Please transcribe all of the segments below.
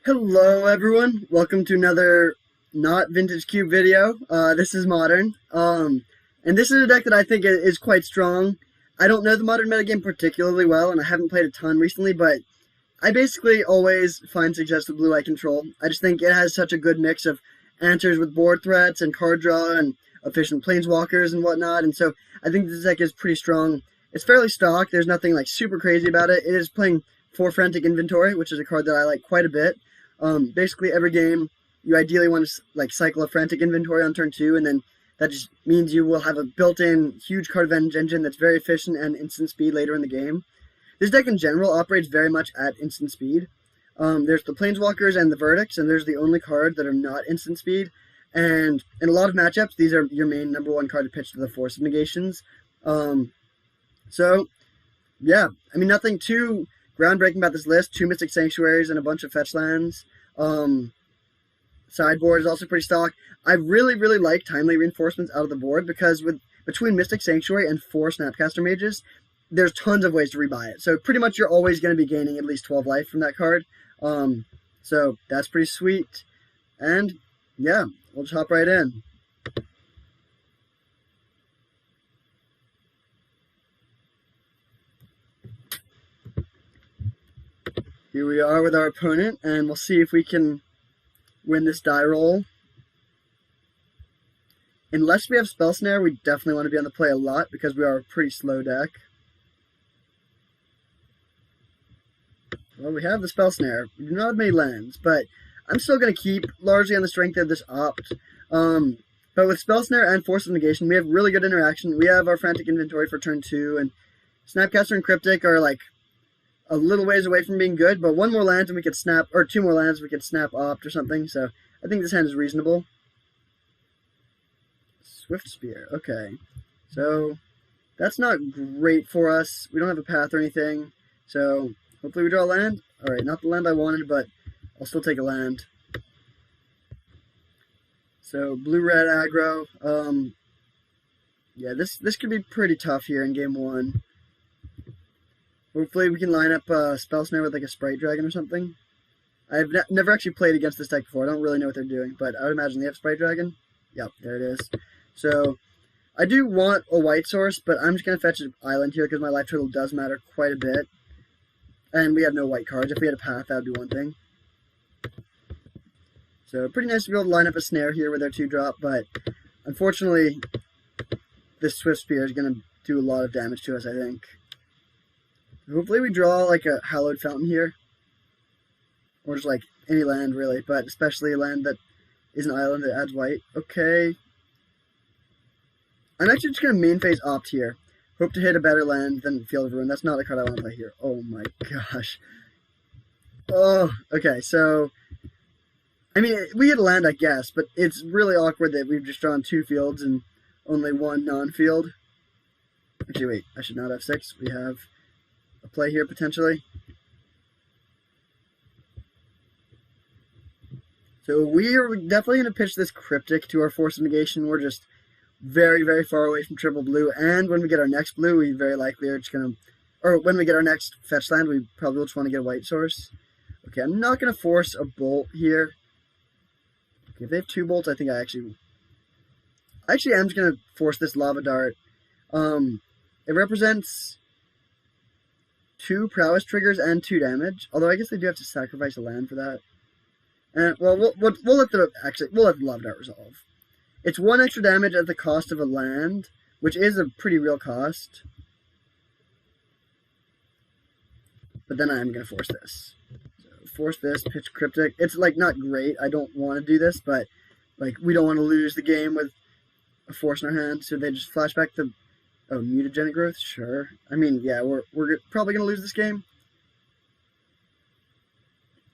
Hello everyone, welcome to another not vintage cube video. This is modern, and this is a deck that I think is quite strong. I don't know the modern metagame particularly well, and I haven't played a ton recently, but I basically always find success with blue I control. I just think it has such a good mix of answers with board threats and card draw and efficient planeswalkers and whatnot, and so I think this deck is pretty strong. It's fairly stock, there's nothing like super crazy about it. It is playing 4 Frantic Inventory, which is a card that I like quite a bit. Basically every game you ideally want to cycle a Frantic Inventory on turn 2, and then that just means you will have a built-in huge card advantage engine that's very efficient and instant speed later in the game. This deck in general operates very much at instant speed. There's the Planeswalkers and the Verdicts, and there's the only card that are not instant speed. And in a lot of matchups, these are your main number 1 card to pitch to the Force of Negations. So, yeah, I mean, nothing too groundbreaking about this list. 2 Mystic Sanctuaries and a bunch of fetch lands. Sideboard is also pretty stock. I really like Timely Reinforcements out of the board because between Mystic Sanctuary and 4 Snapcaster Mages, there's tons of ways to rebuy it. So pretty much you're always going to be gaining at least 12 life from that card. So that's pretty sweet. And yeah, we'll just hop right in. Here we are with our opponent, and we'll see if we can win this die roll. Unless we have Spell Snare, we definitely want to be on the play a lot because we are a pretty slow deck. Well, we have the Spell Snare. We do not have many lands, but I'm still going to keep largely on the strength of this opt. But with Spell Snare and Force of Negation, we have really good interaction. We have our Frantic Inventory for turn 2, and Snapcaster and Cryptic are like a little ways away from being good, but 1 more land and we could snap, or 2 more lands we could snap opt or something, so I think this hand is reasonable. Swift Spear, okay. So, that's not great for us. We don't have a path or anything, so hopefully we draw a land. Alright, not the land I wanted, but I'll still take a land. So, blue-red aggro. Yeah, this could be pretty tough here in game 1. Hopefully we can line up Spell Snare with like a Sprite Dragon or something. I've never actually played against this deck before. I don't really know what they're doing, but I would imagine they have Sprite Dragon. Yep, there it is. So, I do want a white source, but I'm just going to fetch an island here because my life total does matter quite a bit. And we have no white cards. If we had a path, that would be one thing. So, pretty nice to be able to line up a Snare here with our 2-drop, but unfortunately, this Swift Spear is going to do a lot of damage to us, I think. Hopefully we draw like a Hallowed Fountain here. Or just like any land really, but especially a land that is an island that adds white. Okay. I'm actually just going to main phase opt here. Hope to hit a better land than Field of Ruin. That's not the card I want to play here. Oh my gosh. Oh, okay, so I mean, we hit a land I guess, but it's really awkward that we've just drawn 2 fields and only 1 non-field. Actually wait, I should not have 6. We have a play here potentially. So we are definitely going to pitch this Cryptic to our Force of Negation. We're just very far away from triple blue, and when we get our next blue, we very likely are just going to, or when we get our next fetch land, we probably just want to get a white source. Okay, I'm not going to force a bolt here. Okay, if they have 2 bolts, I think I actually am just going to force this Lava Dart. It represents 2 prowess triggers and 2 damage. Although I guess they do have to sacrifice a land for that. And well, we'll let the Lava Dart resolve. It's 1 extra damage at the cost of a land, which is a pretty real cost. But then I'm gonna force this. So force this, pitch Cryptic. It's like not great. I don't want to do this, but like we don't want to lose the game with a force in our hand. So they just flash back the mutagenic growth? Sure. I mean, yeah, we're probably going to lose this game.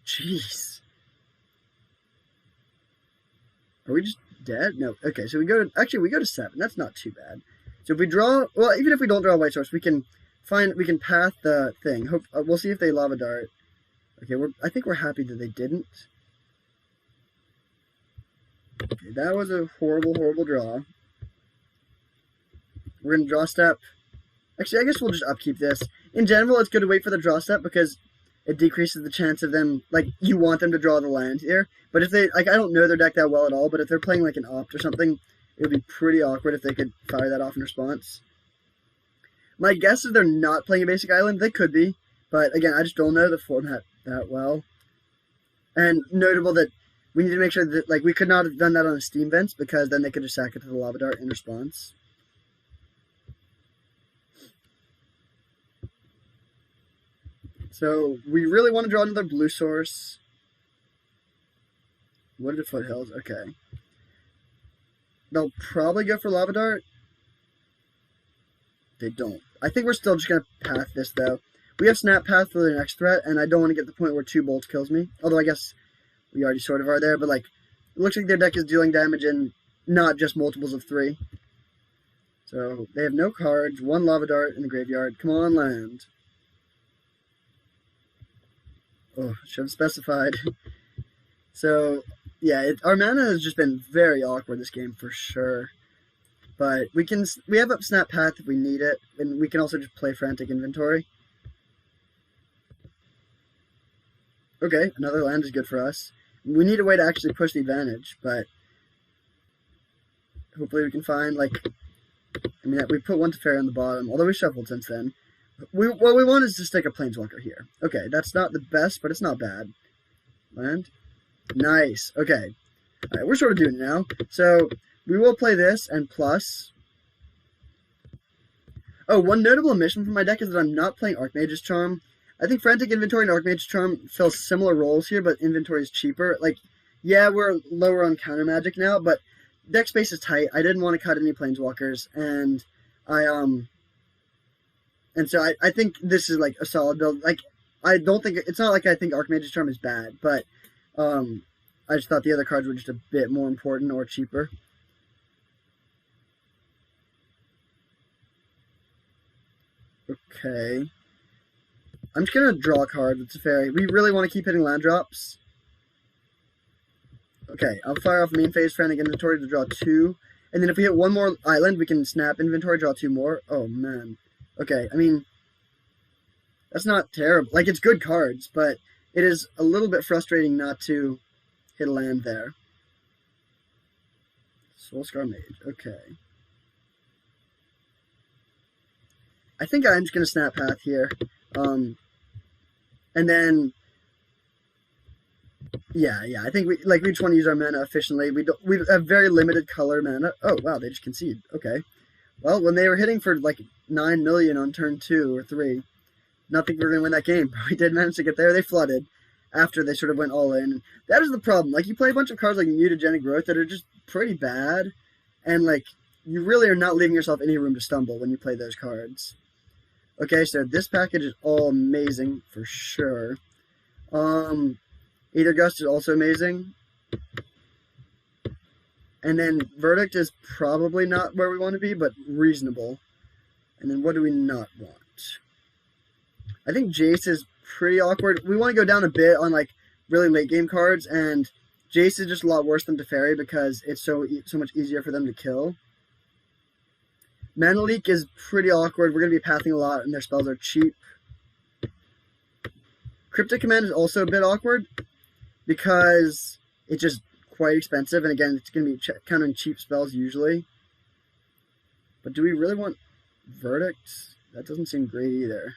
Jeez. Are we just dead? No. Okay, so we go to 7. That's not too bad. So if we draw, well, even if we don't draw a white source, we can path the thing. We'll see if they Lava Dart. Okay, I think we're happy that they didn't. Okay, that was a horrible draw. We're going to draw step. Actually, I guess we'll just upkeep this. In general, it's good to wait for the draw step because it decreases the chance of them, like, you want them to draw the land here. But if they, like, I don't know their deck that well at all, but if they're playing, like, an Opt or something, it would be pretty awkward if they could fire that off in response. My guess is they're not playing a basic island. They could be, but again, I just don't know the format that well. And notable that we need to make sure that, like, we could not have done that on a Steam Vents, because then they could just sack it to the Lava Dart in response. So we really want to draw another blue source. Wooded Foothills, okay. They'll probably go for Lava Dart. They don't. I think we're still just going to path this, though. We have Snap Path for the next threat, and I don't want to get to the point where 2 bolts kills me. Although I guess we already sort of are there, but, like, it looks like their deck is dealing damage in not just multiples of 3. So they have no cards, 1 Lava Dart in the graveyard. Come on, land. Oh, should have specified. So, yeah, our mana has just been very awkward this game for sure. But we have up Snap Path if we need it, and we can also just play Frantic Inventory. Okay, another land is good for us. We need a way to actually push the advantage, but hopefully we can find, like, I mean, we put 1 Teferis on the bottom, although we shuffled since then. What we want is to stick a planeswalker here. Okay, that's not the best, but it's not bad. Land. Nice. Okay. Alright, we're sort of doing it now. So, we will play this, and plus... Oh, one notable omission from my deck is that I'm not playing Archmage's Charm. I think Frantic Inventory and Archmage's Charm fill similar roles here, but Inventory is cheaper. Like, yeah, we're lower on counter magic now, but deck space is tight. I didn't want to cut any planeswalkers, and so I think this is, like, a solid build. Like, I don't think... It's not like I think Archmage's Charm is bad, but I just thought the other cards were just a bit more important or cheaper. Okay. I'm just going to draw a card with Teferis. We really want to keep hitting land drops. Okay, I'll fire off main phase Frantic Inventory to draw 2. And then if we hit 1 more island, we can snap Inventory, draw 2 more. Oh, man. Okay, I mean, that's not terrible. Like, it's good cards, but it is a little bit frustrating not to hit a land there. Soulscar Mage, okay. I think I'm just going to Snap Path here. And then, yeah, I think we just want to use our mana efficiently. We have very limited color mana. Oh, wow, they just concede. Okay. Well, when they were hitting for, like, 9 million on turn 2 or 3, not think we were going to win that game, but we did manage to get there. They flooded after they sort of went all in. That is the problem. Like, you play a bunch of cards like Mutagenic Growth that are just pretty bad, and, like, you really are not leaving yourself any room to stumble when you play those cards. Okay, so this package is all amazing for sure. Aether Gust is also amazing. And then Verdict is probably not where we want to be, but reasonable. And then what do we not want? I think Jace is pretty awkward. We want to go down a bit on, like, really late game cards, and Jace is just a lot worse than Teferis because it's so much easier for them to kill. Mana Leak is pretty awkward. We're going to be pathing a lot, and their spells are cheap. Cryptic Command is also a bit awkward because it's just quite expensive, and again, it's going to be countering cheap spells usually. But do we really want Verdict? That doesn't seem great either.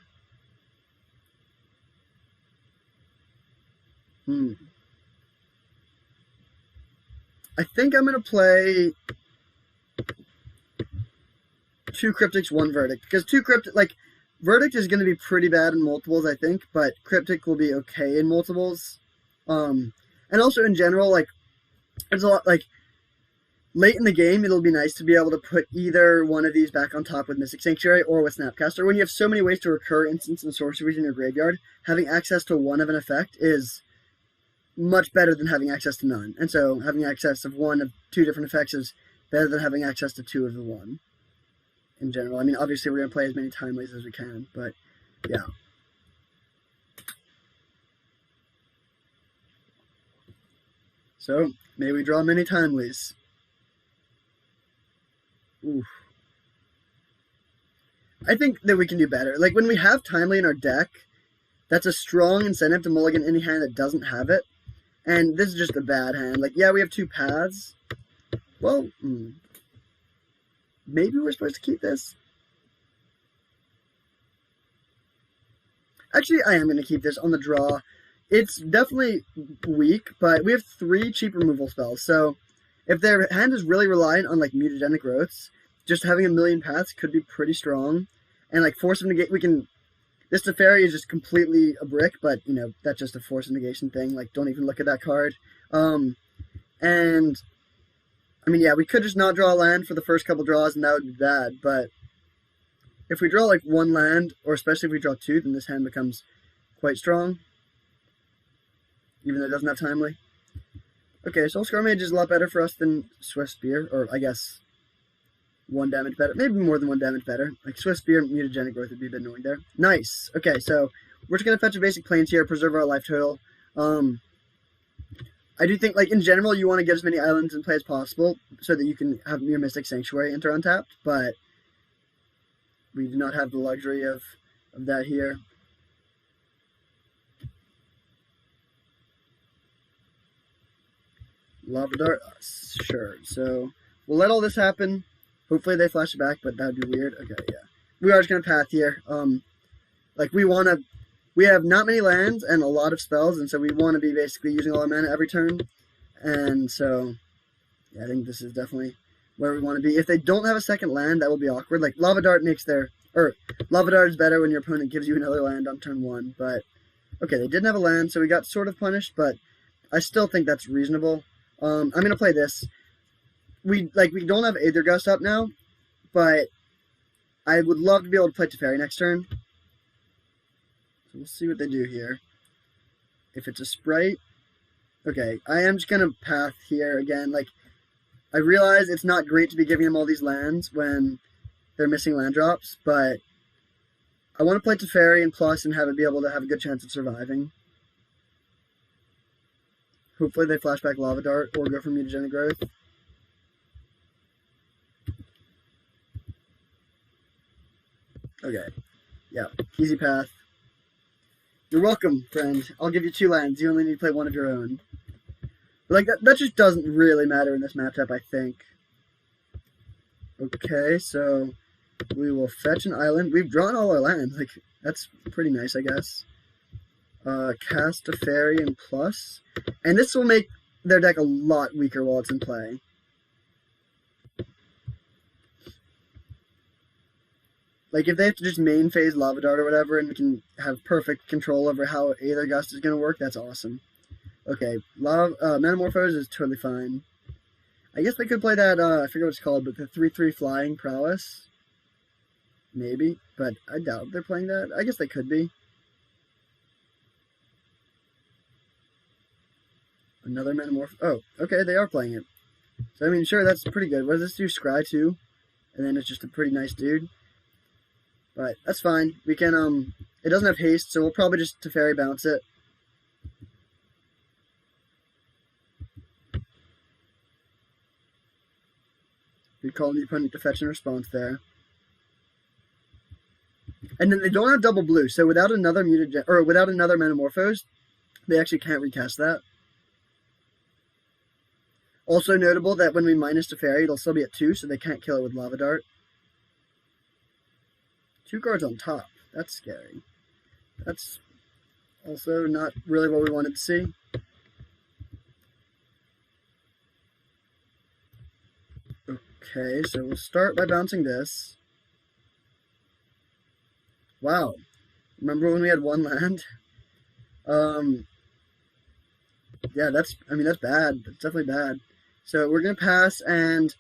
I think I'm going to play 2 Cryptics, 1 Verdict. Because 2 Cryptic, like, Verdict is going to be pretty bad in multiples, I think, but Cryptic will be okay in multiples. And also in general, like, there's a lot, like, late in the game, it'll be nice to be able to put either one of these back on top with Mystic Sanctuary or with Snapcaster. When you have so many ways to recur instants and sorceries in your graveyard, having access to one of an effect is much better than having access to none. And so having access of one of 2 different effects is better than having access to 2 of the one. In general, I mean, obviously we're going to play as many timelies as we can, but yeah. So, maybe we draw many timelies. Oof. I think that we can do better. Like, when we have timely in our deck, That's a strong incentive to mulligan any hand that doesn't have it. And this is just a bad hand. Like, yeah, we have 2 paths. Well, maybe we're supposed to keep this. Actually, I am going to keep this on the draw. It's definitely weak, but we have 3 cheap removal spells. So if their hand is really reliant on like mutagenic growths, just having a million paths could be pretty strong. And like force of negate, we can. This Teferi is just completely a brick, but you know that's just a force of negation thing. Like, don't even look at that card. And I mean, yeah, we could just not draw a land for the first couple draws, and that would be bad. But if we draw like 1 land, or especially if we draw 2, then this hand becomes quite strong, even though it doesn't have timely. Okay, so Soulscar Mage is a lot better for us than Swift Spear, or I guess 1 damage better. Maybe more than 1 damage better. Like Swift Spear and Mutagenic Growth would be a bit annoying there. Nice. Okay, so we're just going to fetch a basic plains here, preserve our life total. I do think, like, in general, you want to get as many islands in play as possible so that you can have your Mystic Sanctuary enter untapped, but we do not have the luxury of that here. Lava Dart, sure. So we'll let all this happen. Hopefully they flash it back, but that would be weird. Okay, yeah. We are just going to path here. Like, we have not many lands and a lot of spells, and so we want to be basically using all our mana every turn. And so, yeah, I think this is definitely where we want to be. If they don't have a second land, that will be awkward. Like, Lava Dart Lava Dart is better when your opponent gives you another land on turn 1, but, okay, they didn't have a land, so we got sort of punished, but I still think that's reasonable. I'm going to play this. We don't have Aether Gust up now, but I would love to be able to play Teferi next turn. So we'll see what they do here. If it's a Sprite, okay, I am just going to path here again. Like, I realize it's not great to be giving them all these lands when they're missing land drops, but I want to play Teferi and plus and have it be able to have a good chance of surviving. Hopefully they flash back Lava Dart or go for Mutagenic Growth. Okay. Yeah. Easy path. You're welcome, friend. I'll give you 2 lands. You only need to play 1 of your own. But like that just doesn't really matter in this matchup, I think. Okay, so we will fetch an island. We've drawn all our lands. Like, that's pretty nice, I guess. Cast a fairy and plus. And this will make their deck a lot weaker while it's in play. Like, if they have to just main phase Lava Dart or whatever, and we can have perfect control over how Aether Gust is going to work, that's awesome. Okay, Metamorphose is totally fine. I guess they could play that, I forget what it's called, but the 3/3 Flying Prowess. Maybe, but I doubt they're playing that. I guess they could be. Another Metamorph. Oh, okay, they are playing it. So, I mean, sure, that's pretty good. What does this do? Scry 2? And then it's just a pretty nice dude. But that's fine. We can, it doesn't have haste, so we'll probably just Teferi bounce it. We call the opponent to fetch in response there. And then they don't have double blue, so without another without another Metamorphose, they actually can't recast that. Also notable that when we minus Teferi, it'll still be at 2, so they can't kill it with Lava Dart. 2 cards on top. That's scary. That's also not really what we wanted to see. Okay, so we'll start by bouncing this. Wow. Remember when we had 1 land? Yeah, that's bad. That's definitely bad. So we're going to pass, and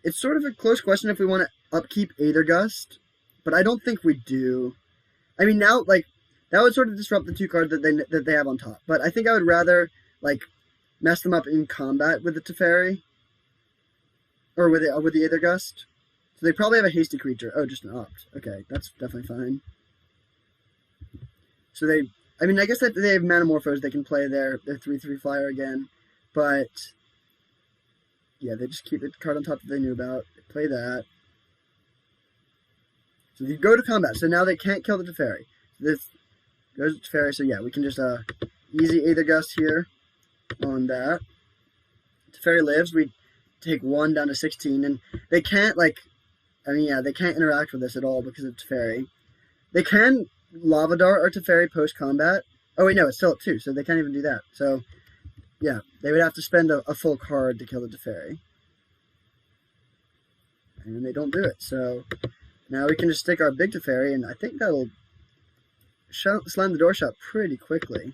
it's sort of a close question if we want to upkeep Aether Gust, but I don't think we do. I mean, now, like, that would sort of disrupt the 2 cards that they have on top, but I think I would rather, like, mess them up in combat with the Teferi, or with the Aether Gust. So they probably have a hasty creature. Oh, just an opt. Okay, that's definitely fine. So I mean, I guess that they have Metamorphose, they can play their 3/3 flyer again, but yeah, they just keep the card on top that they knew about. They play that. So you go to combat. So now they can't kill the Teferi. Goes to Teferi, so yeah, we can just easy Aether Gust here on that. Teferi lives, we take 1 down to 16, and they can't, like, I mean, yeah, they can't interact with this at all because of Teferi. They can Lava Dart or Teferi post-combat. Oh, wait, no, it's still at 2, so they can't even do that. So, yeah, they would have to spend a full card to kill the Teferi. And they don't do it, so now we can just stick our big Teferi, and I think that'll slam the door shut pretty quickly.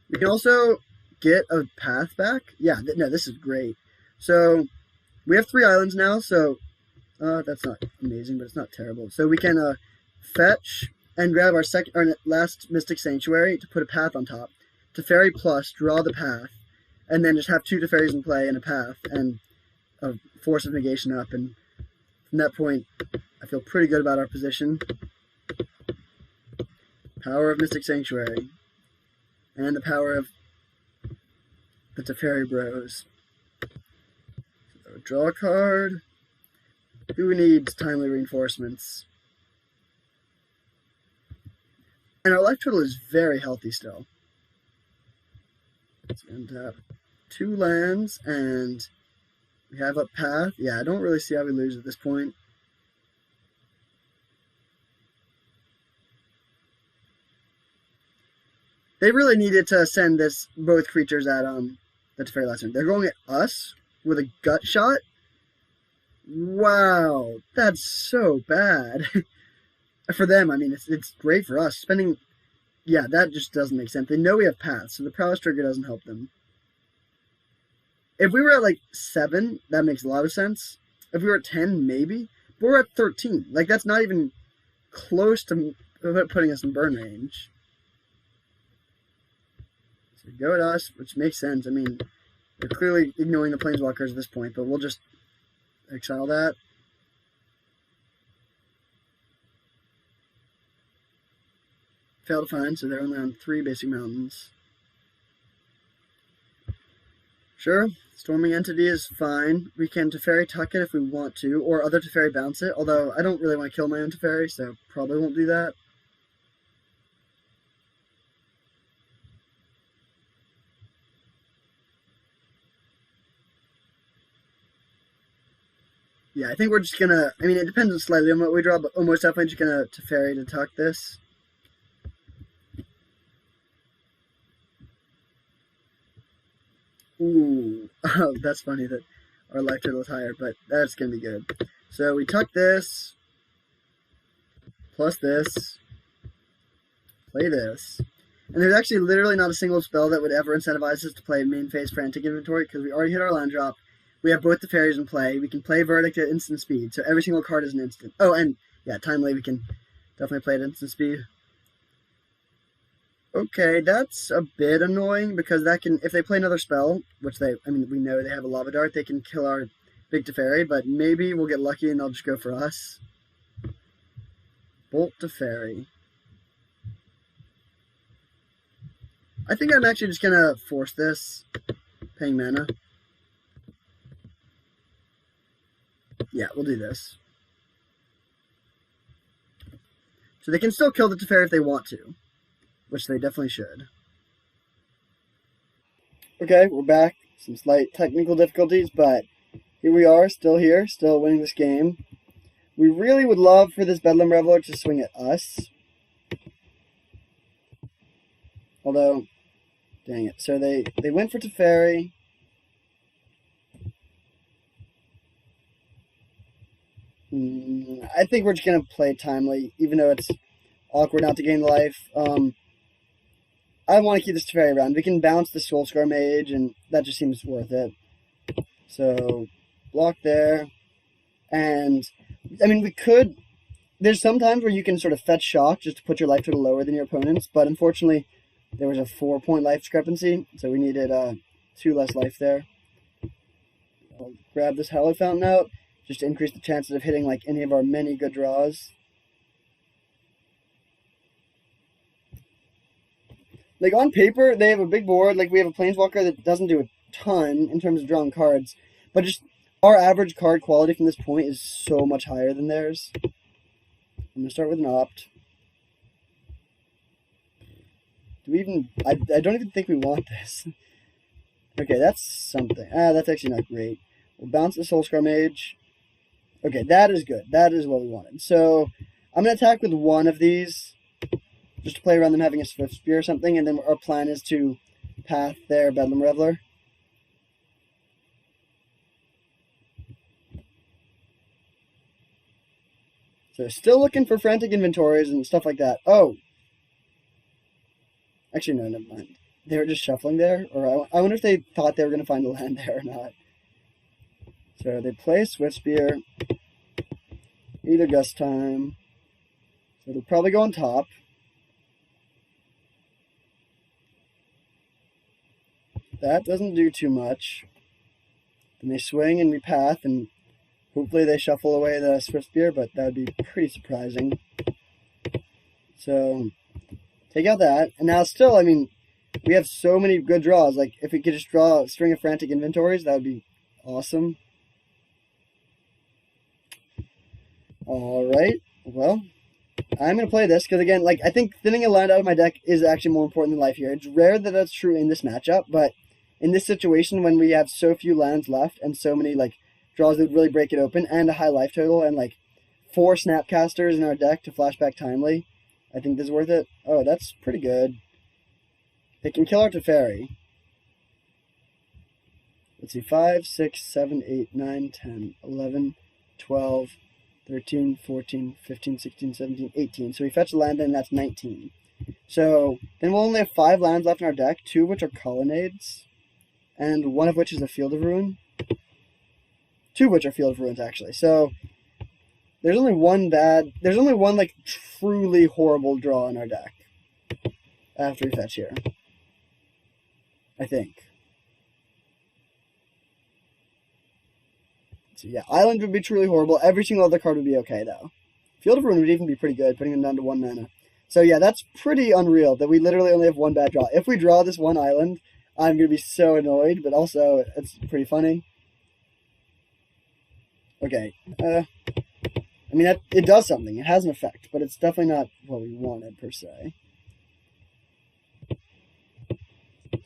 We can also get a path back. Yeah, no, this is great. So we have 3 islands now, so that's not amazing, but it's not terrible. So we can fetch and grab our last Mystic Sanctuary to put a path on top. Teferi plus, draw the path, and then just have 2 Teferis in play and a path, and a Force of Negation up, and from that point, I feel pretty good about our position. Power of Mystic Sanctuary, and the power of the Teferi Bros. So draw a card. Who needs timely reinforcements? And our life total is very healthy still. Let's untap 2 lands, and we have a path. Yeah, I don't really see how we lose at this point. They really needed to send both creatures at the Teferi last turn. They're going at us with a gut shot. Wow, that's so bad. For them, I mean, it's great for us. Yeah, that just doesn't make sense. They know we have paths, so the prowess trigger doesn't help them. If we were at, like, 7, that makes a lot of sense. If we were at 10, maybe. But we're at 13. Like, that's not even close to putting us in burn range. So go at us, which makes sense. I mean, they're clearly ignoring the planeswalkers at this point, but we'll just exile that. Fail to find, so they're only on 3 basic mountains. Sure, Storming Entity is fine. We can Teferi tuck it if we want to, or other Teferi bounce it, although I don't really want to kill my own Teferi, so probably won't do that. Yeah, I think we're just gonna, I mean, it depends slightly on what we draw, but almost definitely just gonna Teferi to tuck this. Ooh, oh, that's funny that our life total is higher, but that's going to be good. So we tuck this, plus this, play this. And there's actually literally not a single spell that would ever incentivize us to play main phase Frantic Inventory, because we already hit our land drop. We have both the fairies in play. We can play Verdict at instant speed, so every single card is an instant. Oh, and yeah, Timely, we can definitely play at instant speed. Okay, that's a bit annoying, because that can, if they play another spell, which I mean, we know they have a Lava Dart, they can kill our big Teferi, but maybe we'll get lucky and they'll just go for us. Bolt Teferi. I think I'm actually just going to force this, paying mana. Yeah, we'll do this. So they can still kill the Teferi if they want to, which they definitely should. Okay, we're back. Some slight technical difficulties, but here we are, still here, still winning this game. We really would love for this Bedlam Reveler to swing at us. Although, dang it. So they went for Teferi. I think we're just going to play Timely, even though it's awkward not to gain life. I want to keep this Teferi around. We can bounce the Soulscar Mage, and that just seems worth it. So, block there. And, I mean, we could... There's some times where you can sort of fetch Shock just to put your life total lower than your opponent's, but unfortunately, there was a 4-point life discrepancy, so we needed 2 less life there. I'll grab this Hallowed Fountain out, just to increase the chances of hitting, like, any of our many good draws. Like, on paper, they have a big board. Like, we have a Planeswalker that doesn't do a ton in terms of drawing cards. But just our average card quality from this point is so much higher than theirs. I'm going to start with an Opt. Do we even... I don't even think we want this. Okay, that's something. That's actually not great. We'll bounce the Soulscar Mage. Okay, that is good. That is what we wanted. So, I'm going to attack with one of these, just to play around them having a Swift Spear or something, and then our plan is to path their Bedlam Reveler. So, still looking for frantic inventories and stuff like that. Oh! Actually, no, never mind. They were just shuffling there, or I wonder if they thought they were going to find a land there or not. So, they play Swift Spear. Either Gust Time. So, they'll probably go on top. That doesn't do too much. Then they swing and repath, and hopefully they shuffle away the Swift Spear, but that would be pretty surprising. So, take out that. And now still, I mean, we have so many good draws. Like, if we could just draw a string of frantic inventories, that would be awesome. Alright, well, I'm going to play this, because again, like, I think thinning a land out of my deck is actually more important than life here. It's rare that that's true in this matchup, but in this situation, when we have so few lands left, and so many, like, draws that would really break it open, and a high life total, and, like, 4 Snapcasters in our deck to flashback Timely, I think this is worth it. Oh, that's pretty good. They can kill our Teferi. Let's see, 5, 6, 7, 8, 9, 10, 11, 12, 13, 14, 15, 16, 17, 18. So we fetch a land, and that's 19. So then we'll only have 5 lands left in our deck, 2 of which are Colonnades, and 1 of which is a Field of Ruin. 2 of which are Field of Ruins, actually. So there's only one, like, truly horrible draw in our deck after we fetch here, I think. So yeah, Island would be truly horrible. Every single other card would be okay, though. Field of Ruin would even be pretty good, putting them down to 1 mana. So yeah, that's pretty unreal that we literally only have 1 bad draw. If we draw this 1 island, I'm going to be so annoyed, but also it's pretty funny. Okay. I mean, it does something. It has an effect, but it's definitely not what we wanted, per se.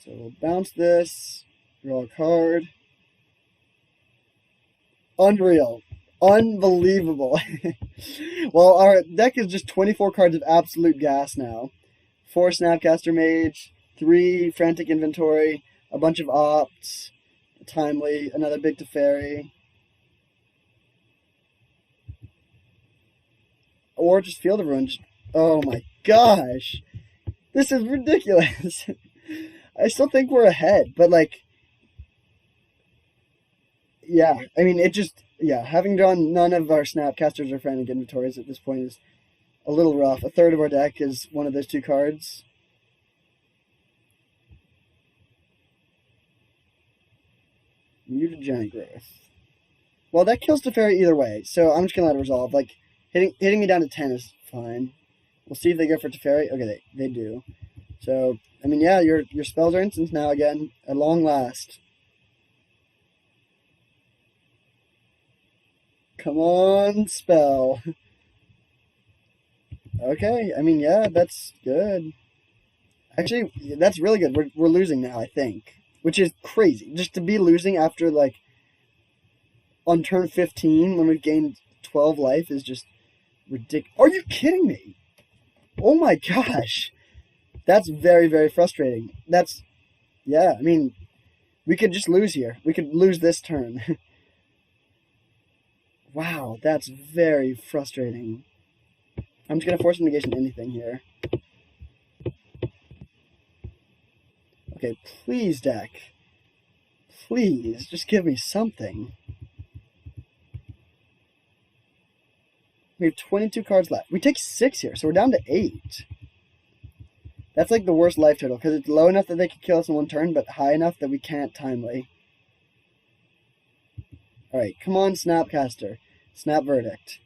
So we'll bounce this, draw a card. Unreal. Unbelievable. Well, our deck is just 24 cards of absolute gas now. 4 Snapcaster Mage, 3 Frantic Inventory, a bunch of Opts, Timely, another big Teferi. Or just Field of Ruin. Oh my gosh. This is ridiculous. I still think we're ahead, but like, yeah, I mean, it just, yeah, having drawn none of our Snapcasters or Frantic Inventories at this point is a little rough. A third of our deck is one of those 2 cards. Mutagenic Growth. Well, that kills Teferi either way, so I'm just going to let it resolve. Like, hitting me down to 10 is fine. We'll see if they go for Teferi. Okay, they do. So, I mean, yeah, your spells are instants now again, at long last. Come on, spell. Okay, I mean, yeah, that's good. Actually, that's really good. We're losing now, I think. Which is crazy. Just to be losing after, like, on turn 15, when we've gained 12 life, is just ridiculous. Are you kidding me? Oh my gosh. That's very, very frustrating. That's, yeah, I mean, we could just lose here. We could lose this turn. Wow, that's very frustrating. I'm just going to force negation anything here. Okay, please, deck. Please, just give me something. We have 22 cards left. We take 6 here, so we're down to 8. That's like the worst life total, because it's low enough that they can kill us in 1 turn, but high enough that we can't Timely. Alright, come on, Snapcaster. Snap Verdict.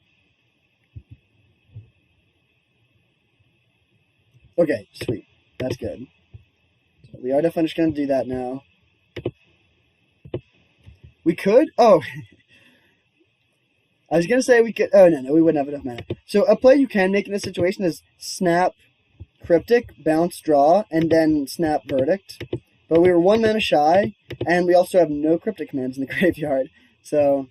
Okay, sweet. That's good. So we are definitely just going to do that now. We could? Oh. I was going to say we could... Oh, no, we wouldn't have enough mana. So a play you can make in this situation is Snap Cryptic, bounce, draw, and then snap Verdict. But we were 1 mana shy, and we also have no Cryptic commands in the graveyard. So,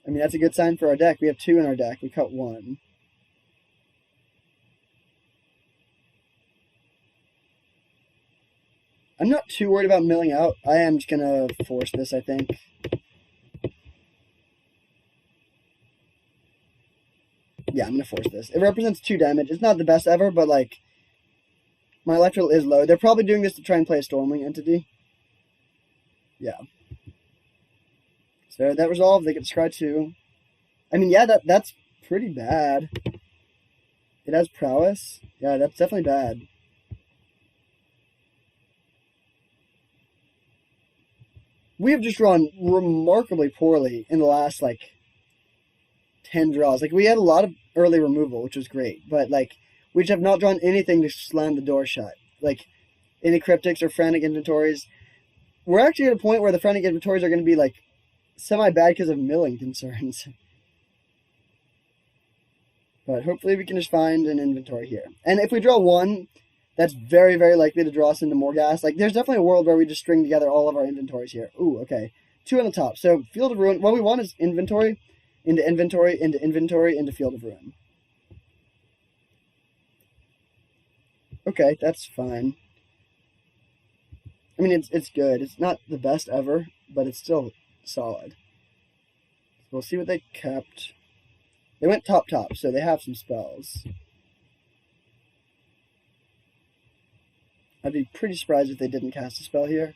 I mean, that's a good sign for our deck. We have 2 in our deck. We cut 1. I'm not too worried about milling out. I am just going to force this, I think. Yeah, I'm going to force this. It represents 2 damage. It's not the best ever, but, like, my life total is low. They're probably doing this to try and play a Stormwing entity. Yeah. So that resolved. They get to scry 2. I mean, yeah, that's pretty bad. It has prowess. Yeah, that's definitely bad. We have just drawn remarkably poorly in the last, like, 10 draws. Like, we had a lot of early removal, which was great, but, like, we just have not drawn anything to slam the door shut. Like, any cryptics or frantic inventories. We're actually at a point where the frantic inventories are going to be, like, semi-bad because of milling concerns. But hopefully we can just find an inventory here. And if we draw 1, that's very, very likely to draw us into more gas. Like, there's definitely a world where we just string together all of our inventories here. Ooh, okay. 2 on the top. So, Field of Ruin. What we want is inventory, into inventory, into inventory, into Field of Ruin. Okay, that's fine. I mean, it's good. It's not the best ever, but it's still solid. We'll see what they kept. They went top, so they have some spells. I'd be pretty surprised if they didn't cast a spell here.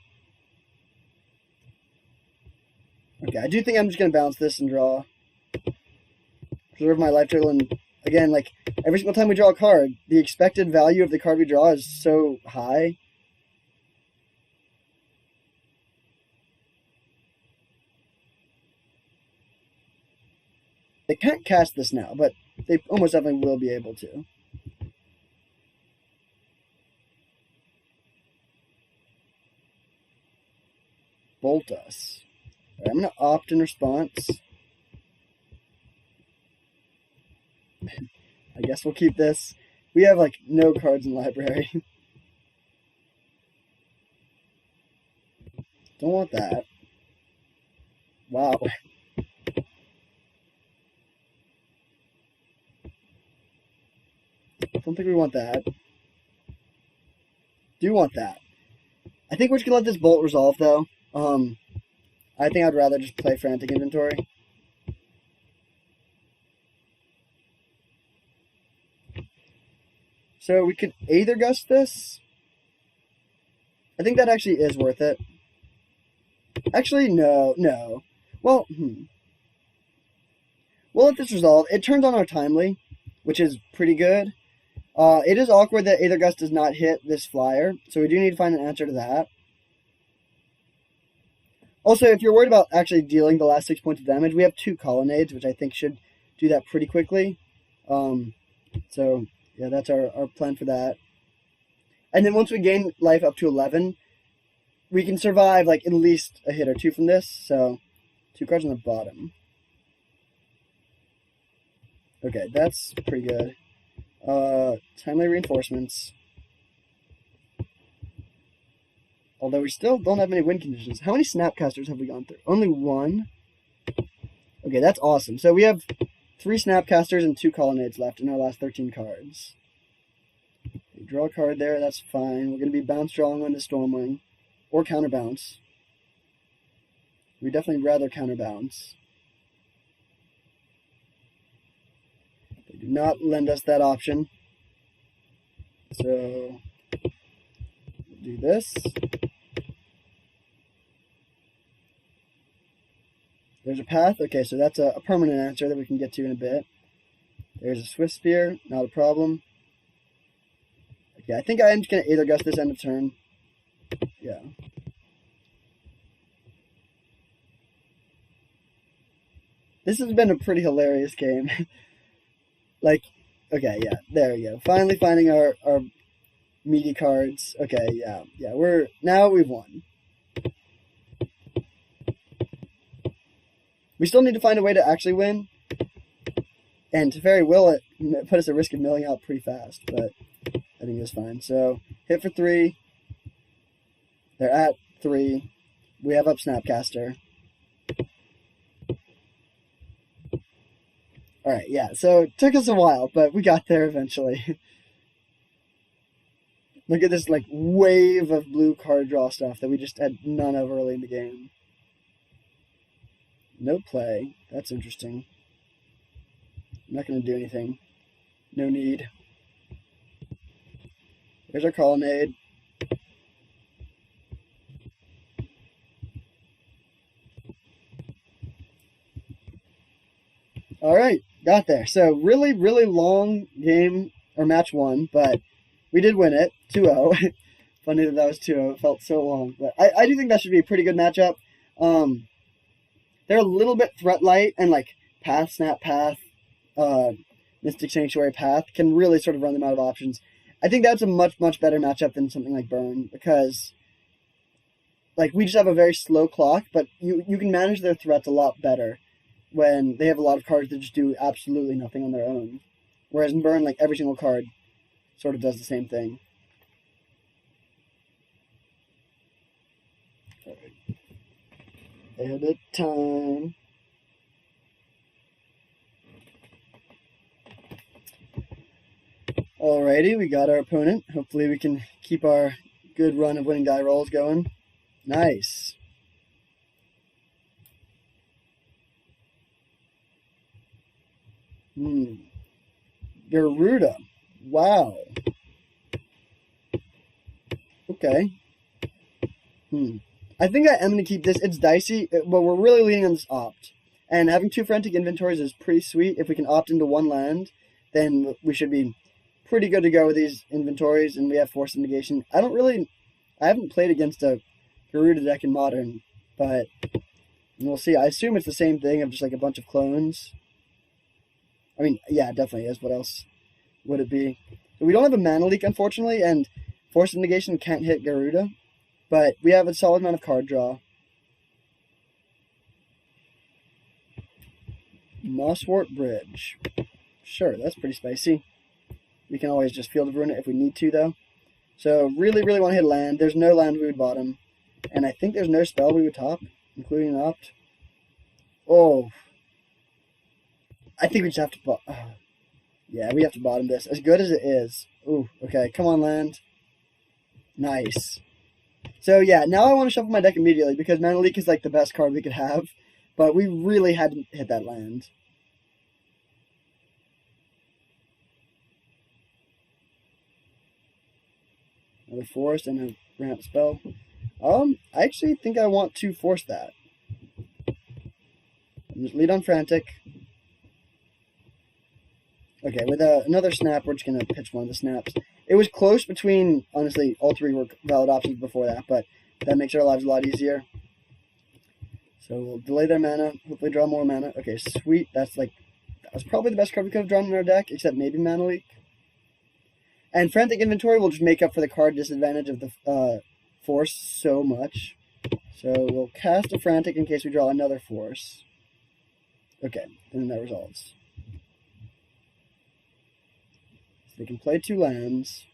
Okay, I do think I'm just going to bounce this and draw. Preserve my life total, and again, like, every single time we draw a card, the expected value of the card we draw is so high. They can't cast this now, but they almost definitely will be able to. Bolt us. Right, I'm going to opt in response. I guess we'll keep this. We have, like, no cards in library. Don't want that. Wow. Don't think we want that. Do want that. I think we're just going to let this bolt resolve, though. I think I'd rather just play Frantic Inventory. So we could Aether Gust this. I think that actually is worth it. Actually, no. Well, we'll let this resolve. It turns on our Timely, which is pretty good. It is awkward that Aether Gust does not hit this flyer, so we do need to find an answer to that. Also, if you're worried about actually dealing the last 6 points of damage, we have 2 Colonnades, which I think should do that pretty quickly. So, yeah, that's our plan for that. And then once we gain life up to 11, we can survive, like, at least a hit or 2 from this. So, 2 cards on the bottom. Okay, that's pretty good. Timely Reinforcements. Although we still don't have many win conditions. How many Snapcasters have we gone through? Only 1. Okay, that's awesome. So we have 3 Snapcasters and 2 Colonnades left in our last 13 cards. We draw a card there, that's fine. We're going to be bounce drawing on the Stormwing. Or counterbounce. We'd definitely rather counterbounce. They do not lend us that option. So, we'll do this. There's a path. Okay, so that's a permanent answer that we can get to in a bit. There's a Swift Spear. Not a problem. Okay, I think I am just going to Aether Gust this end of turn. Yeah. This has been a pretty hilarious game. Like, okay, yeah, there we go. Finally finding our meaty cards. Okay, yeah, now we've won. We still need to find a way to actually win. And Teferi will put us at risk of milling out pretty fast, but I think it's fine. So hit for 3. They're at 3. We have up Snapcaster. Alright, yeah, so it took us a while, but we got there eventually. Look at this, like, wave of blue card draw stuff that we just had none of early in the game. No play. That's interesting. I'm not going to do anything. No need. There's our colonnade. Alright, got there. So, really, really long game, or match 1, but we did win it, 2-0. Funny that was 2-0. It felt so long. But I do think that should be a pretty good matchup. They're a little bit threat light, and like Path, Snap, Path, Mystic Sanctuary, Path can really sort of run them out of options. I think that's a much, much better matchup than something like Burn, because like we just have a very slow clock, but you can manage their threats a lot better when they have a lot of cards that just do absolutely nothing on their own. Whereas in Burn, like every single card sort of does the same thing. Edit time. Alrighty, we got our opponent. Hopefully we can keep our good run of winning die rolls going. Nice. Garuda. Wow. Okay. I think I am going to keep this. It's dicey, but we're really leaning on this opt. And having 2 frantic inventories is pretty sweet. If we can opt into 1 land, then we should be pretty good to go with these inventories, and we have Force of Negation. I haven't played against a Garuda deck in Modern, but we'll see. I assume it's the same thing of just like a bunch of clones. I mean, yeah, it definitely is. What else would it be? So we don't have a mana leak, unfortunately, and Force of Negation can't hit Garuda, but we have a solid amount of card draw. Mosswort Bridge. Sure, that's pretty spicy. We can always just Field of Ruin it if we need to, though. So, really, really want to hit land. There's no land we would bottom. And I think there's no spell we would top, including an opt. Oh. I think we just have to... yeah, we have to bottom this. As good as it is. Ooh, okay. Come on, land. Nice. So, yeah, now I want to shuffle my deck immediately, because Mana Leak is, like, the best card we could have. But we really had to hit that land. Another forest and a ramp spell. I actually think I want to force that. Just lead on Frantic. Okay, with another snap, we're just going to pitch one of the snaps. It was close between, honestly, all 3 were valid options before that, but that makes our lives a lot easier. So we'll delay their mana, hopefully draw more mana. Okay, sweet. That was probably the best card we could have drawn in our deck, except maybe Mana Leak. And Frantic Inventory will just make up for the card disadvantage of the Force so much. So we'll cast a Frantic in case we draw another Force. Okay, and then that resolves. So they can play 2 lands.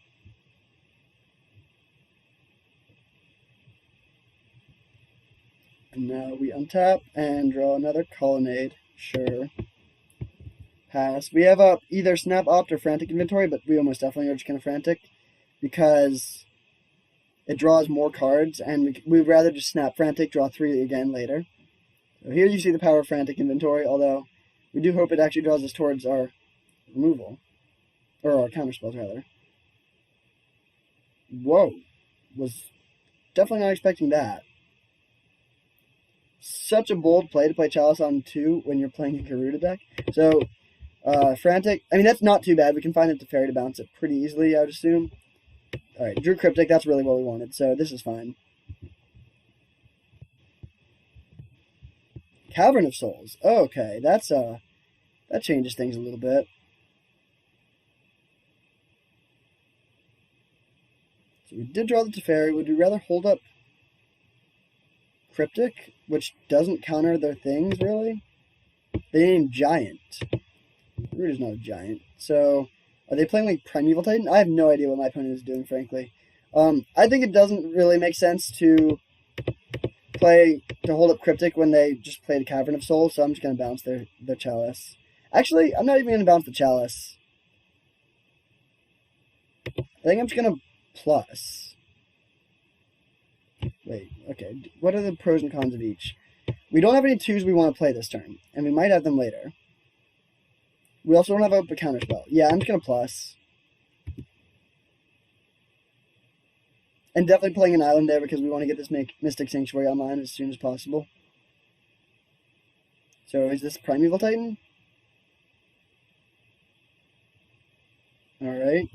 And now we untap and draw another Colonnade. Sure. Pass. We have either Snap, Opt, or Frantic Inventory, but we almost definitely are just going to Frantic because it draws more cards, and we'd rather just Snap Frantic, draw 3 again later. So here you see the power of Frantic Inventory, although we do hope it actually draws us towards our removal. Or our counterspells, rather. Whoa. Was definitely not expecting that. Such a bold play to play Chalice on 2 when you're playing a Garuda deck. So, Frantic, I mean, that's not too bad. We can find a Teferi to bounce it pretty easily, I would assume. Alright, drew Cryptic, that's really what we wanted, so this is fine. Cavern of Souls. Oh, okay, that changes things a little bit. So we did draw the Teferi. Would we rather hold up Cryptic, which doesn't counter their things, really? They named Giant. Root is not a giant. So, Are they playing like Primeval Titan? I have no idea what my opponent is doing, frankly. I think it doesn't really make sense to hold up Cryptic when they just played Cavern of Souls, so I'm just gonna bounce their Chalice. Actually, I'm not even gonna bounce the Chalice. I think I'm just gonna plus. Wait, okay. What are the pros and cons of each? We don't have any 2s we want to play this turn, and we might have them later. We also don't have a counterspell. Yeah, I'm just gonna plus. And definitely playing an island there because we want to get this Mystic Sanctuary online as soon as possible. So is this Primeval Titan? Alright.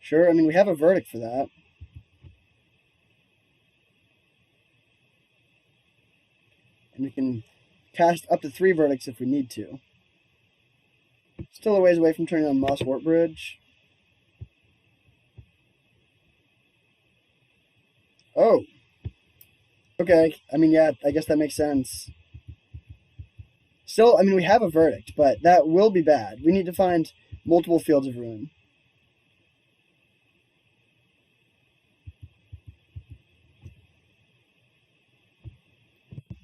Sure, I mean, we have a verdict for that. And we can cast up to 3 verdicts if we need to. Still a ways away from turning on Moss Warp Bridge. Oh. Okay. I mean, yeah, I guess that makes sense. Still, I mean, we have a verdict, but that will be bad. We need to find multiple Fields of Ruin.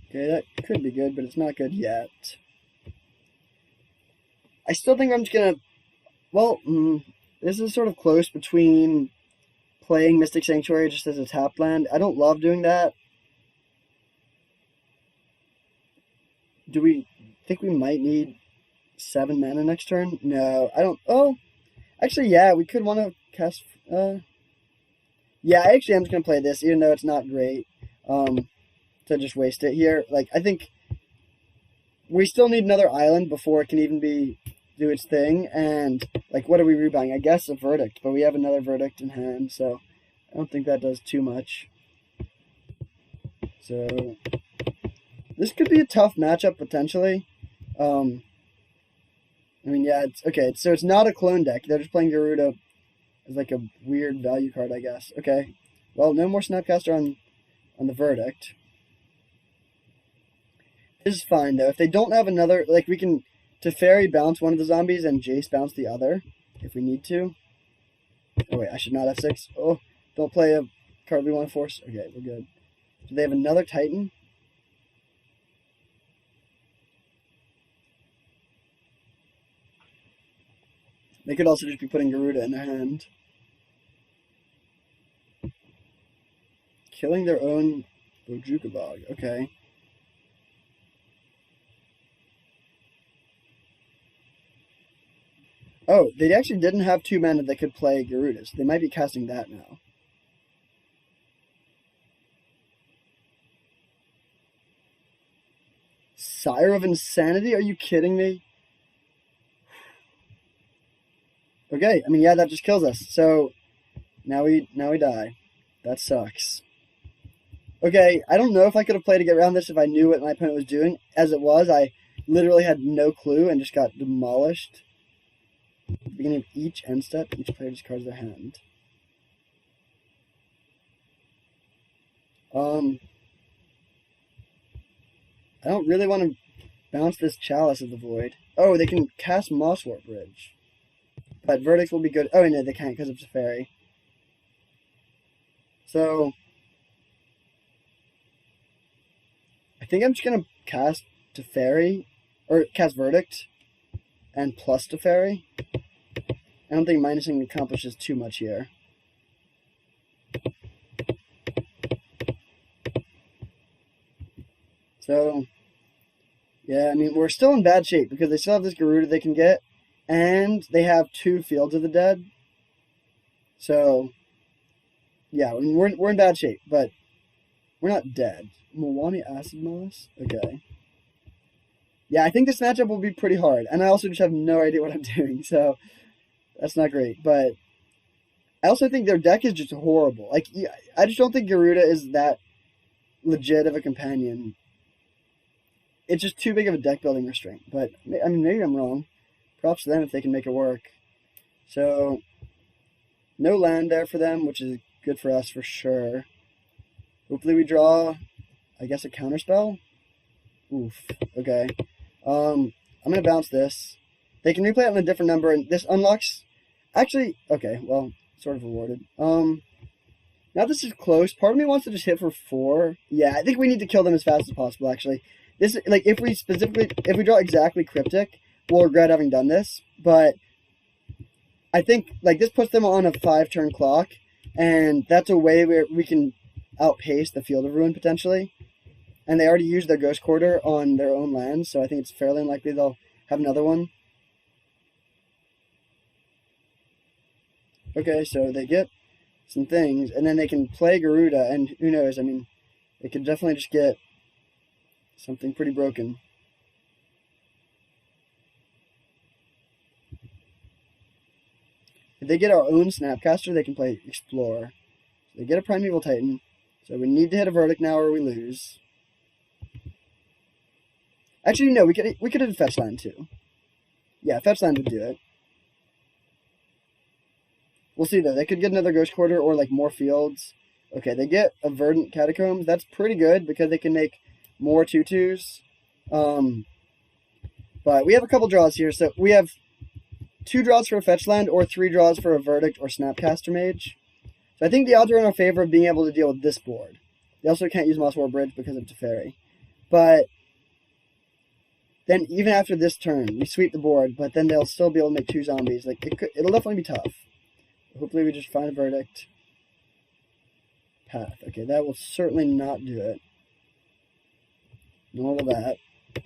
Okay, that could be good, but it's not good yet. I still think I'm just gonna... Well, this is sort of close between playing Mystic Sanctuary just as a tap land. I don't love doing that. Do we think we might need 7 mana next turn? No, I don't... Oh, actually, yeah, we could want to cast... Yeah, actually, I'm just going to play this, even though it's not great to just waste it here. Like, I think we still need another island before it can even do its thing. And, like, what are we rebuying? I guess a verdict, but we have another verdict in hand, so I don't think that does too much. So this could be a tough matchup, potentially. I mean, yeah, it's okay. So it's not a clone deck. They're just playing Garuda as like a weird value card, I guess. Okay. Well, no more Snapcaster on the verdict. This is fine, though. If they don't have another... Like, we can Teferi bounce one of the zombies and Jace bounce the other, if we need to. Oh, wait, I should not have 6. Oh, don't play a card we want to force. Okay, we're good. Do they have another Titan? They could also just be putting Garuda in their hand. Killing their own Bojukabog. Okay. Oh, they actually didn't have 2 mana that could play Garuda, so they might be casting that now. Sire of Insanity? Are you kidding me? Okay, I mean, yeah, that just kills us. So now we die. That sucks. Okay, I don't know if I could have played to get around this if I knew what my opponent was doing. As it was, I literally had no clue and just got demolished. At the beginning of each end step, each player discards their hand. I don't really want to bounce this Chalice of the Void. Oh, they can cast Moss Warp Bridge. But verdicts will be good. Oh, no, they can't because of Teferi. So I think I'm just going to cast Teferi, or cast Verdict, and plus Teferi. I don't think minusing accomplishes too much here. So, yeah, I mean, we're still in bad shape because they still have this Garuda they can get, and they have 2 Fields of the Dead. So, yeah, I mean, we're in bad shape, but we're not dead. Milwani Acid Moss? Okay. Yeah, I think this matchup will be pretty hard, and I also just have no idea what I'm doing, so that's not great. But I also think their deck is just horrible. Like, I just don't think Garuda is that legit of a companion. It's just too big of a deck building restraint. But, I mean, maybe I'm wrong. Props to them if they can make it work. So, no land there for them, which is good for us for sure. Hopefully we draw, I guess, a counterspell? Oof. Okay. I'm going to bounce this. They can replay it on a different number, and this unlocks Actually, okay, well, sort of awarded. Now this is close. Part of me wants to just hit for 4. Yeah, I think we need to kill them as fast as possible, actually. This, like, if we draw exactly Cryptic, we'll regret having done this. But I think, like, this puts them on a 5-turn clock, and that's a way where we can outpace the Field of Ruin, potentially. And they already used their Ghost Quarter on their own lands, so I think it's fairly unlikely they'll have another one. Okay, so they get some things, and then they can play Garuda, and who knows, I mean, they could definitely just get something pretty broken. If they get our own Snapcaster, they can play Explorer. So they get a Primeval Titan, so we need to hit a Verdict now or we lose. Actually, no, we could hit a Fetch Land too. Yeah, Fetch Land would do it. We'll see though. They could get another Ghost Quarter or like more fields. Okay, they get a Verdant Catacombs. That's pretty good because they can make more 2/2s. But we have a couple draws here. So we have 2 draws for a Fetch Land or 3 draws for a Verdict or Snapcaster Mage. So I think the odds are in our favor of being able to deal with this board. They also can't use Moss War Bridge because of Teferi. But then even after this turn, we sweep the board, but then they'll still be able to make 2 zombies. Like it'll definitely be tough. Hopefully we just find a Verdict. Path. Okay, that will certainly not do it. Nor will that.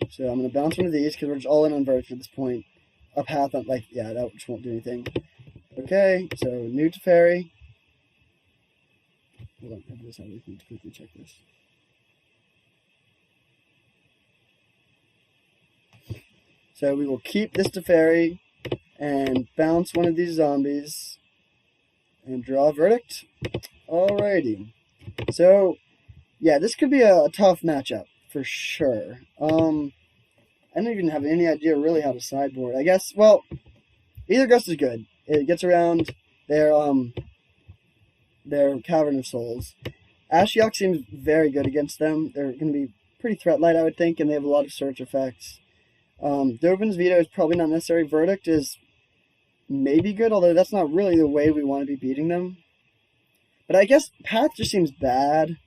So I'm going to bounce one of these because we're just all in on Verdict at this point. A Path, like, yeah, that just won't do anything. Okay, so new Teferi. Hold on, I just need to quickly check this. So we will keep this Teferi and bounce one of these zombies and draw a Verdict. Alrighty. So, yeah, this could be a tough matchup for sure. I don't even have any idea really how to sideboard. I guess, well, either Gust is good. It gets around their Cavern of Souls. Ashiok seems very good against them. They're going to be pretty threat light, I would think, and they have a lot of search effects. Dovin's Veto is probably not necessary. Verdict is maybe good, although that's not really the way we want to be beating them. But I guess Path just seems bad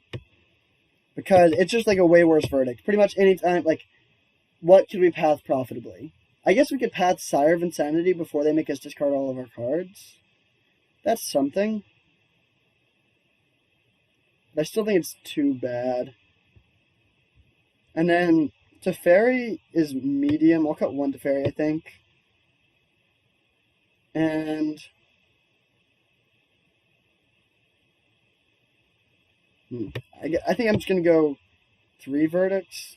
because it's just like a way worse Verdict. Pretty much any time, like, what could we Path profitably? I guess we could Path Sire of Insanity before they make us discard all of our cards. That's something. But I still think it's too bad. And then Teferi is medium. I'll cut 1 Teferi, I think. And I think I'm just going to go 3 Verdicts.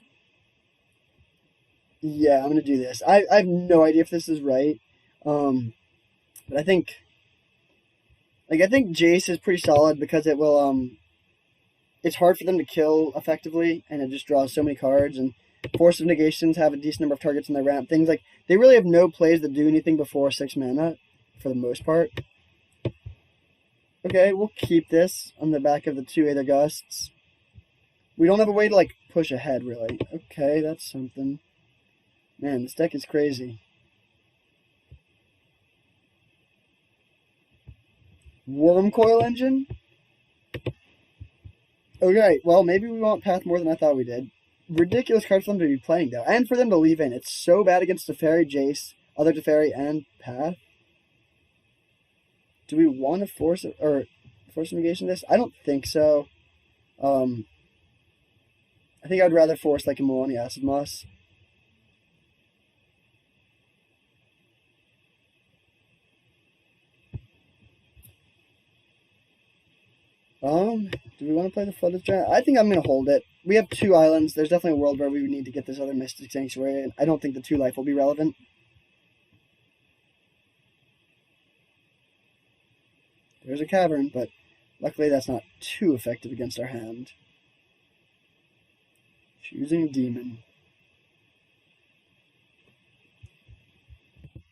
Yeah, I'm going to do this. I have no idea if this is right. But I think Jace is pretty solid because it will, it's hard for them to kill effectively, and it just draws so many cards, and Force of Negations have a decent number of targets in their ramp. Things like, they really have no plays that do anything before 6 mana, for the most part. Okay, we'll keep this on the back of the 2 Aether Gusts. We don't have a way to, like, push ahead, really. Okay, that's something. Man, this deck is crazy. Wormcoil Engine? Okay, well, maybe we want Path more than I thought we did. Ridiculous card for them to be playing, though. And for them to leave in. It's so bad against Teferi, Jace, other Teferi, and Path. Do we want to force negation this? I don't think so. I think I'd rather force like a Maloney Acid Moss. Do we want to play the Flooded Giant? I think I'm going to hold it. We have 2 islands. There's definitely a world where we would need to get this other Mystic Sanctuary, and I don't think the 2 life will be relevant. There's a Cavern, but luckily that's not too effective against our hand. Choosing Demon.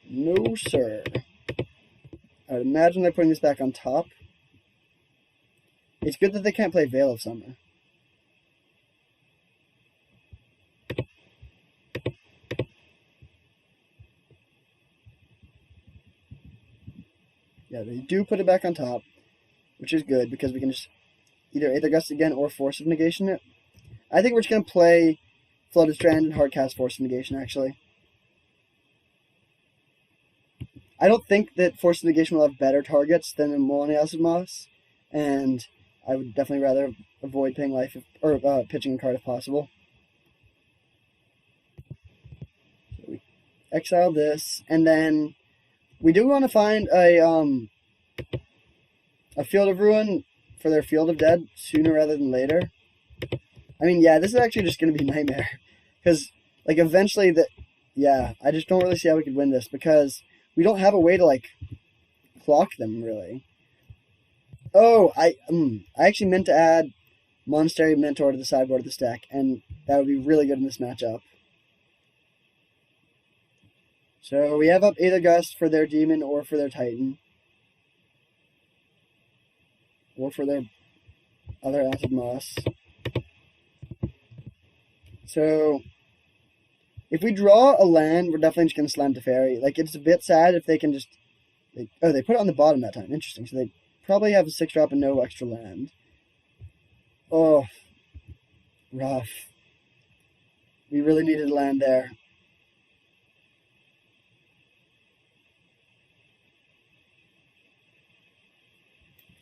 No, sir. I would imagine they're putting this back on top. It's good that they can't play Veil of Summer. Yeah, they do put it back on top, which is good because we can just either Aether Gust again or Force of Negation it. I think we're just going to play Flooded Strand and hardcast Force of Negation, actually. I don't think that Force of Negation will have better targets than a Molony Acid Moss, and I would definitely rather avoid paying life or pitching a card if possible. So we exile this, and then we do want to find a Field of Ruin for their Field of Dead sooner rather than later. I mean, yeah, this is actually just going to be Nightmare. Because, like, eventually, yeah, I just don't really see how we could win this. Because we don't have a way to, like, clock them, really. Oh, I actually meant to add Monastery Mentor to the sideboard of the stack. And that would be really good in this matchup. So we have up Aether Gust for their Demon or for their Titan. Or for their other Acid Moss. So, if we draw a land, we're definitely just going to slam Teferi. Like, it's a bit sad if they can just... oh, they put it on the bottom that time. Interesting. So they probably have a 6-drop and no extra land. Oh, rough. We really needed a land there.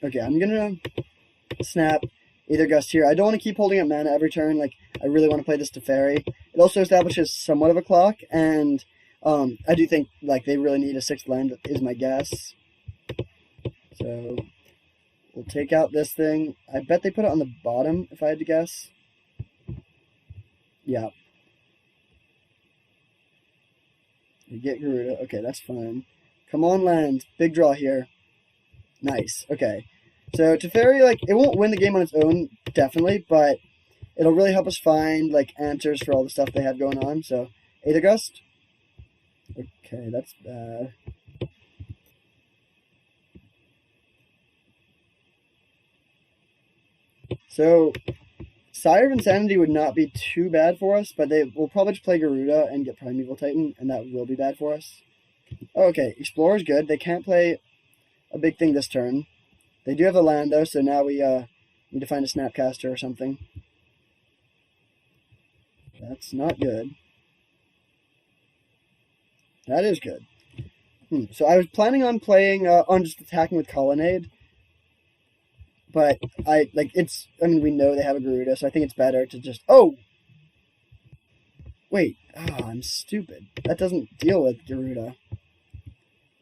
Okay, I'm going to snap Aether Gust here. I don't want to keep holding up mana every turn. Like, I really want to play this Teferi. It also establishes somewhat of a clock, and I do think, like, they really need a 6th land, is my guess. So, we'll take out this thing. I bet they put it on the bottom, if I had to guess. Yeah. You get Garuda. Okay, that's fine. Come on, land. Big draw here. Nice. Okay. So, Teferi, like, it won't win the game on its own, definitely, but it'll really help us find, like, answers for all the stuff they have going on. So, Aether Gust. Okay, that's bad. So, Sire of Insanity would not be too bad for us, but they will probably just play Garuda and get Primeval Titan, and that will be bad for us. Okay, Explorer's good. They can't play a big thing this turn. They do have a land, though, so now we need to find a Snapcaster or something. That's not good. That is good. So I was planning on playing, on just attacking with Colonnade. But, I mean, we know they have a Garuda, so I think it's better to just, oh! Wait, I'm stupid. That doesn't deal with Garuda.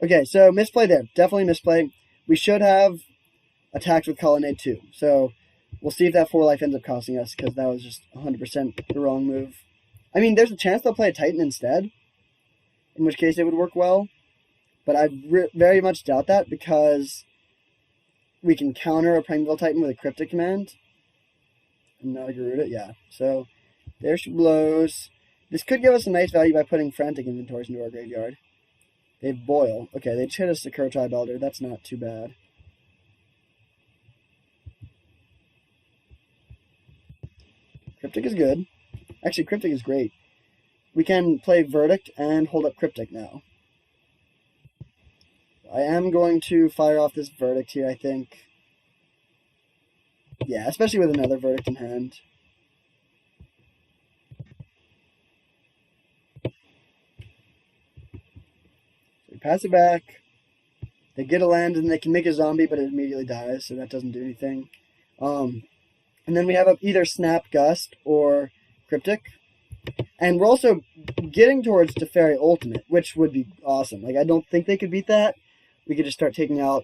Okay, so misplay there. Definitely misplay. We should have attacked with Colonnade too. So we'll see if that 4 life ends up costing us, because that was just 100% the wrong move. I mean, there's a chance they'll play a Titan instead, in which case it would work well. But I very much doubt that, because we can counter a Primeval Titan with a Cryptic command. And not a Garuda, yeah. So there she blows. This could give us a nice value by putting Frantic Inventories into our graveyard. They have Boil. Okay, they just hit us to Secure Tribe Elder. That's not too bad. Cryptic is good. Actually, Cryptic is great. We can play Verdict and hold up Cryptic now. I am going to fire off this Verdict here, I think. Yeah, especially with another Verdict in hand. So we pass it back. They get a land and they can make a zombie, but it immediately dies, so that doesn't do anything. And then we have either Snap Gust or Cryptic. And we're also getting towards Teferi Ultimate, which would be awesome. Like, I don't think they could beat that. We could just start taking out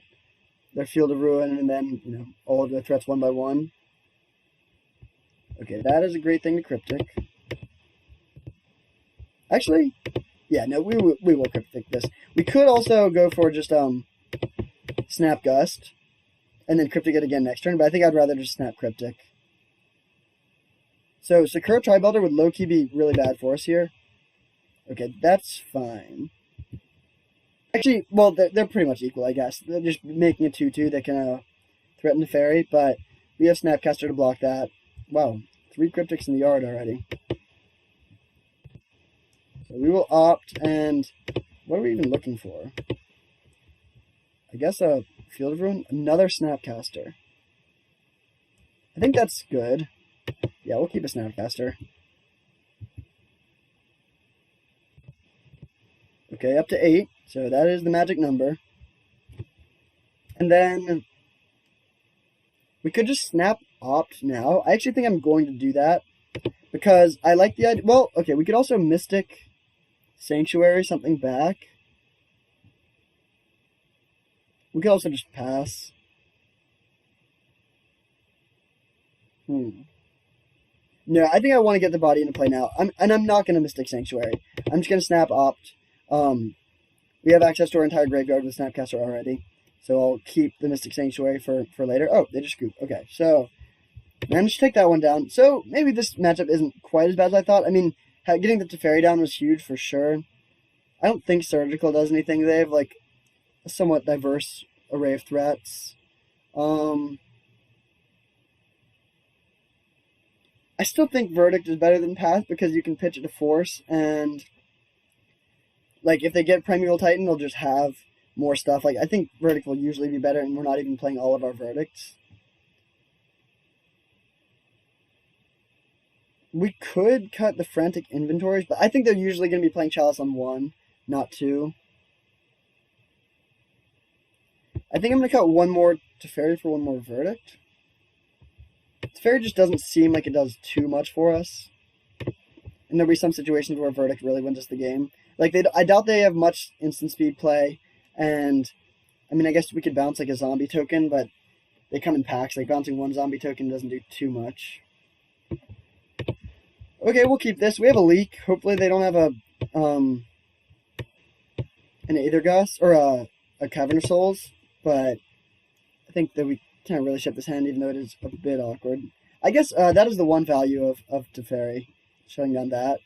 their Field of Ruin and then, you know, all of their threats one by one. Okay, that is a great thing to Cryptic. Actually, yeah, no, we will Cryptic this. We could also go for just Snap Gust and then Cryptic it again next turn, but I think I'd rather just Snap Cryptic. So, Secure Tribe Elder would low-key be really bad for us here. Okay, that's fine. Actually, well, they're pretty much equal, I guess. They're just making a 2-2 that can threaten the Fairy, but we have Snapcaster to block that. Wow, 3 Cryptics in the yard already. So we will opt, and what are we even looking for? I guess a Field of Ruin, another Snapcaster. I think that's good. Yeah, we'll keep a Snapcaster. Okay, up to 8. So that is the magic number. And then we could just snap opt now. I actually think I'm going to do that because I like the idea. Well, okay, we could also Mystic Sanctuary something back. We could also just pass. No, I think I want to get the body into play now. I'm not going to Mystic Sanctuary. I'm just going to snap opt. We have access to our entire graveyard with Snapcaster already. So I'll keep the Mystic Sanctuary for later. Oh, they just scoop. Okay, so managed to take that one down. So maybe this matchup isn't quite as bad as I thought. I mean, getting the Teferi down was huge for sure. I don't think Surgical does anything. They have like a somewhat diverse array of threats. I still think Verdict is better than Path because you can pitch it to Force, and like if they get Primeval Titan, they'll just have more stuff. Like I think Verdict will usually be better, and we're not even playing all of our Verdicts. We could cut the Frantic Inventories, but I think they're usually going to be playing Chalice on 1, not 2. I think I'm going to cut one more Teferi for one more Verdict. Teferi just doesn't seem like it does too much for us. And there'll be some situations where Verdict really wins us the game. Like, I doubt they have much instant speed play. And, I mean, I guess we could bounce like a zombie token, but they come in packs. Like, bouncing one zombie token doesn't do too much. Okay, we'll keep this. We have a leak. Hopefully they don't have an Aether Gust or a Cavern of Souls. But I think that we can't really ship this hand, even though it is a bit awkward. I guess that is the one value of Teferi, shutting down that.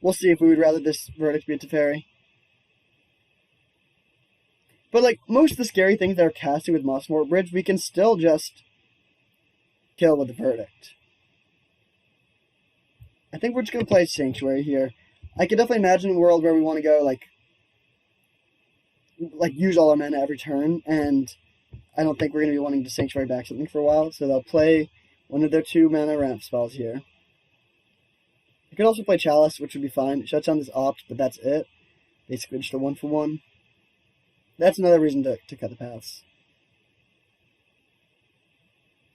We'll see if we would rather this Verdict be a Teferi. But like most of the scary things that are casting with Mossmore Bridge, we can still just kill with the Verdict. I think we're just going to play Sanctuary here. I could definitely imagine a world where we want to go like use all our mana every turn, and I don't think we're going to be wanting to Sanctuary back something for a while, so they'll play one of their 2 mana ramp spells here. I could also play Chalice, which would be fine. It shuts down this opt, but that's it. Basically just a 1-for-1. That's another reason to cut the paths.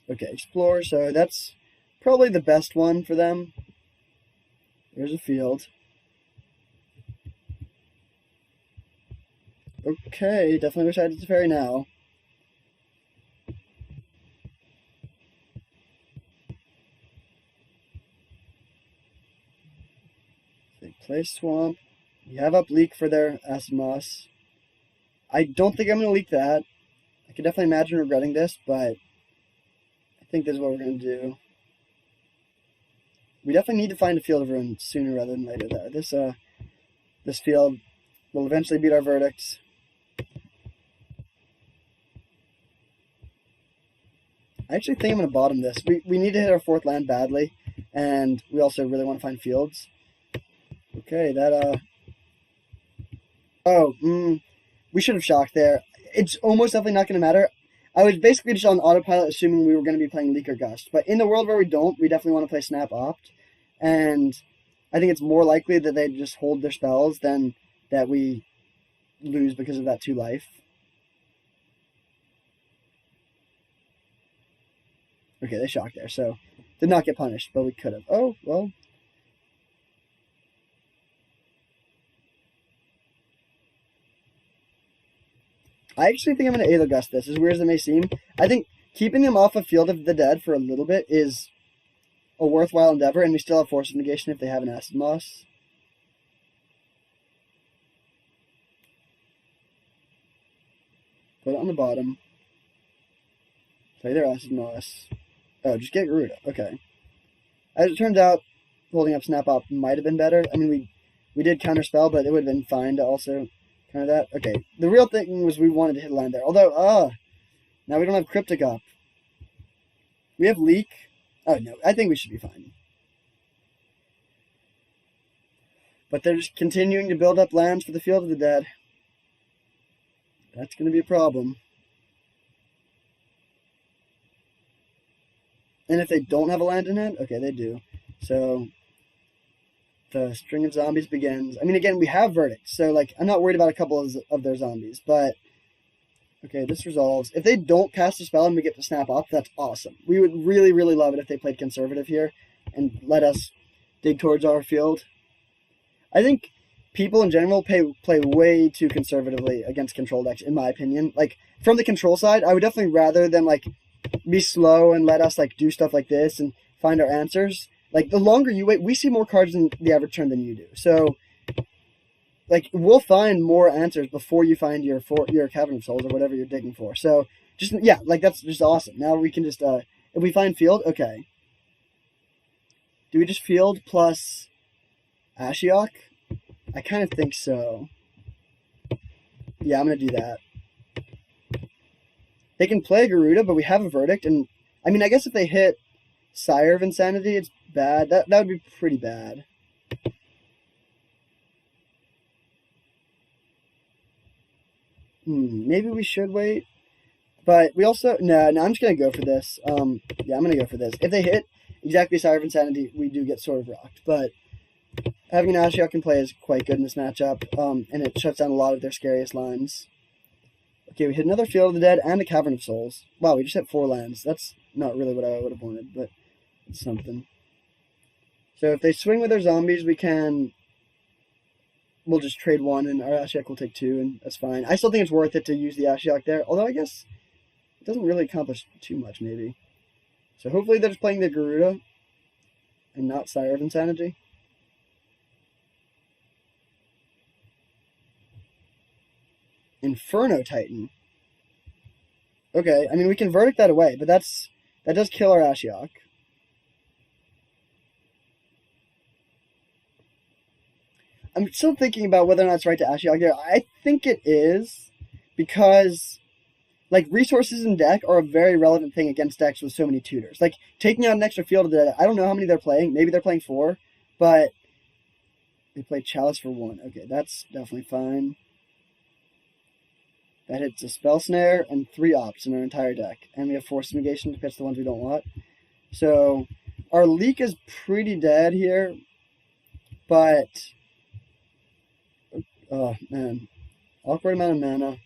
Okay, Explore, so that's probably the best one for them. There's a field. Okay, definitely wish I had Teferi now. They play Swamp. We have up Leak for their Acid Moss. I don't think I'm going to leak that. I can definitely imagine regretting this, but I think this is what we're going to do. We definitely need to find a Field of Ruin sooner rather than later, though. This field will eventually beat our Verdicts. I actually think I'm going to bottom this. We need to hit our 4th land badly, and we also really want to find fields. Okay, that, we should have shocked there. It's almost definitely not going to matter. I was basically just on autopilot assuming we were going to be playing Leak or Gust. But in the world where we don't, we definitely want to play Snap Opt. And I think it's more likely that they just hold their spells than that we lose because of that 2 life. Okay, they shocked there, so did not get punished, but we could have. Oh, well. I actually think I'm going to Aether Gust this, as weird as it may seem. I think keeping them off of Field of the Dead for a little bit is a worthwhile endeavor, and we still have Force of Negation if they have an Acid Moss. Put it on the bottom. Play their Acid Moss. Oh, just get Garuda. Okay. As it turns out, holding up Snap Op might have been better. I mean, we did Counterspell, but it would have been fine to also counter that. Okay. The real thing was we wanted to hit land there. Although, now we don't have Cryptic up. We have Leak. Oh, no. I think we should be fine. But they're just continuing to build up lands for the Field of the Dead. That's going to be a problem. And if they don't have a land in hand, okay, they do. So the string of zombies begins. I mean, again, we have verdicts, so like I'm not worried about a couple of their zombies, but okay, this resolves. If they don't cast a spell and we get to snap up, that's awesome. We would really, really love it if they played conservative here and let us dig towards our field. I think people in general play way too conservatively against control decks, in my opinion. Like, from the control side, I would definitely rather them, like, be slow and let us, like, do stuff like this and find our answers. Like, the longer you wait, we see more cards in the average turn than you do. So, like, we'll find more answers before you find your Cavern of Souls or whatever you're digging for. So, just, yeah, like, that's just awesome. Now we can just, if we find field, okay. Do we just field plus Ashiok? I kind of think so. Yeah, I'm going to do that. They can play Garuda, but we have a verdict. And, I mean, I guess if they hit Sire of Insanity, it's bad. That would be pretty bad. Maybe we should wait. But we also... No, I'm just going to go for this. Yeah, I'm going to go for this. If they hit exactly Sire of Insanity, we do get sort of rocked. But having an Ashiok in play is quite good in this matchup, and it shuts down a lot of their scariest lines. Okay, we hit another Field of the Dead and a Cavern of Souls. Wow, we just hit 4 lands. That's not really what I would have wanted, but it's something. So if they swing with their zombies, we'll just trade 1, and our Ashiok will take 2, and that's fine. I still think it's worth it to use the Ashiok there, although I guess it doesn't really accomplish too much, maybe. So hopefully they're just playing the Garuda and not Sire of Insanity. Inferno Titan. Okay, I mean, we can verdict that away, but that does kill our Ashiok. I'm still thinking about whether or not it's right to Ashiok here. I think it is, because, like, resources in deck are a very relevant thing against decks with so many tutors. Like, taking out an extra Field of the Dead, I don't know how many they're playing. Maybe they're playing 4, but they played Chalice for 1. Okay, that's definitely fine. That hits a Spell Snare and 3 Ops in our entire deck. And we have Force Negation to pitch the ones we don't want. So, our Leak is pretty dead here. But, oh, man. Awkward amount of mana.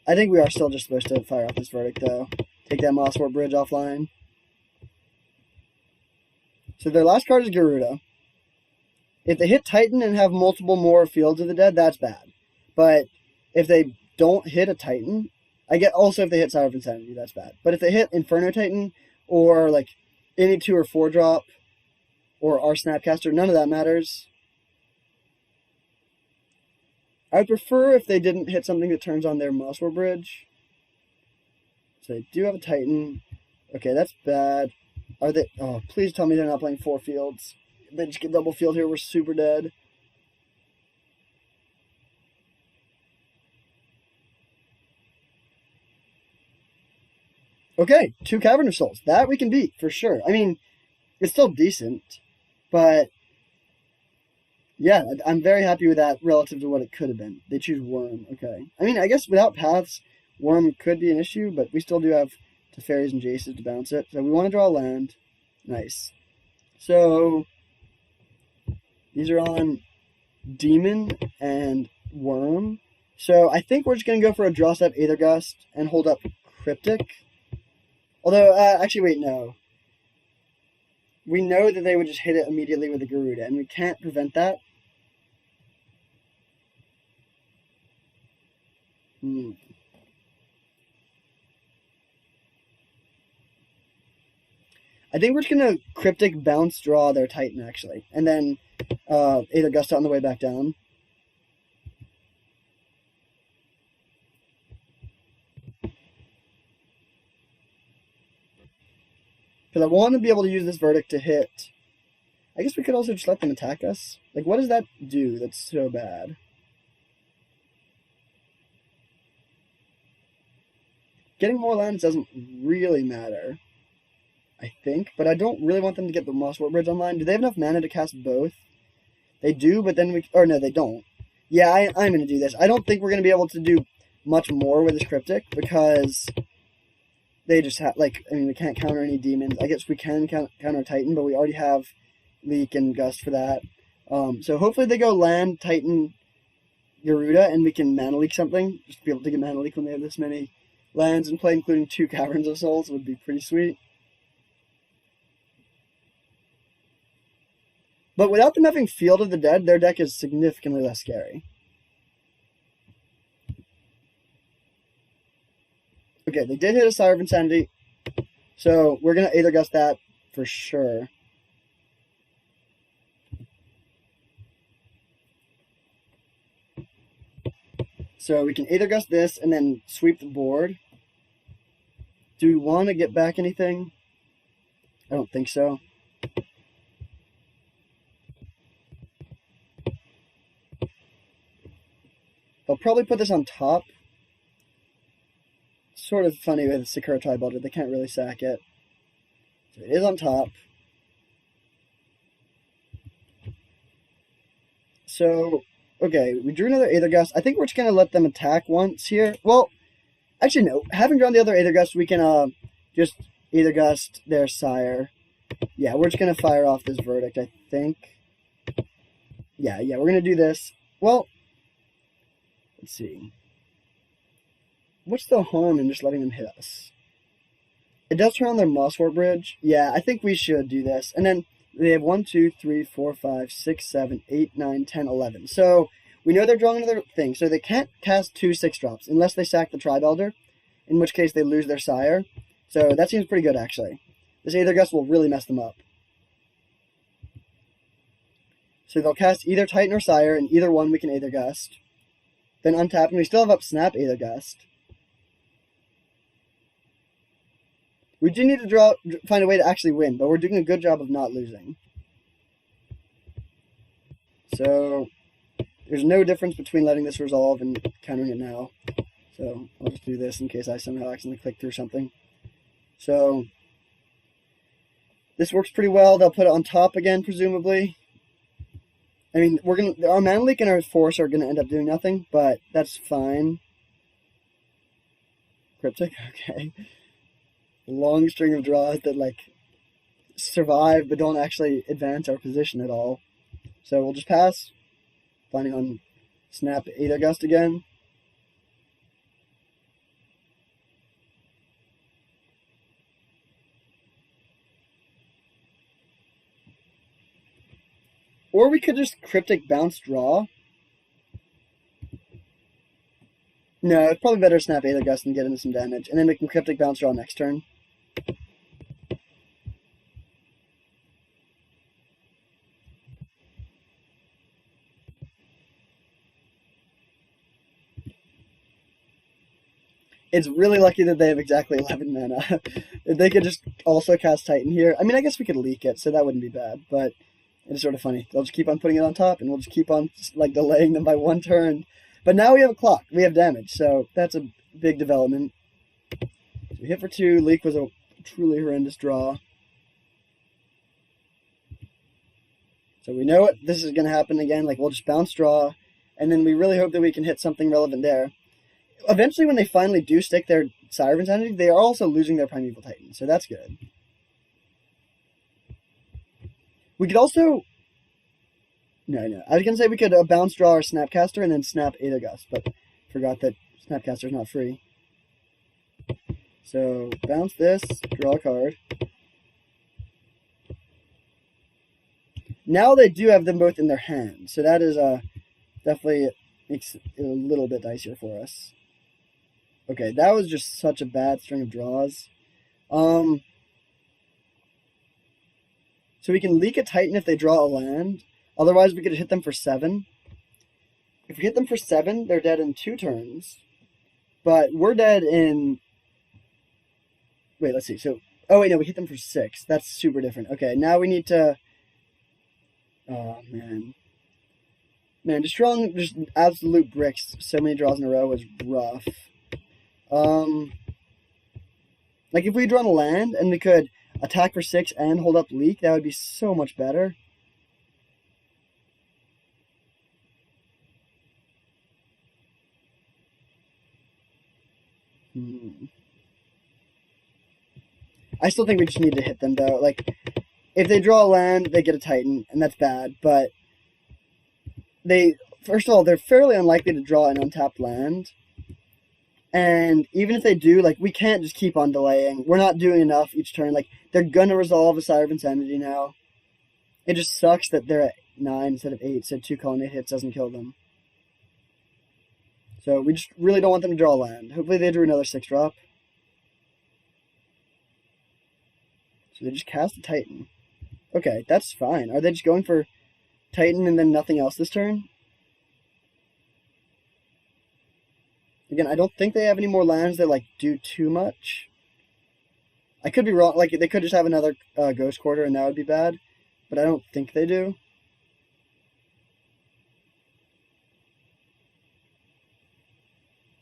I think we are still just supposed to fire off this verdict, though. Take that Mosswort Bridge offline. So their last card is Garuda. If they hit Titan and have multiple more Fields of the Dead, that's bad. But if they don't hit a Titan, I get also if they hit Sire of Insanity, that's bad. But if they hit Inferno Titan or like any 2 or 4 drop or our Snapcaster, none of that matters. I would prefer if they didn't hit something that turns on their Mosswort Bridge. So they do have a Titan. Okay, that's bad. Are they... Oh, please tell me they're not playing 4 fields. If they just get double field here, we're super dead. Okay, 2 Cavern of Souls. That we can beat, for sure. I mean, it's still decent, but yeah, I'm very happy with that relative to what it could have been. They choose Worm, okay. I mean, I guess without Paths, Worm could be an issue, but we still do have Teferis and Jaces to bounce it. So we want to draw land. Nice. So these are on Demon and Worm. So I think we're just going to go for a draw step Aether Gust and hold up Cryptic. Although, actually, wait, no. We know that they would just hit it immediately with the Garuda, and we can't prevent that. I think we're just going to Cryptic bounce draw their Titan, actually. And then Aether Gust on the way back down. Because I want to be able to use this verdict to hit. I guess we could also just let them attack us. Like, what does that do that's so bad? Getting more lands doesn't really matter, I think. But I don't really want them to get the Mosswort Bridge online. Do they have enough mana to cast both? They do, but then we... Or no, they don't. Yeah, I'm going to do this. I don't think we're going to be able to do much more with this Cryptic because they just have, like, I mean, we can't counter any demons. I guess we can counter Titan, but we already have Leak and Gust for that. So hopefully they go land, Titan, Garuda, and we can mana leak something. Just to be able to get mana leak when they have this many lands in play, including 2 Caverns of Souls, would be pretty sweet. But without them having Field of the Dead, their deck is significantly less scary. Okay, they did hit a Sire of Insanity, so we're going to Aether Gust that for sure. So we can Aether Gust this and then sweep the board. Do we want to get back anything? I don't think so. I'll probably put this on top. Sort of funny with Sakura Tri-Bolter. They can't really sack it. So it is on top. So, okay, we drew another Aether Gust. I think we're just going to let them attack once here. Well, actually, no. Having drawn the other Aether Gust, we can just Aether Gust their Sire. Yeah, we're just going to fire off this Verdict, I think. Yeah, we're going to do this. Well, let's see. What's the harm in just letting them hit us? It does turn on their Mosswort Bridge. Yeah, I think we should do this. And then they have 1, 2, 3, 4, 5, 6, 7, 8, 9, 10, 11. So we know they're drawing another thing. So they can't cast 2 6-drops unless they sack the Tri-Elder, in which case they lose their Sire. So that seems pretty good, actually. This Aether Gust will really mess them up. So they'll cast either Titan or Sire, and either one we can Aether Gust. Then untap, and we still have up Snap Aether Gust. We do need to find a way to actually win, but we're doing a good job of not losing. So there's no difference between letting this resolve and countering it now. So I'll just do this in case I somehow accidentally click through something. So this works pretty well. They'll put it on top again, presumably. I mean, our Mana Leak and our Force are gonna end up doing nothing, but that's fine. Cryptic, okay. Long string of draws that, like, survive but don't actually advance our position at all. So we'll just pass, planning on Snap Aether Gust again. Or we could just Cryptic Bounce Draw. No, it's probably better to Snap Aether Gust and get into some damage. And then we can Cryptic Bounce Draw next turn. It's really lucky that they have exactly 11 mana. They could just also cast Titan here. I mean, I guess we could leak it, so that wouldn't be bad. But it's sort of funny. They'll just keep on putting it on top, and we'll just keep on, like, delaying them by 1 turn. But now we have a clock. We have damage, so that's a big development. So we hit for 2. Leak was a truly horrendous draw. So we know this is going to happen again. Like, we'll just bounce draw, and then we really hope that we can hit something relevant there. Eventually, when they finally do stick their Sire of Insanity, they are also losing their Primeval Titan, so that's good. We could also... No. I was going to say we could bounce draw our Snapcaster and then snap Aether Gust, but forgot that Snapcaster is not free. So, bounce this, draw a card. Now they do have them both in their hand, so that is definitely makes it a little bit dicier for us. Okay, that was just such a bad string of draws. So we can leak a Titan if they draw a land. Otherwise, we could hit them for 7. If we hit them for 7, they're dead in 2 turns. But we're dead in... Wait, let's see. So, oh wait, no, we hit them for 6. That's super different. Okay, now we need to... Oh, man. Man, just drawing just absolute bricks so many draws in a row was rough. Like, if we drawn a land and we could attack for 6 and hold up leak, that would be so much better. I still think we just need to hit them, though. Like, if they draw a land, they get a Titan, and that's bad. But first of all, they're fairly unlikely to draw an untapped land. And even if they do, like, we can't just keep on delaying. We're not doing enough each turn. Like, they're going to resolve a Sire of Insanity now. It just sucks that they're at 9 instead of 8, so 2 colonnade hits doesn't kill them. So we just really don't want them to draw land. Hopefully they drew another 6-drop. So they just cast a Titan. Okay, that's fine. Are they just going for Titan and then nothing else this turn? Again, I don't think they have any more lands that, like, do too much. I could be wrong. Like, they could just have another Ghost Quarter, and that would be bad. But I don't think they do.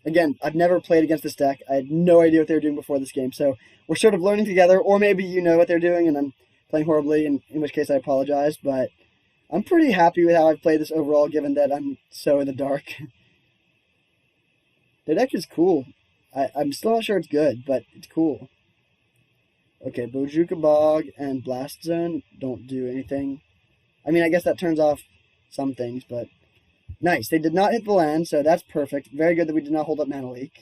Again, I've never played against this deck. I had no idea what they were doing before this game. So we're sort of learning together, or maybe you know what they're doing, and I'm playing horribly, in which case I apologize. But I'm pretty happy with how I've played this overall, given that I'm so in the dark. The deck is cool. I'm still not sure it's good, but it's cool. Okay, Bojuka Bog and Blast Zone don't do anything. I mean, I guess that turns off some things, but nice. They did not hit the land, so that's perfect. Very good that we did not hold up Mana Leak.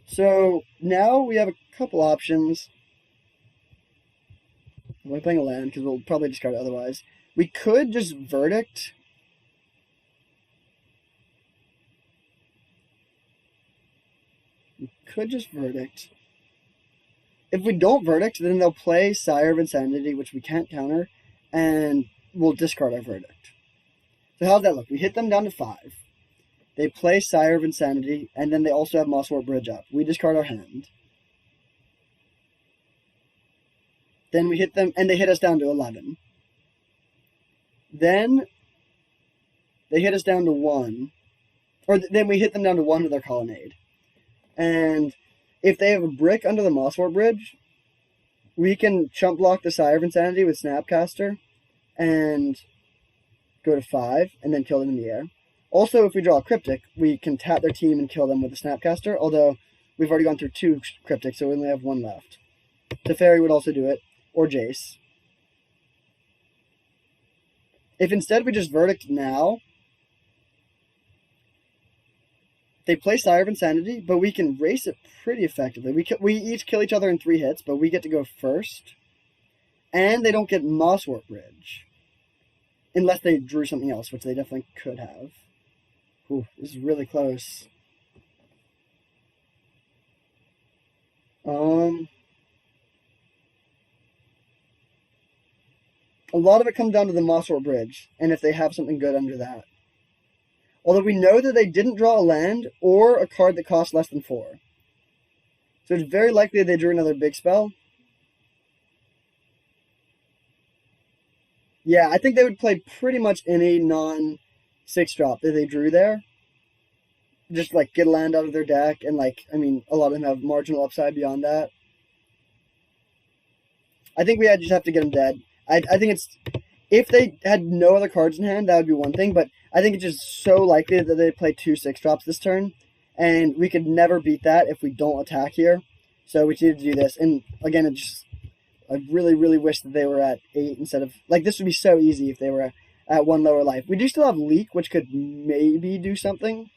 So now we have a couple options. I'm playing a land because we'll probably discard it otherwise. We could just Verdict. If we don't Verdict, then they'll play Sire of Insanity, which we can't counter, and we'll discard our Verdict. So how's that look? We hit them down to 5. They play Sire of Insanity, and then they also have Mosswort Bridge up. We discard our hand. Then we hit them, and they hit us down to 11. Then they hit us down to 1. Or then we hit them down to 1 with our Colonnade. And if they have a brick under the Mosswort Bridge, we can chump block the Sire of Insanity with Snapcaster and go to 5 and then kill them in the air. Also, if we draw a Cryptic, we can tap their team and kill them with the Snapcaster, although we've already gone through 2 Cryptics, so we only have 1 left. Teferis would also do it, or Jace. If instead we just Verdict now, they play Sire of Insanity, but we can race it pretty effectively. We each kill each other in 3 hits, but we get to go first. And they don't get Mosswort Bridge. Unless they drew something else, which they definitely could have. Ooh, this is really close. A lot of it comes down to the Mosswort Bridge, and if they have something good under that. Although we know that they didn't draw a land or a card that costs less than 4. So it's very likely they drew another big spell. Yeah, I think they would play pretty much any non-6-drop that they drew there. Just, like, get a land out of their deck, and, like, I mean, a lot of them have marginal upside beyond that. I think we just have to get them dead. I think it's... If they had no other cards in hand, that would be one thing, but I think it's just so likely that they play 2 6-drops this turn, and we could never beat that if we don't attack here. So we need to do this. And again, I really, really wish that they were at 8 instead of... Like, this would be so easy if they were at 1 lower life. We do still have Leak, which could maybe do something.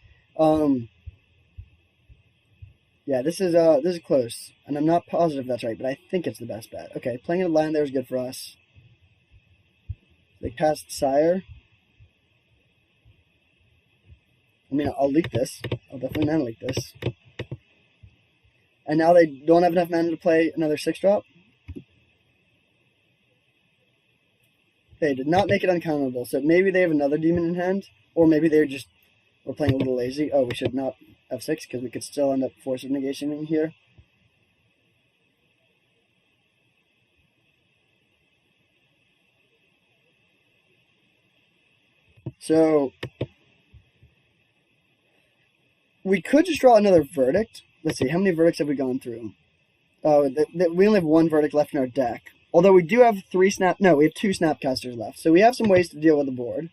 Yeah, this is close, and I'm not positive that's right, but I think it's the best bet. Okay, playing a land there is good for us. They cast Sire. I mean, I'll leak this. I'll definitely mana leak this. And now they don't have enough mana to play another 6-drop. They did not make it uncounterable, so maybe they have another demon in hand, or maybe they're just we're playing a little lazy. Oh, we should not have 6 because we could still end up Force of Negation in here. So we could just draw another Verdict. Let's see, how many Verdicts have we gone through? Oh, we only have 1 Verdict left in our deck. Although we do have 3 no, we have 2 Snapcasters left. So we have some ways to deal with the board.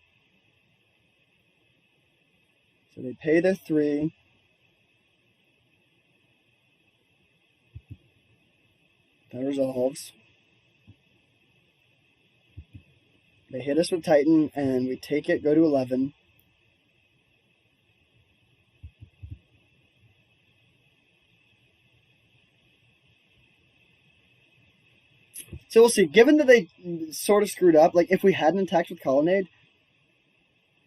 So they pay their 3. That resolves. They hit us with Titan, and we take it, go to 11. So we'll see. Given that they sort of screwed up, like if we hadn't attacked with Colonnade.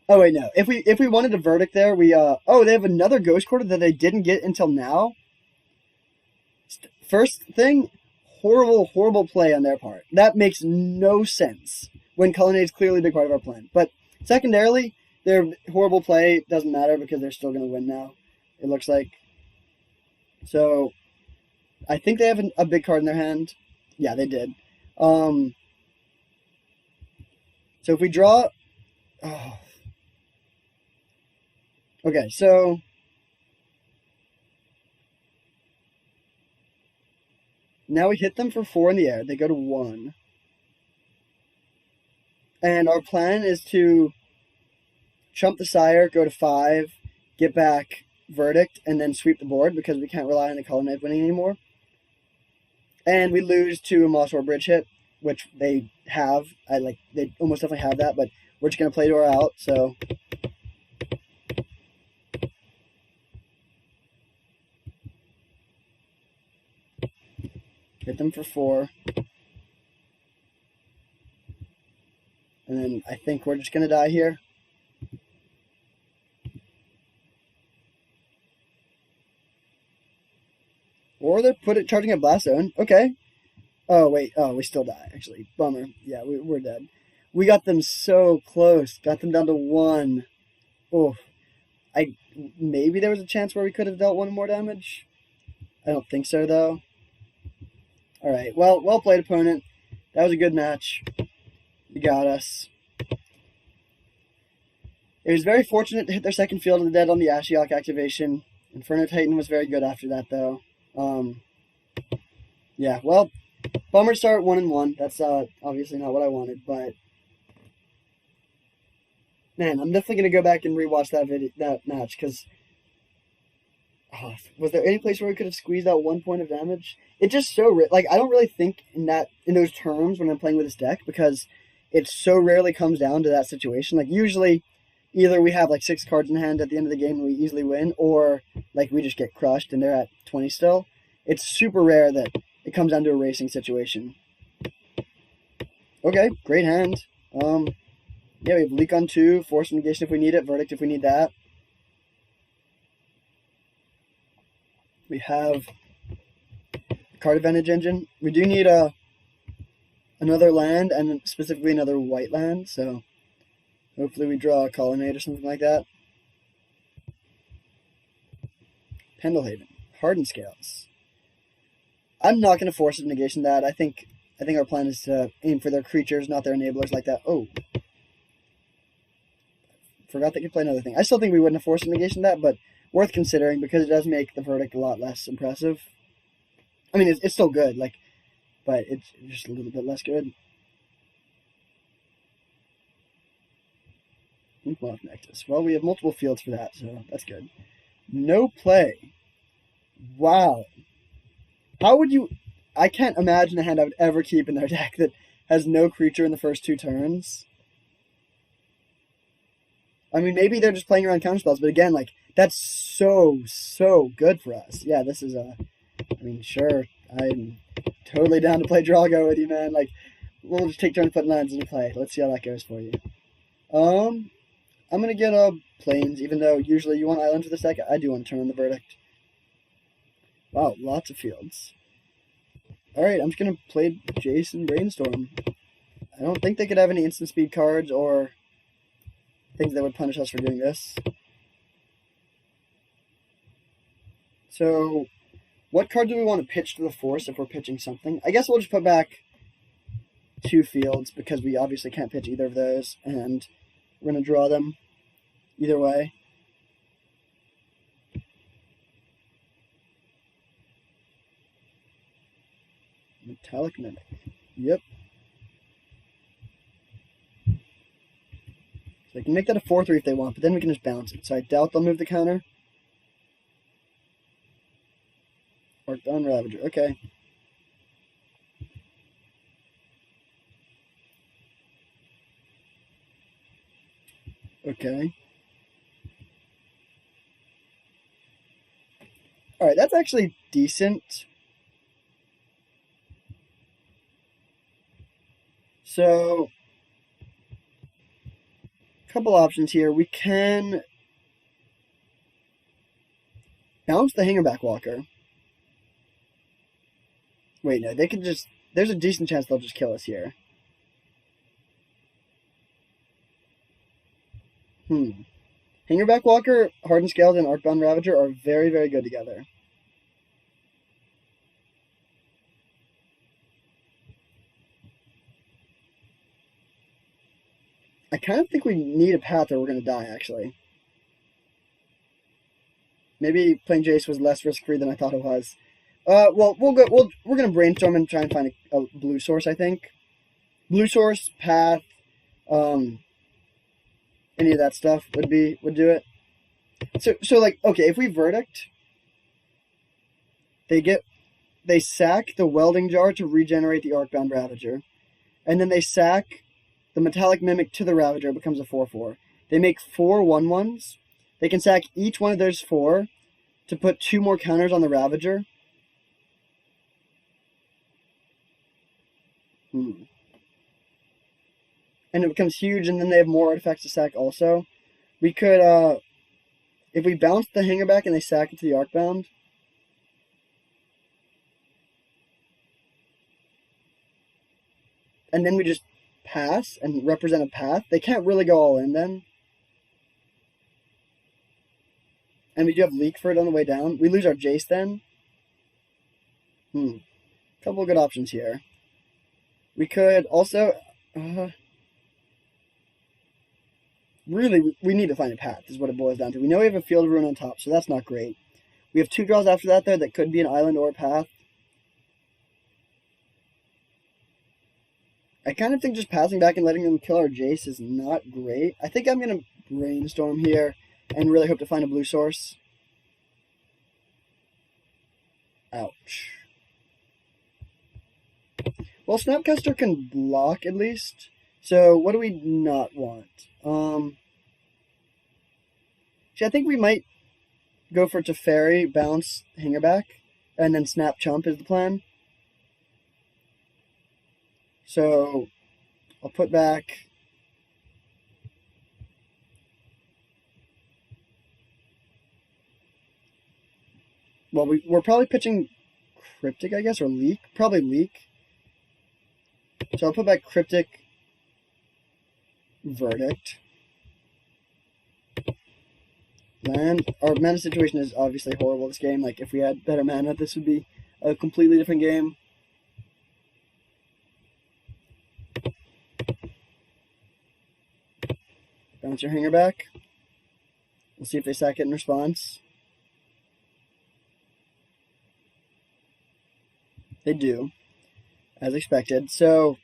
Oh wait, no. If we wanted a verdict there, we oh, they have another Ghost Quarter that they didn't get until now. First thing, horrible play on their part. That makes no sense when Colonnade is clearly a big part of our plan. But secondarily, their horrible play doesn't matter because they're still going to win now. It looks like. So, I think they have a big card in their hand. Yeah, they did. So if we draw... Oh. Okay, so... Now we hit them for 4 in the air. They go to 1. And our plan is to chump the Sire, go to 5, get back Verdict, and then sweep the board because we can't rely on the Colonnade winning anymore. And we lose to a Mossor Bridge hit, which they have. They almost definitely have that, but we're just going to play to our out, so... Hit them for 4. And then I think we're just going to die here. Or they're charging a Blast Zone. Okay. Oh, wait. Oh, we still die, actually. Bummer. Yeah, we're dead. We got them so close. Got them down to 1. Oh. Maybe there was a chance where we could have dealt 1 more damage. I don't think so, though. Alright, well played, opponent. That was a good match. You got us. It was very fortunate to hit their second Field of the Dead on the Ashiok activation. Inferno Titan was very good after that, though. Yeah, well, bummer start 1-1. That's obviously not what I wanted, but man, I'm definitely gonna go back and rewatch that match because was there any place where we could have squeezed out 1 point of damage? It's just so like I don't really think in those terms when I'm playing with this deck because it so rarely comes down to that situation. Like usually, either we have like 6 cards in hand at the end of the game and we easily win, or like we just get crushed and they're at 20 still. It's super rare that it comes down to a racing situation. Okay, great hand. Yeah, we have Leak on 2, Force Negation if we need it, Verdict if we need that. We have Card Advantage Engine. We do need another land, and specifically another white land, so hopefully we draw a Colonnade or something like that. Pendlehaven. Hardened Scales. I'm not going to force a negation that. I think our plan is to aim for their creatures, not their enablers like that. Oh. Forgot they could play another thing. I still think we wouldn't have forced a negation that, but worth considering because it does make the Verdict a lot less impressive. I mean, it's still good, but it's just a little bit less good. Inkmoth Nectus. Well, we have multiple fields for that, so that's good. No play. Wow. How would you... I can't imagine a hand I would ever keep in their deck that has no creature in the first 2 turns. I mean, maybe they're just playing around counterspells, but again, that's so good for us. Yeah, this is I mean, sure, I'm totally down to play Drago with you, man. We'll just take turns putting lands into play. Let's see how that goes for you. I'm gonna get Plains, even though usually you want islands for the deck. I do want to turn on the Verdict. Wow, lots of fields. Alright, I'm just gonna play Jason Brainstorm. I don't think they could have any instant speed cards or things that would punish us for doing this. So, what card do we want to pitch to the Force if we're pitching something? I guess we'll just put back 2 fields because we obviously can't pitch either of those, and we're going to draw them either way. Metallic Mimic. Yep. So they can make that a 4-3 if they want, but then we can just bounce it. So I doubt they'll move the counter. Or Dawn Ravager. Okay. Okay. Alright, that's actually decent. So, a couple options here. We can bounce the Hangerback Walker. Wait, no, they can just... There's a decent chance they'll just kill us here. Hangerback Walker, Hardened Scales, and Arcbound Ravager are very, very good together. I kind of think we need a path or we're going to die, actually. Maybe playing Jace was less risk-free than I thought it was. Well, we're going to brainstorm and try and find a blue source, I think. Blue source, path, any of that stuff would do it. So like, okay, if we verdict, they sack the Welding Jar to regenerate the Arcbound Ravager, and then they sack the Metallic Mimic to the Ravager. It becomes a 4/4. They make 4 1/1s. They can sack each one of those 4 to put 2 more counters on the Ravager. And it becomes huge, and then they have more artifacts to sack also. We could, if we bounce the Hangerback and they sack it to the Arcbound, and then we just pass and represent a path, they can't really go all in then. And we do have Leak for it on the way down. We lose our Jace then. Couple of good options here. We could also... really, we need to find a path, is what it boils down to. We know we have a Field of Ruin on top, so that's not great. We have 2 draws after that, though, that could be an island or a path. I kind of think just passing back and letting them kill our Jace is not great. I think I'm going to brainstorm here and really hope to find a blue source. Ouch. Well, Snapcaster can block at least. So what do we not want? See, I think we might go for Teferi, bounce, Hangerback, and then Snap Chump is the plan. So I'll put back... Well, we're probably pitching Cryptic, I guess, or Leak. Probably Leak. So I'll put back Cryptic, Verdict. Land. Our mana situation is obviously horrible this game. Like, if we had better mana, this would be a completely different game. Bounce your Hangerback. We'll see if they sack it in response. They do, as expected. So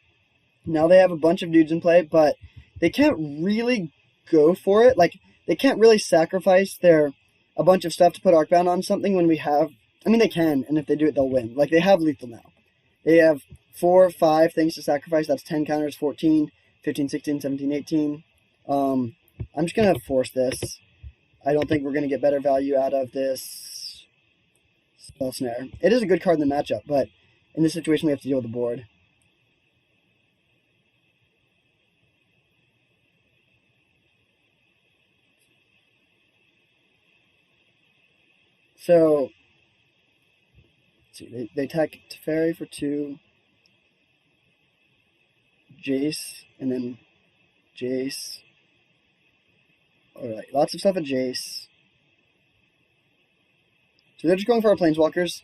now they have a bunch of dudes in play, but they can't really go for it. Like, they can't really sacrifice a bunch of stuff to put Arcbound on something when we have... I mean, they can, and if they do it, they'll win. Like, they have lethal now. They have 4 or 5 things to sacrifice. That's 10 counters, 14, 15, 16, 17, 18. I'm just going to force this. I don't think we're going to get better value out of this Spell Snare. It is a good card in the matchup, but in this situation, we have to deal with the board. So, let's see, they attack Teferi for 2, Jace, and then Jace. Alright, lots of stuff at Jace. So they're just going for our Planeswalkers.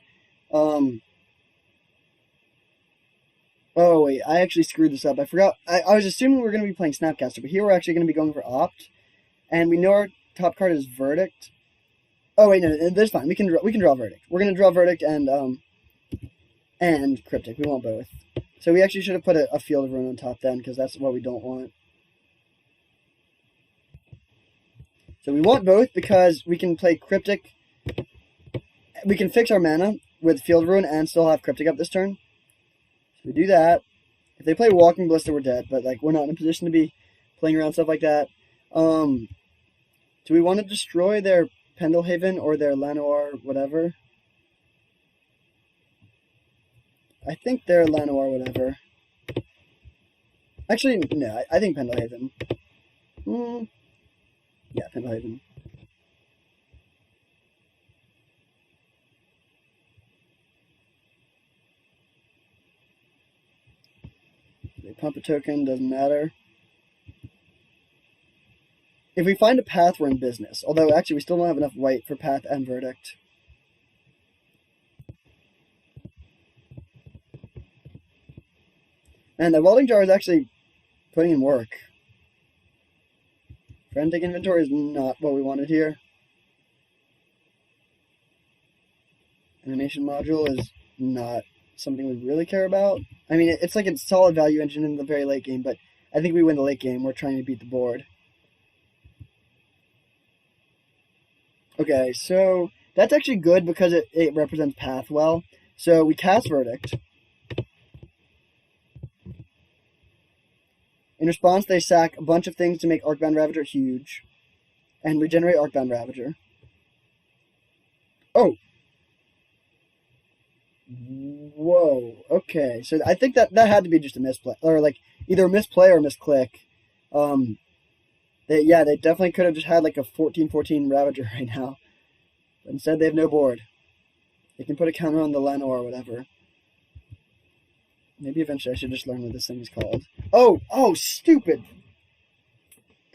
Oh, wait, I actually screwed this up. I forgot. I was assuming we were going to be playing Snapcaster, but here we're actually going to be going for Opt. And we know our top card is Verdict. Oh, wait, no, that's fine. We can draw Verdict. We're going to draw Verdict and Cryptic. We want both. So we actually should have put a Field of Ruin on top then, because that's what we don't want. So we want both because we can play Cryptic. We can fix our mana with Field of Ruin and still have Cryptic up this turn. So we do that. If they play Walking Ballista, we're dead. But like, we're not in a position to be playing around stuff like that. Do we want to destroy their Pendelhaven or their Llanowar, whatever? I think their Llanowar, whatever. Actually, no, I think Pendelhaven. Yeah, Pendelhaven. They pump a token, doesn't matter. If we find a path, we're in business. Although, actually, we still don't have enough white for path and verdict. And the welding jar is actually putting in work. Frantic inventory is not what we wanted here. Animation module is not something we really care about. I mean, it's like a solid value engine in the very late game, but I think we win the late game. We're trying to beat the board. Okay, so that's actually good because it represents path well. So we cast Verdict. In response, they sack a bunch of things to make Arcbound Ravager huge. And regenerate Arcbound Ravager. Oh! Whoa, okay. So I think that had to be just a misplay. Or like either a misplay or a misclick. They definitely could have just had like a 14/14 Ravager right now. But instead they have no board. They can put a counter on the Llanowar or whatever. Maybe eventually I should just learn what this thing is called. Oh, stupid!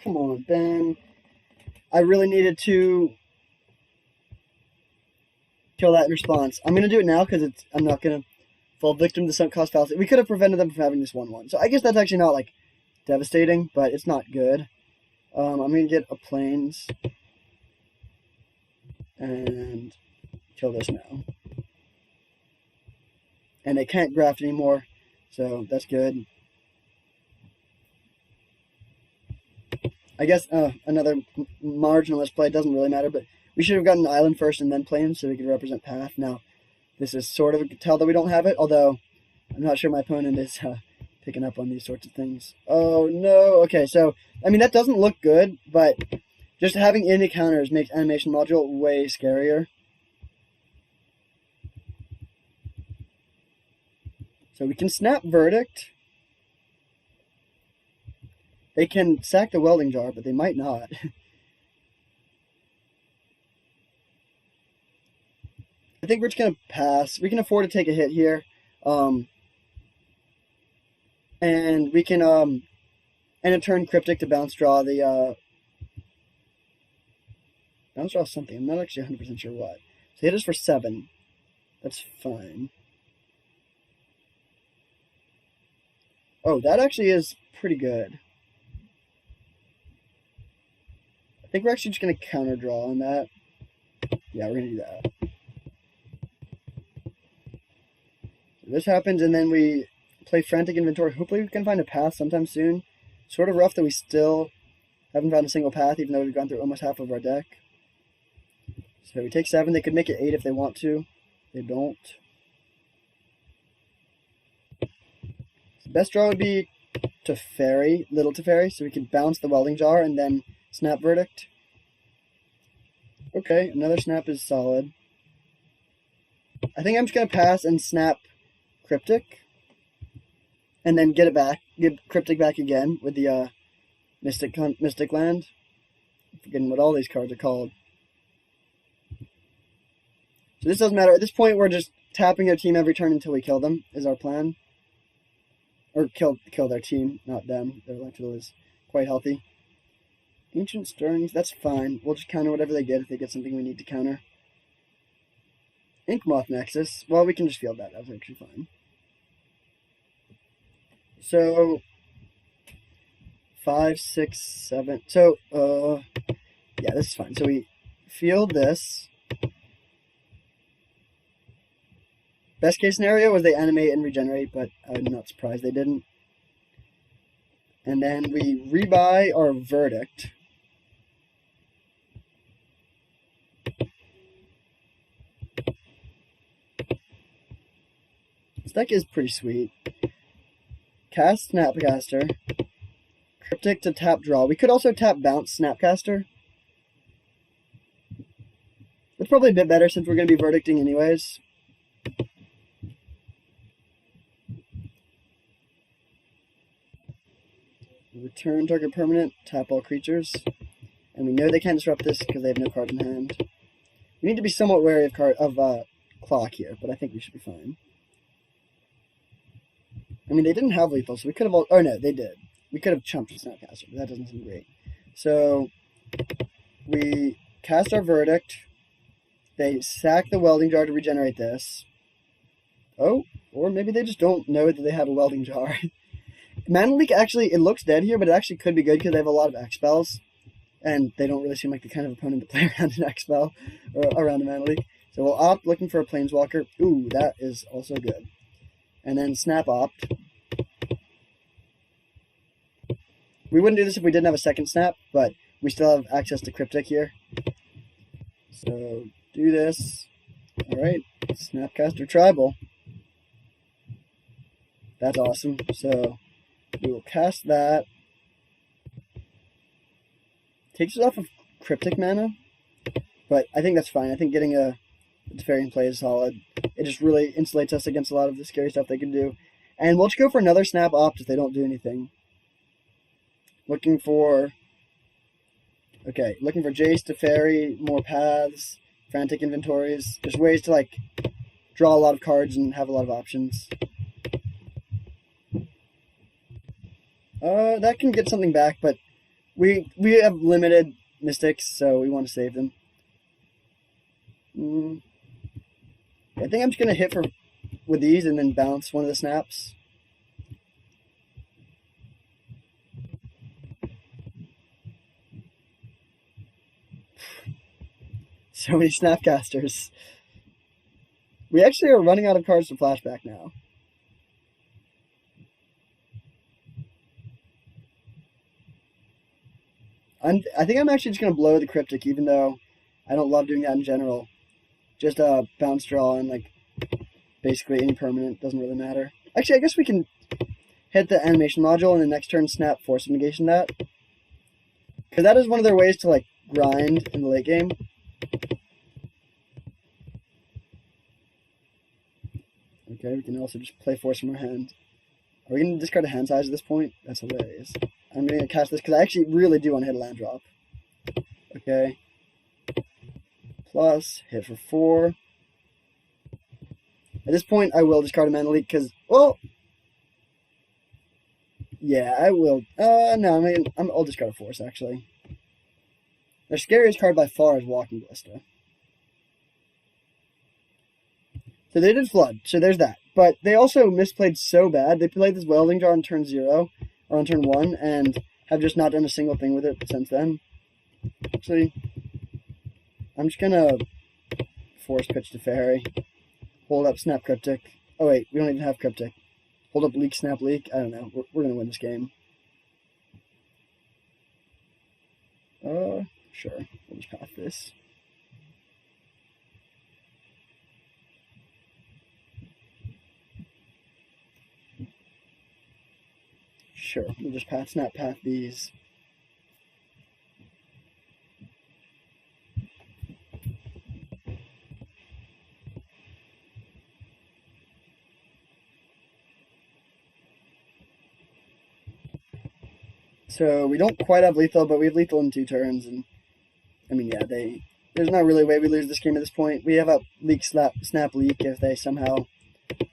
Come on, Ben. I really needed to kill that in response. I'm going to do it now because I'm not going to fall victim to the sunk cost fallacy. We could have prevented them from having this 1/1. So I guess that's actually not, like, devastating, but it's not good. I'm going to get a plains and kill this now. And they can't graft anymore, so that's good. I guess another marginal misplay doesn't really matter, but we should have gotten island first and then plains so we could represent path. Now, this is sort of a tell that we don't have it, although I'm not sure my opponent is picking up on these sorts of things. Oh, no. Okay, so, I mean, that doesn't look good, but just having any counters makes animation module way scarier. So we can snap Verdict. They can sack the welding jar, but they might not. I think we're just going to pass. We can afford to take a hit here. And we can, and a turn Cryptic to bounce draw the, bounce draw something. I'm not actually 100% sure what. So hit us for 7. That's fine. Oh, that actually is pretty good. I think we're actually just going to counter draw on that. Yeah, we're going to do that. So this happens, and then we play Frantic Inventory. Hopefully we can find a path sometime soon. Sort of rough that we still haven't found a single path, even though we've gone through almost half of our deck. So we take 7. They could make it 8 if they want to. They don't. The best draw would be Teferi, little Teferi, so we can bounce the welding jar and then snap Verdict. Okay, another snap is solid. I think I'm just going to pass and snap Cryptic. And then get it back, get Cryptic back again with the Mystic Land. I'm forgetting what all these cards are called. So this doesn't matter. At this point, we're just tapping their team every turn until we kill them, is our plan. Or kill their team, not them. Their electrical is quite healthy. Ancient Stirrings, that's fine. We'll just counter whatever they get if they get something we need to counter. Inkmoth Nexus, well, we can just field that. That was actually fine. So, 5, 6, 7. So, yeah, this is fine. So we field this. Best case scenario was they animate and regenerate, but I'm not surprised they didn't. And then we rebuy our Verdict. This deck is pretty sweet. Cast Snapcaster. Cryptic to tap draw. We could also tap bounce Snapcaster. That's probably a bit better since we're going to be verdicting anyways. Return target permanent, tap all creatures. And we know they can't disrupt this because they have no cards in hand. We need to be somewhat wary of clock here, but I think we should be fine. I mean, they didn't have lethal, so we could have... Oh, no, they did. We could have chumped Snapcaster, but that doesn't seem great. So, we cast our Verdict. They sack the Welding Jar to regenerate this. Oh, or maybe they just don't know that they have a Welding Jar. Mana Leak, actually, it looks dead here, but it actually could be good because they have a lot of X spells. And they don't really seem like the kind of opponent to play around an X spell or around a Mana Leak. So we'll opt looking for a Planeswalker. Ooh, that is also good. And then snap opt. We wouldn't do this if we didn't have a second snap, but we still have access to Cryptic here. So do this. Alright, Snapcaster Tribal. That's awesome. So we will cast that. Takes us off of Cryptic mana, but I think that's fine. I think getting a Teferis play is solid. It just really insulates us against a lot of the scary stuff they can do. And we'll just go for another snap opt if they don't do anything. Looking for... Okay, looking for Jace, Teferis, more paths, frantic inventories. There's ways to, like, draw a lot of cards and have a lot of options. That can get something back, but we have limited mystics, so we want to save them. I think I'm just going to hit with these and then bounce one of the snaps. So many Snapcasters. We actually are running out of cards to flashback now. I think I'm actually just going to blow the Cryptic, even though I don't love doing that in general. Just bounce draw and, like, basically any permanent. Doesn't really matter. Actually, I guess we can hit the animation module and the next turn snap force of negation that. Because that is one of their ways to, like, grind in the late game. Okay, we can also just play force from our hand. Are we going to discard a hand size at this point? That's hilarious. I'm going to cast this because I actually really do want to hit a land drop. Okay. Plus, hit for 4. At this point, I will discard a Mana Leak because, well, yeah, I will. No, I mean, I'll discard a Force, actually. Their scariest card by far is Walking Ballista. So they did Flood, so there's that. But they also misplayed so bad. They played this Welding Jar on turn 0, or on turn 1, and have just not done a single thing with it since then. Actually, I'm just gonna force pitch to Teferis. Hold up Snap Cryptic. Oh wait, we don't even have Cryptic. Hold up Leak, Snap Leak. I don't know. We're gonna win this game. Sure. We'll just pass this. Sure, we'll just snap path these. So we don't quite have lethal, but we have lethal in 2 turns, and I mean, yeah, there's not really a way we lose this game at this point. We have a leak, snap leak if they somehow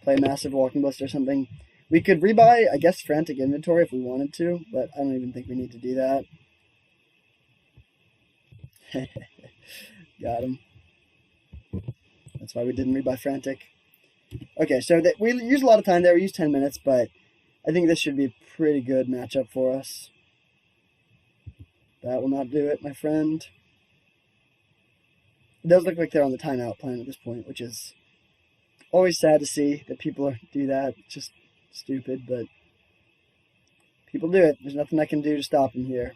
play a massive Walking Ballista or something. We could rebuy, I guess, Frantic Inventory if we wanted to, but I don't even think we need to do that. Got him. That's why we didn't rebuy Frantic. Okay, so we used a lot of time there. We used 10 minutes, but I think this should be a pretty good matchup for us. That will not do it, my friend. It does look like they're on the timeout plan at this point, which is always sad to see that people do that. It's just stupid, but people do it. There's nothing I can do to stop them here.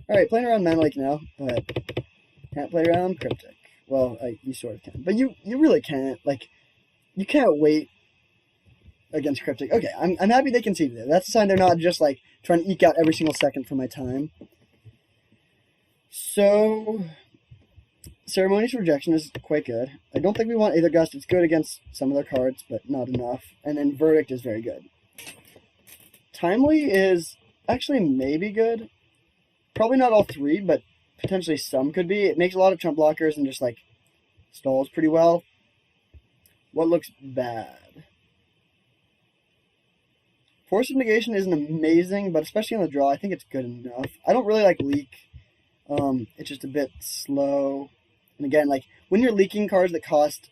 Alright, playing around Mana Lake now, but can't play around Cryptic. Well, you sort of can. But you really can't. Like, you can't wait against Cryptic. Okay, I'm happy they conceded it. That's a sign they're not just like trying to eke out every single second from my time. So, Ceremonious Rejection is quite good. I don't think we want Aether Gust. It's good against some of their cards, but not enough. And then Verdict is very good. Timely is actually maybe good. Probably not all three, but potentially some could be. It makes a lot of trump blockers and just like stalls pretty well. What looks bad? Force of Negation isn't amazing, but especially on the draw, I think it's good enough. I don't really like Leak. It's just a bit slow. And again, like when you're leaking cards that cost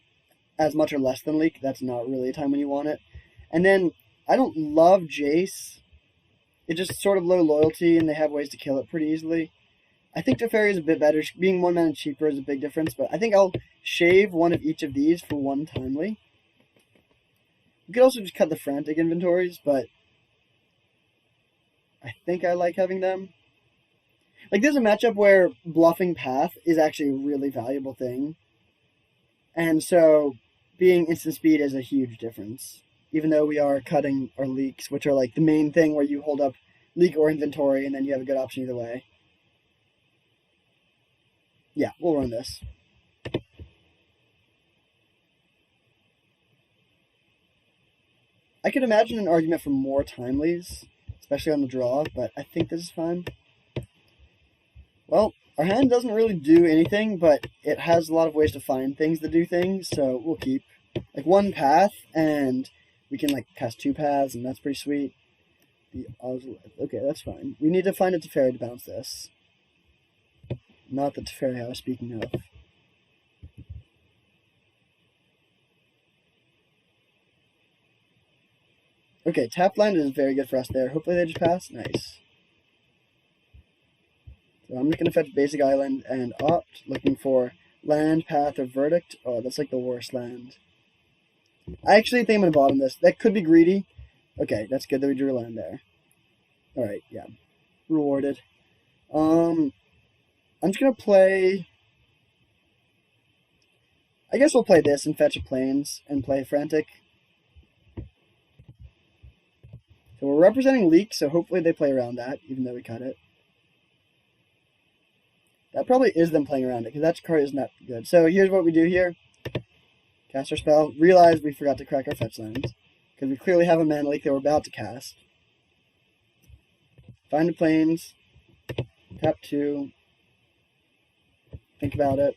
as much or less than Leak, that's not really a time when you want it. And then I don't love Jace. It's just sort of low loyalty, and they have ways to kill it pretty easily. I think Teferis is a bit better. Being 1 mana cheaper is a big difference, but I think I'll shave one of each of these for one Timely. You could also just cut the Frantic inventories, but I think I like having them. Like, there's a matchup where bluffing Path is actually a really valuable thing. And so being instant speed is a huge difference. Even though we are cutting our leaks, which are like the main thing where you hold up leak or inventory and then you have a good option either way. Yeah, we'll run this. I could imagine an argument for more Timelies, especially on the draw, but I think this is fine. Well, our hand doesn't really do anything, but it has a lot of ways to find things that do things, so we'll keep. Like one path, and we can like cast 2 paths, and that's pretty sweet. Okay, that's fine. We need to find a Teferi to bounce this. Not the Teferi I was speaking of. Okay, tap land is very good for us there. Hopefully they just pass. Nice. So I'm just going to fetch Basic Island and opt, looking for land, path, or verdict. Oh, that's like the worst land. I actually think I'm going to bottom this. That could be greedy. Okay, that's good that we drew a land there. Alright, yeah. Rewarded. I'm just going to play... I guess we'll play this and fetch a Plains and play Frantic. So we're representing Leak, so hopefully they play around that, even though we cut it. That probably is them playing around it, because that card isn't that good. So here's what we do here. Cast our spell. Realize we forgot to crack our fetch lands, because we clearly have a mana leak that we're about to cast. Find the Plains. Tap 2. Think about it.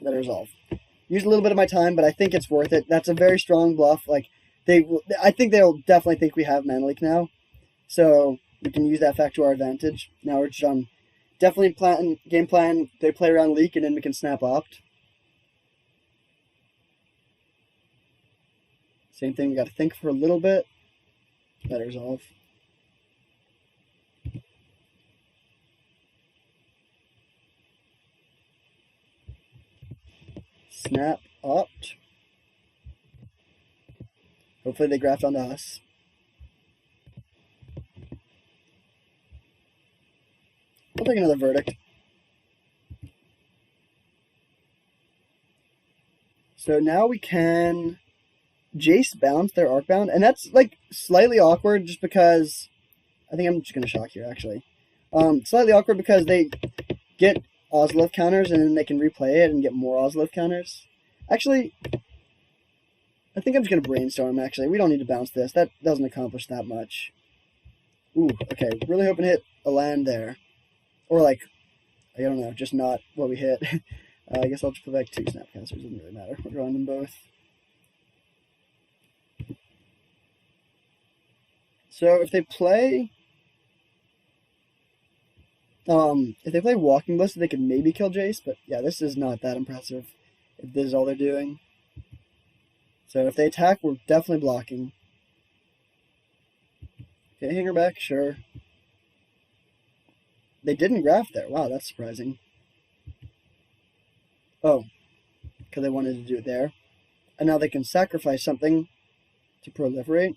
Let it resolve. Use a little bit of my time, but I think it's worth it. That's a very strong bluff. Like I think they'll definitely think we have mana leak now, so we can use that fact to our advantage. Now we're just on definitely game plan. They play around leak, and then we can snap opt. Same thing. We got to think for a little bit. Let it resolve. Snap opt. Hopefully they graft onto us. We'll take another verdict. So now we can Jace bounce their Arcbound, and that's like slightly awkward just because I think I'm just gonna shock here actually. Slightly awkward because they get Ozlith counters and then they can replay it and get more Ozlith counters. Actually, I think I'm just gonna brainstorm actually. We don't need to bounce this. That doesn't accomplish that much. Ooh, okay. Really hoping to hit a land there. Or like, I don't know, just not what we hit. I guess I'll just put back 2 Snapcasters. Doesn't really matter. We're drawing them both. So if they play Walking Ballistic, they could maybe kill Jace, but yeah, this is not that impressive if this is all they're doing. So if they attack, we're definitely blocking. Okay, hang her back, sure. They didn't graft there. Wow, that's surprising. Oh, because they wanted to do it there. And now they can sacrifice something to proliferate.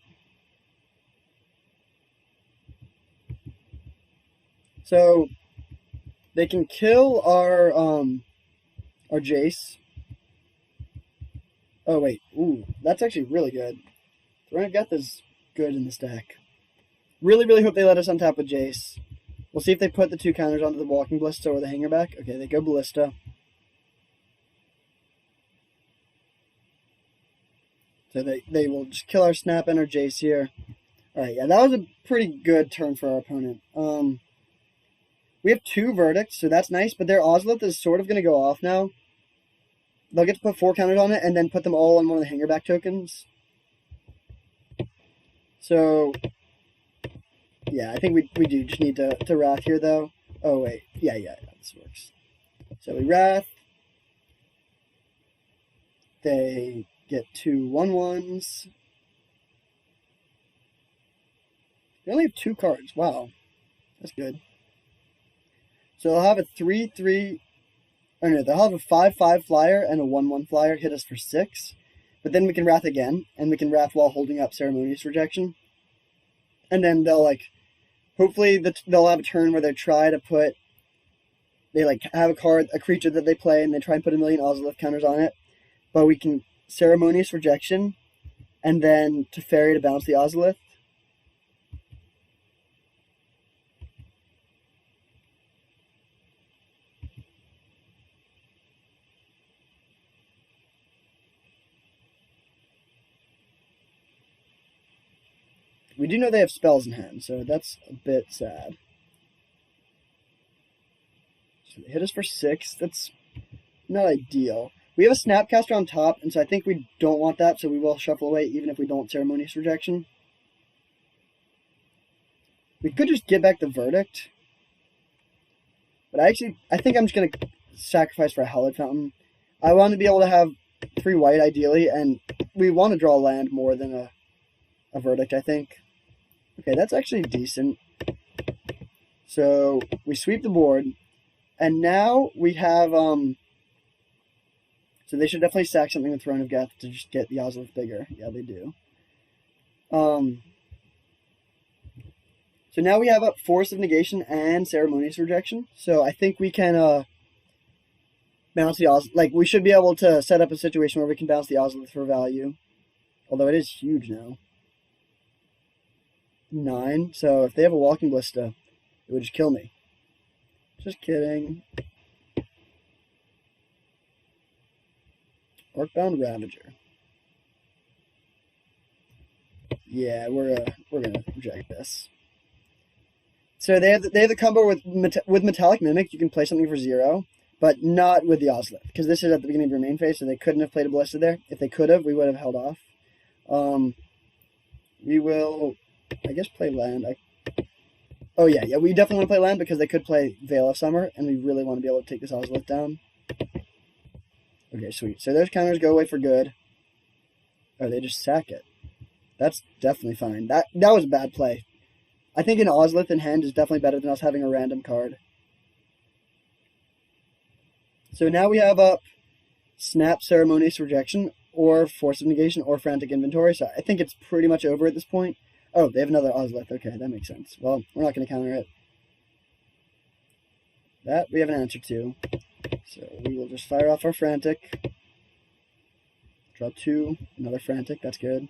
So they can kill our Jace. Oh, wait. Ooh, that's actually really good. Throne of Geth is good in this deck. Really, really hope they let us untap with Jace. We'll see if they put the 2 counters onto the Walking Ballista or the Hanger back. Okay, they go Ballista. So they will just kill our Snap and our Jace here. Alright, yeah, that was a pretty good turn for our opponent. We have 2 Verdicts, so that's nice, but their Ozolith is sort of going to go off now. They'll get to put 4 counters on it and then put them all on one of the Hangerback tokens. So, yeah, I think we do just need to Wrath here, though. Oh, wait. Yeah, this works. So we Wrath. They get 2 1/1s. They only have 2 cards. Wow. That's good. So they'll have a 3/3. Or no, they'll have a 5/5 flyer and a 1/1 flyer hit us for 6. But then we can Wrath again, and we can Wrath while holding up Ceremonious Rejection. And then they'll, like, hopefully they'll have a turn where they try to put, they, like, have a creature that they play, and they try and put a million Ozolith counters on it. But we can Ceremonious Rejection, and then Teferi to bounce the Ozolith. We do know they have spells in hand, so that's a bit sad. So they hit us for 6. That's not ideal. We have a Snapcaster on top, and so I think we don't want that, so we will shuffle away even if we don't Ceremonious Rejection. We could just get back the Verdict. But I think I'm just going to sacrifice for a Hallowed Fountain. I want to be able to have 3 white, ideally, and we want to draw land more than a Verdict, I think. Okay, that's actually decent. So we sweep the board, and now we have, so they should definitely sack something with Throne of Geth to just get the Ozolith bigger. Yeah, they do. So now we have up Force of Negation and Ceremonious Rejection. So I think we can bounce the Ozolith. Like, we should be able to set up a situation where we can bounce the Ozolith for value. Although it is huge now. 9. So if they have a Walking Ballista, it would just kill me. Just kidding. Orcbound Ravager. Yeah, we're gonna reject this. So they have the combo with Metallic Mimic. You can play something for 0, but not with the Ozolith, because this is at the beginning of your main phase, so they couldn't have played a Ballista there. If they could have, we would have held off. We will, I guess, play land. Oh yeah, we definitely want to play land because they could play Veil of Summer, and we really want to be able to take this Ozolith down. Okay, sweet. So those counters go away for good. Oh, they just sack it. That's definitely fine. That was a bad play. I think an Ozolith in hand is definitely better than us having a random card. So now we have up Snap, Ceremonious Rejection, or Force of Negation, or Frantic Inventory. So I think it's pretty much over at this point. Oh, they have another Ozolith. Okay, that makes sense. Well, we're not going to counter it. That we have an answer to. So we will just fire off our Frantic. Draw 2. Another Frantic. That's good.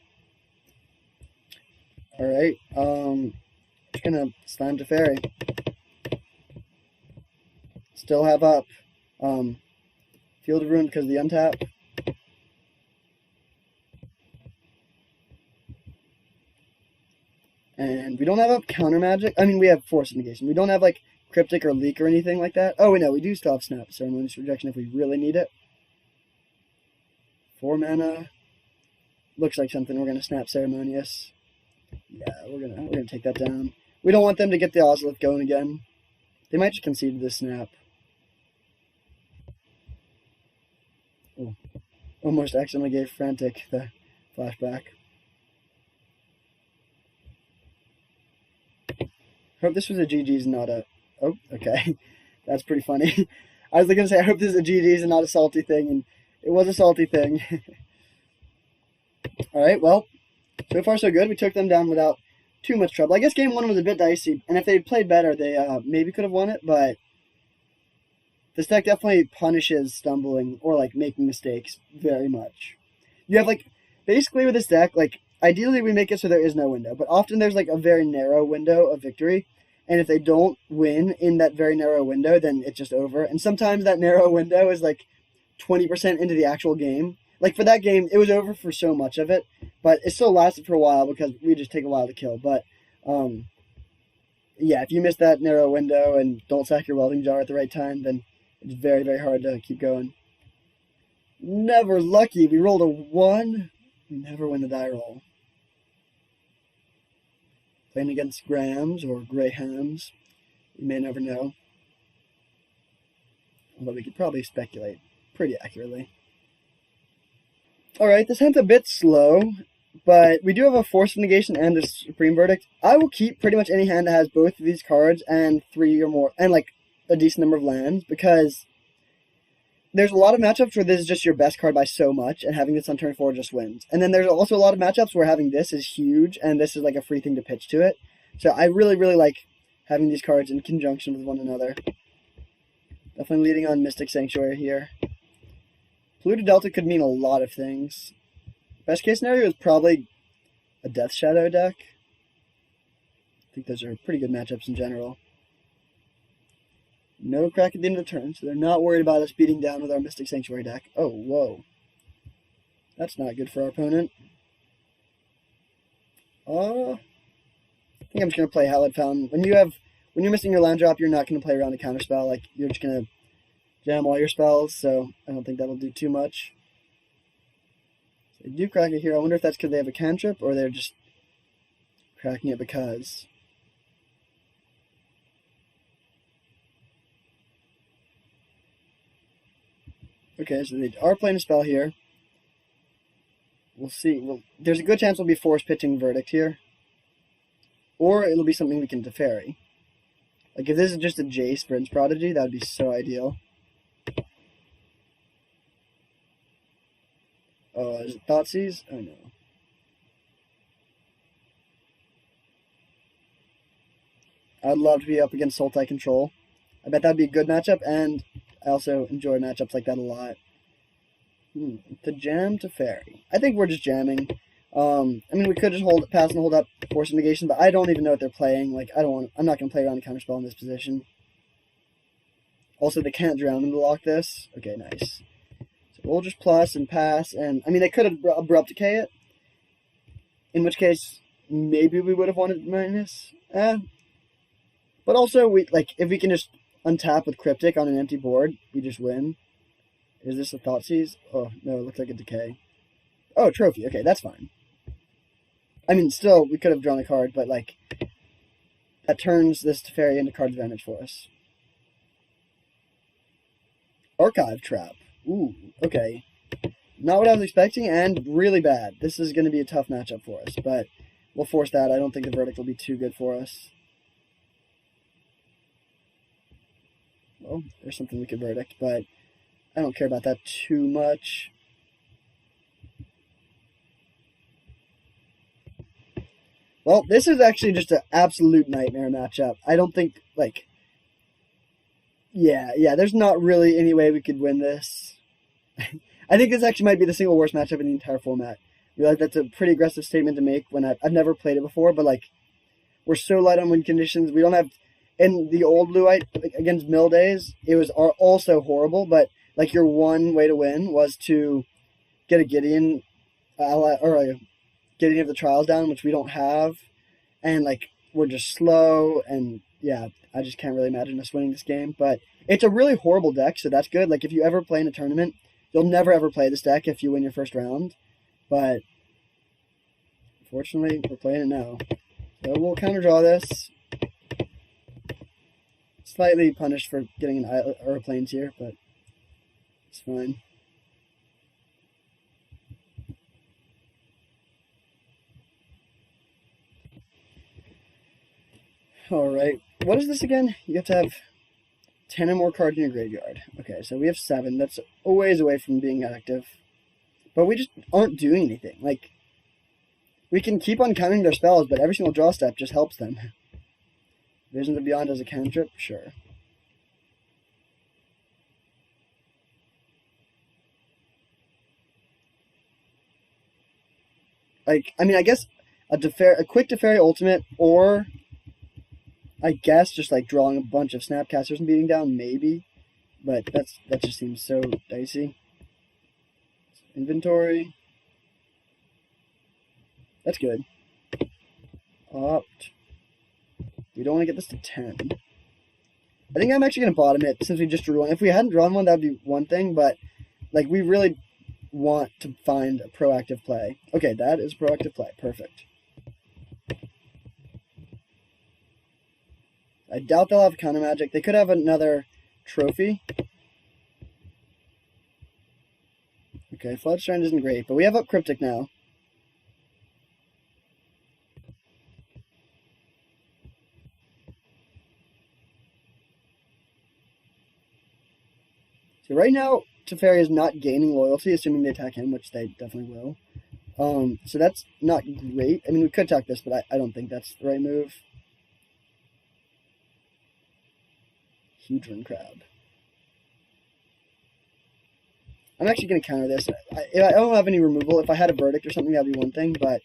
Alright. Just going to slam Teferi. Still have up Field of Ruin because of the untap. And we don't have up Counter Magic. I mean, we have Force of Negation. We don't have, like, Cryptic or Leak or anything like that. Oh, wait, no, we do still have Snap, Ceremonious Rejection if we really need it. 4 mana. Looks like something we're going to Snap Ceremonious. Yeah, we're gonna take that down. We don't want them to get the Ozolith going again. They might just concede to this Snap. Oh, almost accidentally gave Frantic the flashback. Hope this was a GG's and not a... Oh, okay. That's pretty funny. I was going to say, I hope this is a GG's and not a salty thing, and it was a salty thing. Alright, well, so far so good. We took them down without too much trouble. I guess game 1 was a bit dicey, and if they played better, they maybe could have won it, but this deck definitely punishes stumbling or, like, making mistakes very much. you have like basically with this deck, like ideally we make it so there is no window, but often there's like a very narrow window of victory. And if they don't win in that very narrow window, then it's just over. And sometimes that narrow window is like 20% into the actual game. Like for that game, it was over for so much of it, but it still lasted for a while because we just take a while to kill. But yeah, if you miss that narrow window and don't sack your welding jar at the right time, then it's very, very hard to keep going. Never lucky. We rolled a 1. Never win the die roll. Playing against Grahams or Grahams, you may never know. Although we could probably speculate pretty accurately. Alright, this hand's a bit slow, but we do have a Force of Negation and a Supreme Verdict. I will keep pretty much any hand that has both of these cards and 3 or more, and like a decent number of lands, because there's a lot of matchups where this is just your best card by so much, and having this on turn 4 just wins. And then there's also a lot of matchups where having this is huge, and this is like a free thing to pitch to it. So I really, really like having these cards in conjunction with one another. Definitely leading on Mystic Sanctuary here. Polluted Delta could mean a lot of things. Best case scenario is probably a Death Shadow deck. I think those are pretty good matchups in general. No crack at the end of the turn, so they're not worried about us beating down with our Mystic Sanctuary deck. Oh, whoa. That's not good for our opponent. I think I'm just going to play Hallowed Fountain. When you're missing your land drop, you're not going to play around a counterspell. Like, you're just going to jam all your spells, so I don't think that'll do too much. So they do crack it here. I wonder if that's because they have a cantrip, or they're just cracking it because... Okay, so they are playing a spell here. We'll see. Well, there's a good chance we'll be force pitching Verdict here. Or it'll be something we can Teferi. Like, if this is just a Jace Prince Prodigy, that would be so ideal. Oh, is it Thoughtseize? Oh, no. I'd love to be up against Sultai Control. I bet that'd be a good matchup, and I also enjoy matchups like that a lot. To jam Teferi. I think we're just jamming. I mean, we could just pass and hold up Force of Negation, but I don't even know what they're playing. Like, I'm not going to play around a counterspell in this position. Also, they can't drown them to lock this. Okay, nice. So we'll just plus and pass, and I mean, they could have Abrupt Decay it. In which case, maybe we would have wanted minus. But also, if we can just untap with Cryptic on an empty board, we just win. Is this a Thoughtseize? Oh, no, it looks like a Decay. Oh, Trophy. Okay, that's fine. I mean, still, we could have drawn a card, but, like, that turns this Teferi into card advantage for us. Archive Trap. Ooh, okay. Not what I was expecting, and really bad. This is going to be a tough matchup for us, but we'll force that. I don't think the Verdict will be too good for us. Well, there's something we could Verdict, but I don't care about that too much. Well, this is actually just an absolute nightmare matchup. I don't think, like... Yeah, there's not really any way we could win this. I think this actually might be the single worst matchup in the entire format. I realize that's a pretty aggressive statement to make when I've never played it before, but, like, we're so light on win conditions. We don't have... In the old Blue White, like, against Mill days, it was also horrible, but, like, your one way to win was to get a Gideon, or a Gideon of the Trials down, which we don't have, and, like, we're just slow, and, yeah, I just can't really imagine us winning this game, but it's a really horrible deck, so that's good. Like, if you ever play in a tournament, you'll never ever play this deck if you win your first round, but unfortunately, we're playing it now. So we'll counter draw this. Slightly punished for getting an airplanes here, but it's fine. Alright, what is this again? You have to have 10 or more cards in your graveyard. Okay, so we have 7. That's a ways away from being active. But we just aren't doing anything. Like, we can keep on counting their spells, but every single draw step just helps them. Visions of Beyond as a cantrip? Sure. Like, I mean, I guess a quick Teferi ultimate, or I guess just like drawing a bunch of Snapcasters and beating down, maybe. But that just seems so dicey. Inventory. That's good. Opt. We don't want to get this to 10. I think I'm actually going to bottom it since we just drew one. If we hadn't drawn one, that would be one thing, but like we really want to find a proactive play. Okay, that is proactive play. Perfect. I doubt they'll have counter magic. They could have another trophy. Okay, Flood Strand isn't great, but we have up Cryptic now. So right now, Teferi is not gaining loyalty, assuming they attack him, which they definitely will. So that's not great. I mean, we could attack this, but I don't think that's the right move. Hedron Crab. I'm actually going to counter this. I don't have any removal. If I had a Verdict or something, that would be one thing, but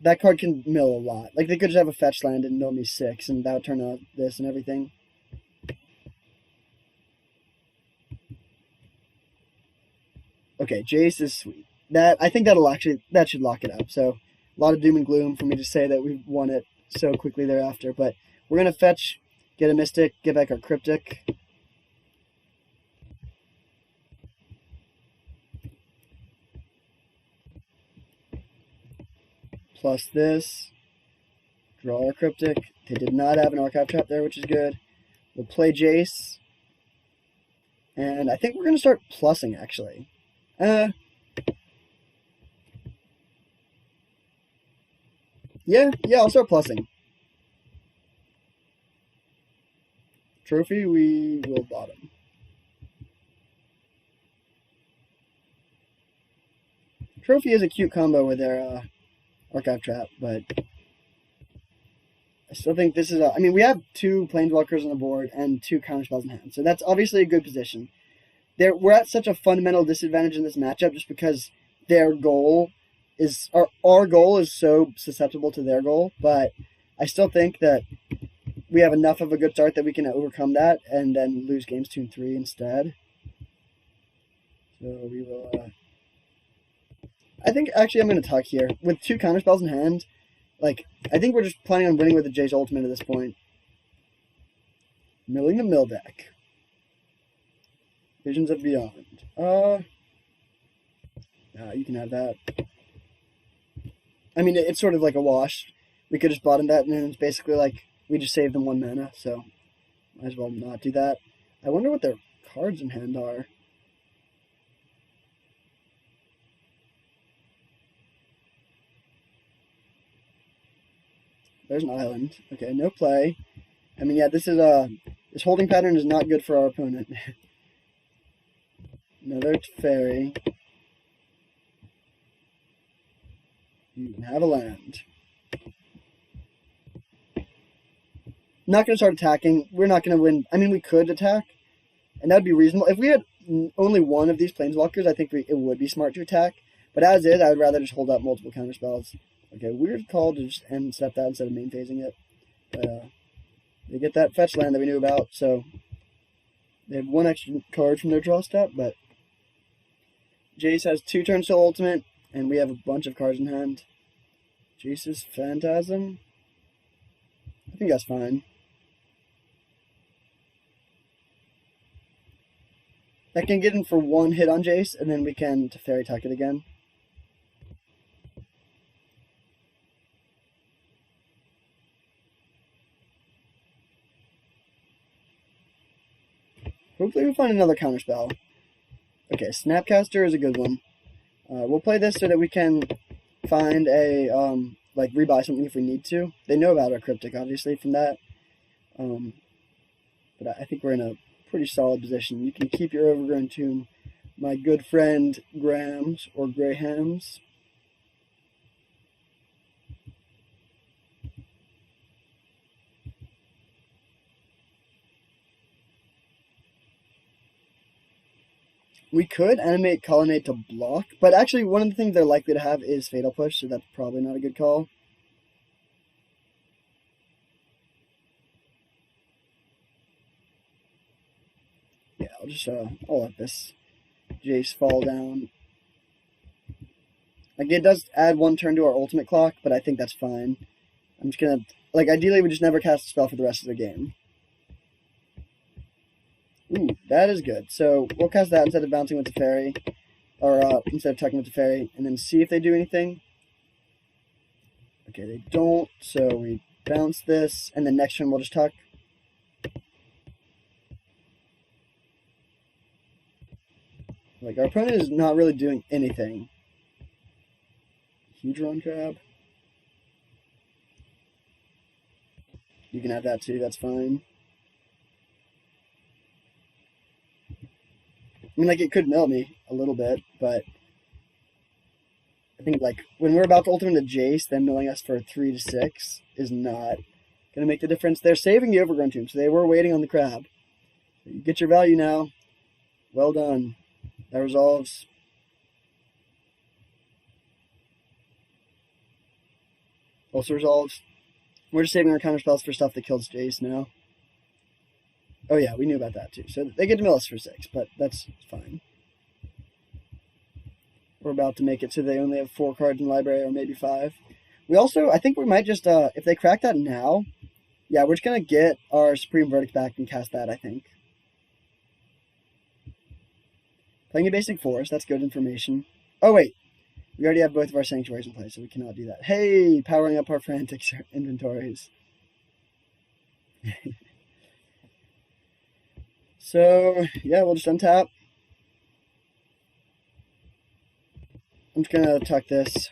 that card can mill a lot. Like, they could just have a fetch land and mill me 6, and that would turn out this and everything. Okay, Jace is sweet. I think that should lock it up. So, a lot of doom and gloom for me to say that we won it so quickly thereafter, but we're going to fetch, get a Mystic, get back our Cryptic. Plus this. Draw our Cryptic. They did not have an Archive Trap there, which is good. We'll play Jace. And I think we're going to start plussing, actually. Yeah, I'll start plussing. Trophy, we will bottom. Trophy is a cute combo with their Archive Trap, but I still think this is I mean, we have 2 Planeswalkers on the board and 2 counterspells in hand, so that's obviously a good position. We're at such a fundamental disadvantage in this matchup just because their goal is our goal is so susceptible to their goal, but I still think that we have enough of a good start that we can overcome that and then lose games 2 and 3 instead. So we will. I think actually I'm going to tuck here with 2 counterspells in hand. Like, I think we're just planning on winning with the Jace Ultimate at this point. Milling the mill deck. Visions of Beyond. You can have that. I mean, it's sort of like a wash. We could just bottom that, and then it's basically like we just saved them 1 mana, so might as well not do that. I wonder what their cards in hand are. There's an island. Okay, no play. I mean, yeah, this holding pattern is not good for our opponent. Another Teferi. You can have a land. Not going to start attacking. We're not going to win. I mean, we could attack, and that would be reasonable. If we had only one of these Planeswalkers, I think it would be smart to attack. But as is, I would rather just hold up multiple counterspells. Okay, weird call to just end step that instead of main phasing it. But they get that fetch land that we knew about, so they have 1 extra card from their draw step, but Jace has 2 turns till ultimate, and we have a bunch of cards in hand. Jace's Phantasm. I think that's fine. That can get in for 1 hit on Jace, and then we can Teferi tuck it again. Hopefully we find another counterspell. Okay, Snapcaster is a good one. We'll play this so that we can find a, like, rebuy something if we need to. They know about our Cryptic, obviously, from that. But I think we're in a pretty solid position. You can keep your Overgrown Tomb, my good friend Grams, or Grahams. We could animate Colonnade to block, but actually one of the things they're likely to have is Fatal Push, so that's probably not a good call. Yeah, I'll let this Jace fall down. Like, it does add 1 turn to our ultimate clock, but I think that's fine. I'm just gonna, like, ideally we just never cast a spell for the rest of the game. Ooh, that is good. So we'll cast that instead of bouncing with Teferi, or instead of tucking with Teferi, and then see if they do anything. Okay, they don't, so we bounce this, and then next turn we'll just tuck. Like, our opponent is not really doing anything. Huge run crab. You can have that too, that's fine. I mean, like, it could mill me a little bit, but I think, like, when we're about to ultimate a Jace, them milling us for 3 to 6 is not going to make the difference. They're saving the Overgrown Tomb, so they were waiting on the crab. You get your value now. Well done. That resolves. Also resolves. We're just saving our counter spells for stuff that kills Jace now. Oh yeah, we knew about that too. So they get to mill us for 6, but that's fine. We're about to make it so they only have 4 cards in library, or maybe 5. We also, I think we might just, if they crack that now, yeah, we're just going to get our Supreme Verdict back and cast that, I think. Playing a basic forest, that's good information. Oh wait, we already have both of our sanctuaries in place, so we cannot do that. Hey, powering up our frantic inventories. So, yeah, we'll just untap. I'm just going to tuck this.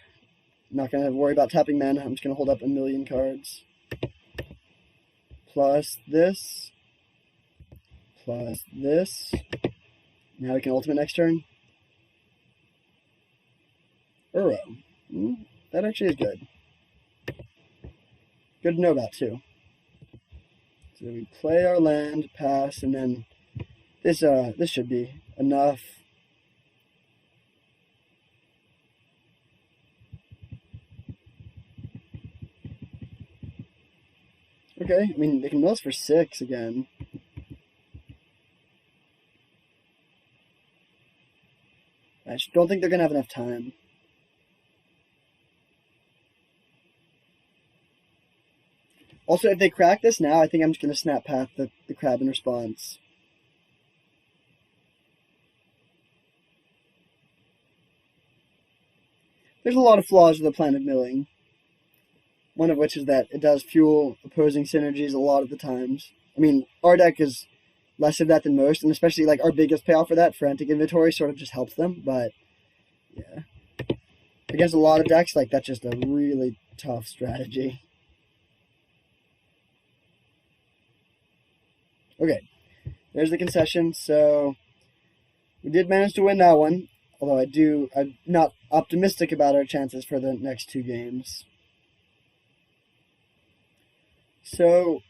I'm not going to worry about tapping mana. I'm just going to hold up a million cards. Plus this. Plus this. Now we can ultimate next turn. Uro. That actually is good. Good to know about, too. So we play our land, pass, and then this should be enough. Okay, I mean, they can mill us for 6 again. I just don't think they're going to have enough time. Also, if they crack this now, I think I'm just going to snap path the crab in response. There's a lot of flaws with the plan of milling. One of which is that it does fuel opposing synergies a lot of the times. I mean, our deck is less of that than most, and especially like our biggest payoff for that, Frantic Inventory, sort of just helps them, but yeah. Against a lot of decks, like, that's just a really tough strategy. Okay, there's the concession, so we did manage to win that one, although I'm not optimistic about our chances for the next 2 games. So,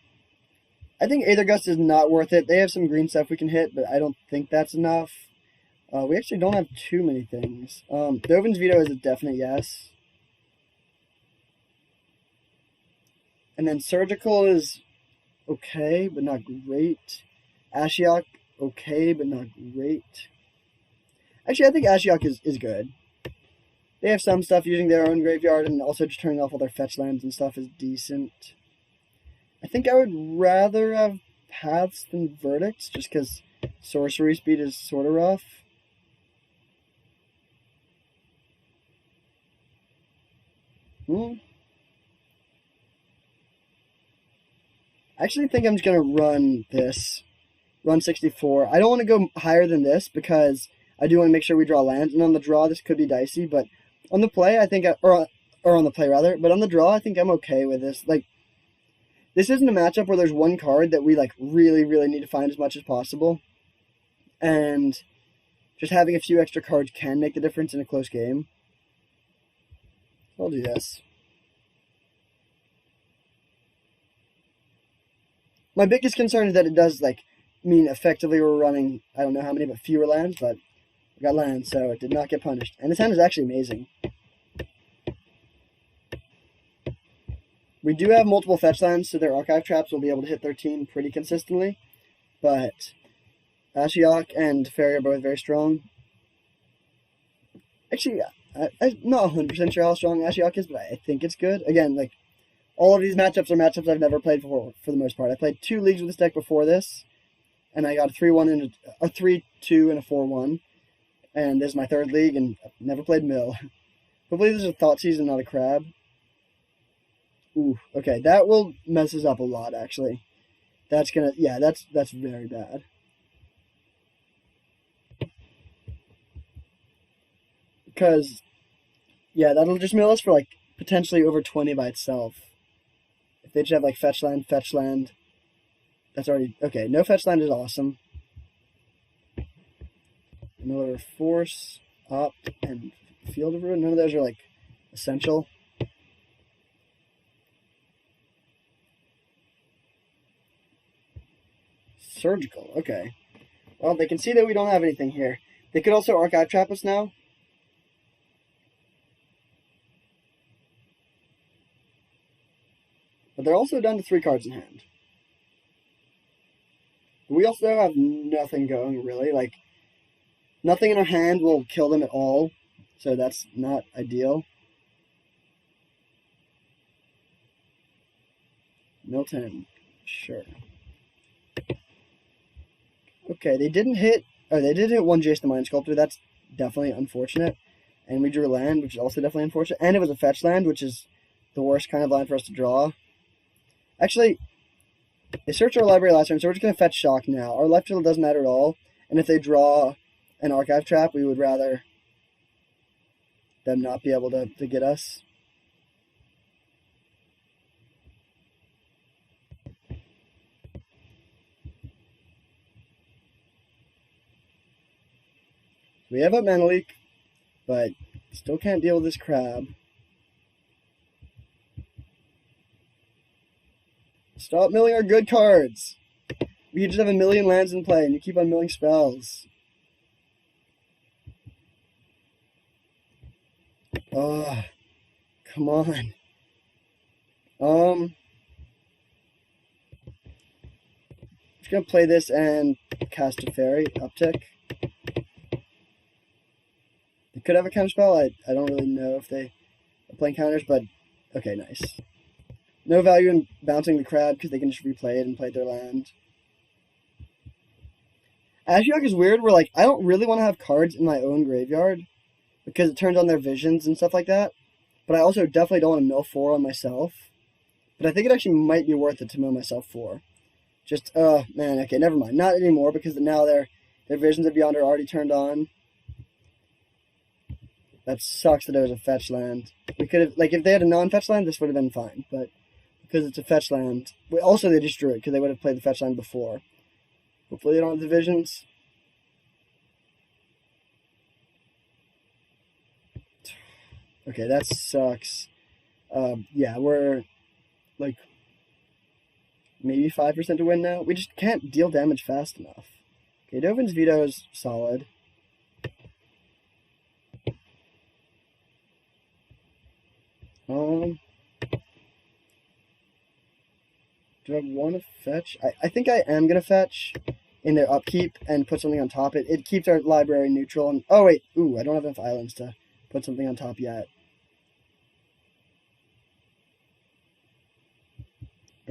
I think Aether Gust is not worth it. They have some green stuff we can hit, but I don't think that's enough. We actually don't have too many things. Dovin's Veto is a definite yes. And then Surgical is okay, but not great. Ashiok, okay, but not great. Actually, I think Ashiok is good. They have some stuff using their own graveyard, and also just turning off all their fetch lands and stuff is decent. I think I would rather have Paths than Verdicts, just because sorcery speed is sort of rough. I actually think I'm just going to run this. Run 64. I don't want to go higher than this because I do want to make sure we draw lands. And on the draw, this could be dicey. But on the play, I think... Or on the play, rather. But on the draw, I think I'm okay with this. Like, this isn't a matchup where there's one card that we, like, really, really need to find as much as possible. And just having a few extra cards can make the difference in a close game. I'll do this. My biggest concern is that it does, like, mean effectively we're running, I don't know how many, but fewer lands, but got land, so it did not get punished. And this hand is actually amazing. We do have multiple fetch lands, so their archive traps will be able to hit 13 pretty consistently. But Ashiok and Teferis are both very strong. Actually, I'm not 100% sure how strong Ashiok is, but I think it's good. Again, like, all of these matchups are matchups I've never played before, for the most part. I played 2 leagues with this deck before this, and I got a 3-1 and a 3-2 and a 4-1. And this is my 3rd league, and I've never played Mill. Hopefully this is a Thoughtseize and not a Crab. Ooh, okay, that will mess us up a lot, actually. That's gonna, yeah, that's very bad. Because, yeah, that'll just mill us for, like, potentially over 20 by itself. If they just have, like, fetch land, that's already, okay, no fetch land is awesome. Another Force, Opt, and Field of Ruin, none of those are, like, essential. Surgical, okay. Well, they can see that we don't have anything here. They could also archive trap us now. But they're also down to 3 cards in hand. We also have nothing going, really. Like, nothing in our hand will kill them at all. So that's not ideal. Milton, sure. Okay, they didn't hit... Oh, they did hit 1 Jace the Mind Sculptor. That's definitely unfortunate. And we drew a land, which is also definitely unfortunate. And it was a fetch land, which is the worst kind of land for us to draw. Actually, they searched our library last turn, so we're just going to fetch Shock now. Our left field doesn't matter at all. And if they draw an archive trap, we would rather them not be able to get us. We have a Mana Leak, but still can't deal with this crab. Stop milling our good cards. We just have a million lands in play, and you keep on milling spells. Oh, come on. Just gonna play this and cast Teferi, uptick. They could have a counterspell. I don't really know if they are playing counters, but okay, nice. No value in bouncing the crab because they can just replay it and play their land. Ashiok is weird where, like, I don't really want to have cards in my own graveyard because it turns on their visions and stuff like that. But I also definitely don't want to mill 4 on myself. But I think it actually might be worth it to mill myself 4. Just, man, okay, never mind. Not anymore because now their visions of Beyond are already turned on. That sucks that it was a fetch land. We could have, like, if they had a non-fetch land, this would have been fine. But because it's a fetch land, also they just drew it because they would have played the fetch land before. Hopefully they don't have the visions. Okay, that sucks. Yeah, we're like maybe 5% to win now. We just can't deal damage fast enough. Okay, Dovin's Veto is solid. Do I want to fetch? I think I am going to fetch in their upkeep and put something on top. It keeps our library neutral. And oh, wait. Ooh, I don't have enough islands to put something on top yet.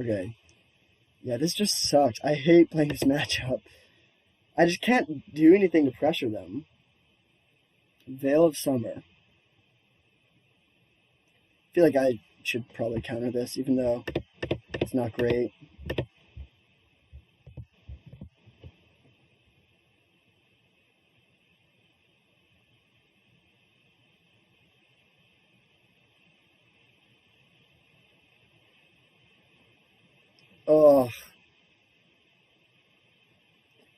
Okay. Yeah, this just sucks. I hate playing this matchup. I just can't do anything to pressure them. Veil of Summer. I feel like I should probably counter this, even though it's not great. Oh.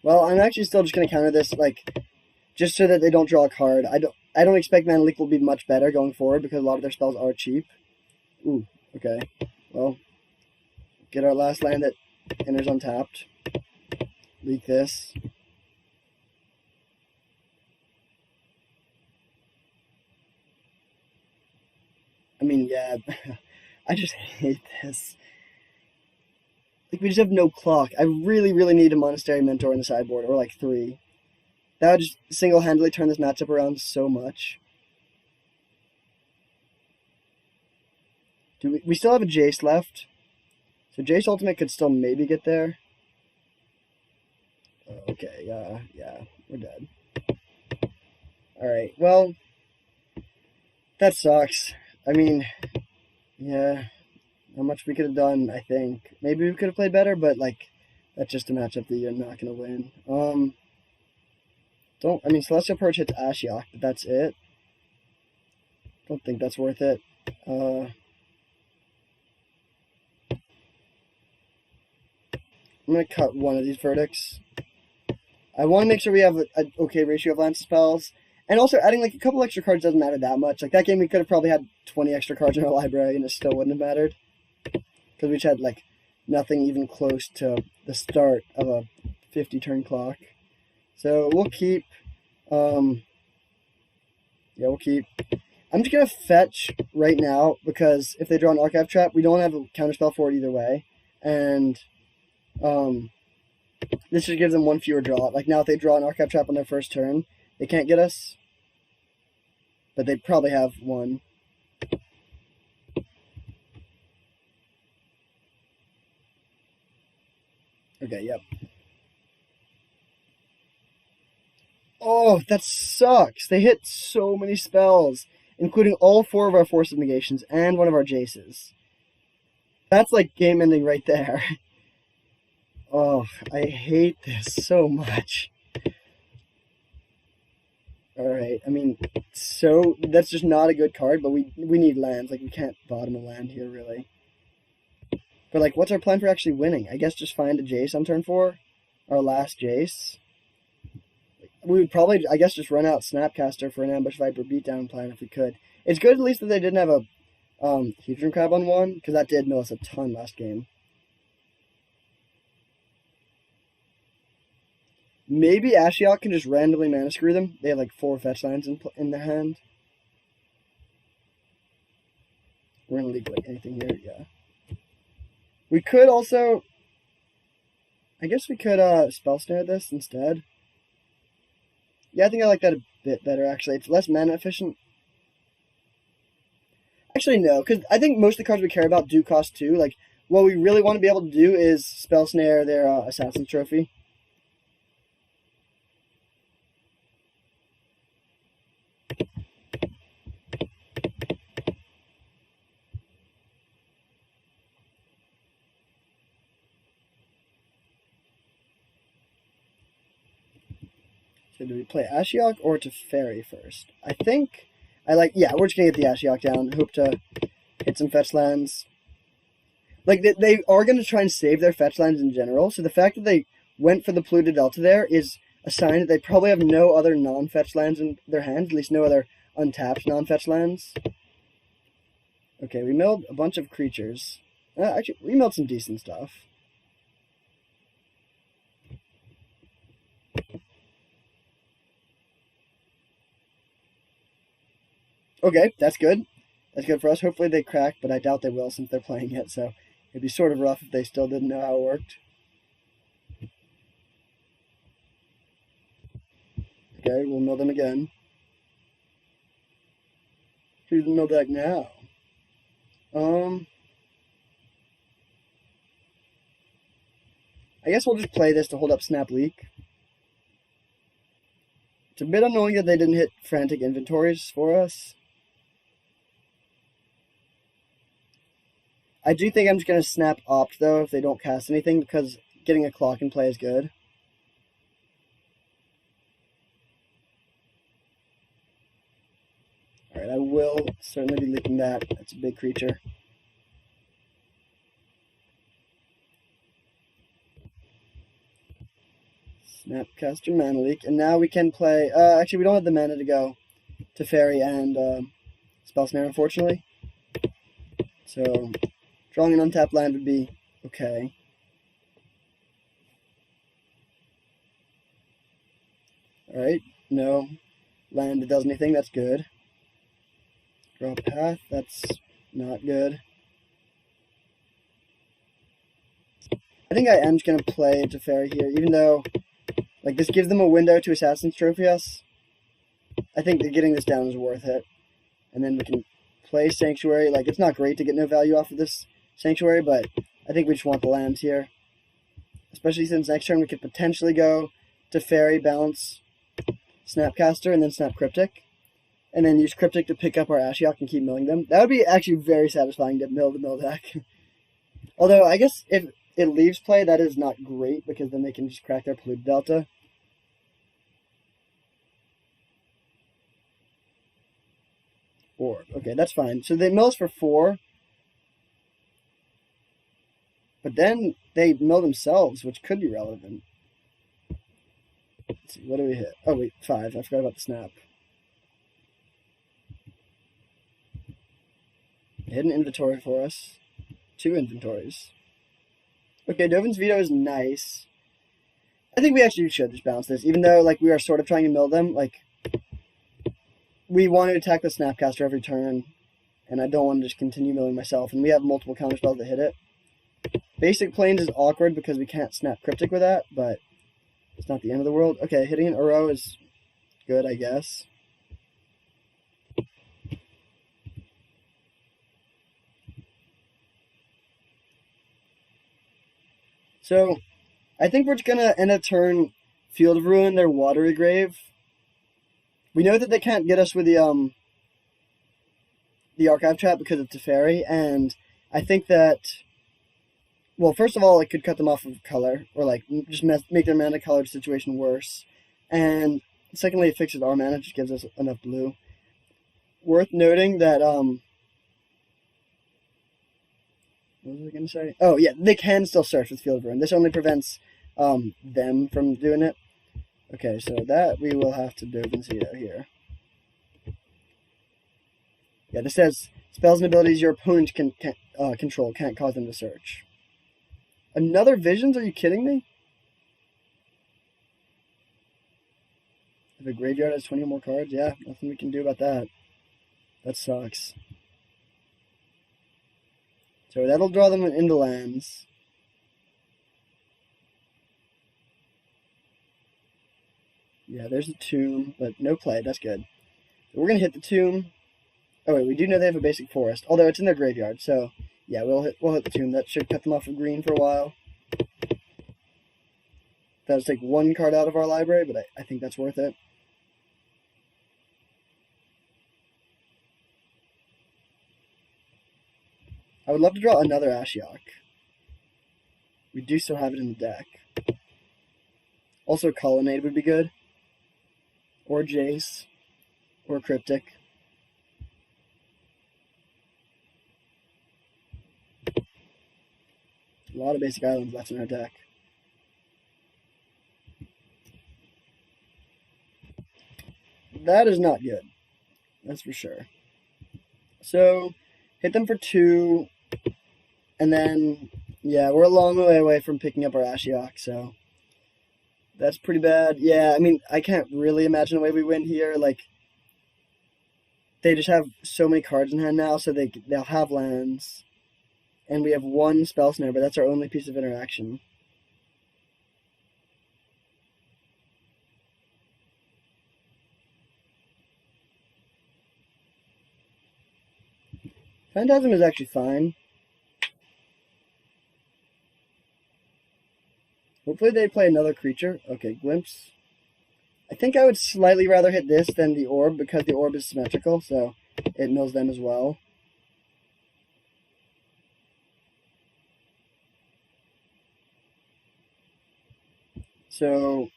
Well, I'm actually still just gonna counter this, like, just so that they don't draw a card. I don't expect Mana Leak will be much better going forward because a lot of their spells are cheap. Ooh, okay. Well, get our last land that enters untapped. Leak this. I mean, yeah, I just hate this. Like, we just have no clock. I really, really need a Monastery Mentor in the sideboard, or like 3. That would just single-handedly turn this matchup around so much. We still have a Jace left. So Jace Ultimate could still maybe get there. Okay, yeah, we're dead. Alright, well, that sucks. I mean, yeah, not much we could have done, I think. Maybe we could have played better, but, like, that's just a matchup that you're not going to win. I mean, Celestial Purge hits Ashiok, but that's it. Don't think that's worth it. I'm going to cut one of these verdicts. I want to make sure we have an okay ratio of lands to spells. And also, adding like a couple extra cards doesn't matter that much. Like, that game, we could have probably had 20 extra cards in our library, and it still wouldn't have mattered. Because we just had, like, nothing even close to the start of a 50-turn clock. So, we'll keep. Yeah, we'll keep. I'm just going to fetch right now, because if they draw an Archive Trap, we don't have a counterspell for it either way. And, this just gives them one fewer draw. Like, now if they draw an Archive Trap on their first turn, they can't get us. But they probably have one. Okay, yep. Oh, that sucks. They hit so many spells, including all 4 of our Force of Negations and one of our Jaces. That's like game ending right there. Oh, I hate this so much. Alright, I mean, so that's just not a good card, but we need lands. Like, we can't bottom a land here, really. But, like, what's our plan for actually winning? I guess just find a Jace on turn 4. Our last Jace. We would probably, I guess, just run out Snapcaster for an Ambush Viper beatdown plan if we could. It's good at least that they didn't have a Hedron Crab on 1, because that did mill us a ton last game. Maybe Ashiok can just randomly mana screw them. They have like 4 fetch lands in their hand. We're gonna leak like anything here, yeah. We could also, I guess we could Spell Snare this instead. Yeah, I think I like that a bit better actually. It's less mana efficient. Actually, no, because I think most of the cards we care about do cost 2. Like, what we really want to be able to do is Spell Snare their Assassin's Trophy. So do we play Ashiok or Teferi first? I think I like, yeah, we're just going to get the Ashiok down. Hope to hit some fetch lands. Like, they are going to try and save their fetch lands in general, so the fact that they went for the Polluted Delta there is a sign that they probably have no other non-fetch lands in their hand, at least no other untapped non-fetch lands. Okay, we milled a bunch of creatures. Actually, we milled some decent stuff. Okay, that's good. That's good for us. Hopefully they crack, but I doubt they will since they're playing it, so it'd be sort of rough if they still didn't know how it worked. Okay, we'll mill them again. Who's the mill deck now? I guess we'll just play this to hold up Snap Leak. It's a bit annoying that they didn't hit Frantic Inventories for us. I do think I'm just going to Snap Opt, though, if they don't cast anything, because getting a clock in play is good. Alright, I will certainly be leaking that. That's a big creature. Snapcaster Mana Leak, and now we can play... actually, we don't have the mana to go to Fairy and Spell Snare, unfortunately. So, drawing an untapped land would be okay. Alright, no land that does anything, that's good. Draw a path, that's Not good. I think I am just going to play Teferis here, even though, like, this gives them a window to Assassin's Trophy us. I think that getting this down is worth it. And then we can play Sanctuary. Like, it's not great to get no value off of this Sanctuary, but I think we just want the lands here. Especially since next turn we could potentially go Teferi, bounce Snapcaster, and then Snap Cryptic. And then use Cryptic to pick up our Ashiok and keep milling them. That would be actually very satisfying to mill the mill deck. Although, I guess if it leaves play, that is not great, because then they can just crack their Polluted Delta. Orb. Okay, that's fine. So they mill us for 4. But then they mill themselves, which could be relevant. Let's see, what do we hit? Oh, wait, 5. I forgot about the snap. They hit an inventory for us. 2 inventories. Okay, Dovin's Veto is nice. I think we actually should just bounce this, even though, like, we are sort of trying to mill them. Like, we want to attack the Snapcaster every turn, and I don't want to just continue milling myself, and we have multiple counterspells that hit it. Basic Plains is awkward because we can't Snap Cryptic with that, but it's not the end of the world. Okay, hitting an Uro is good, I guess. So, I think we're just going to end a turn Field of Ruin, their Watery Grave. We know that they can't get us with the Archive Trap because of Teferi, and I think that, well, first of all, it could cut them off of color, or like just make their mana colored situation worse. And secondly, it fixes our mana, just gives us enough blue. Worth noting that, what was I going to say? Oh, yeah, they can still search with Field of Ruin. This only prevents them from doing it. Okay, so that we will have to Dovin's Veto here. Yeah, this says, spells and abilities your opponent can control can't cause them to search. Another Visions? Are you kidding me? If a graveyard has 20 or more cards, yeah, nothing we can do about that. That sucks. So that'll draw them into lands. Yeah, there's a Tomb, but no play. That's good. So we're going to hit the Tomb. Oh, wait, we do know they have a basic Forest, although it's in their graveyard, so yeah, we'll hit the Tomb. That should cut them off of green for a while. That'll take 1 card out of our library, but I think that's worth it. I would love to draw another Ashiok. We do still have it in the deck. Also, Colonnade would be good. Or Jace. Or Cryptic. A lot of basic islands left in our deck. That is not good. That's for sure. So, hit them for 2. And then, yeah, we're a long way away from picking up our Ashiok, so that's pretty bad. Yeah, I mean, I can't really imagine a way we win here. Like, they just have so many cards in hand now, so they'll have lands. And we have 1 Spell Snare, but that's our only piece of interaction. Phantasm is actually fine. Hopefully they play another creature. Okay, Glimpse. I think I would slightly rather hit this than the Orb, because the Orb is symmetrical, so it mills them as well. So,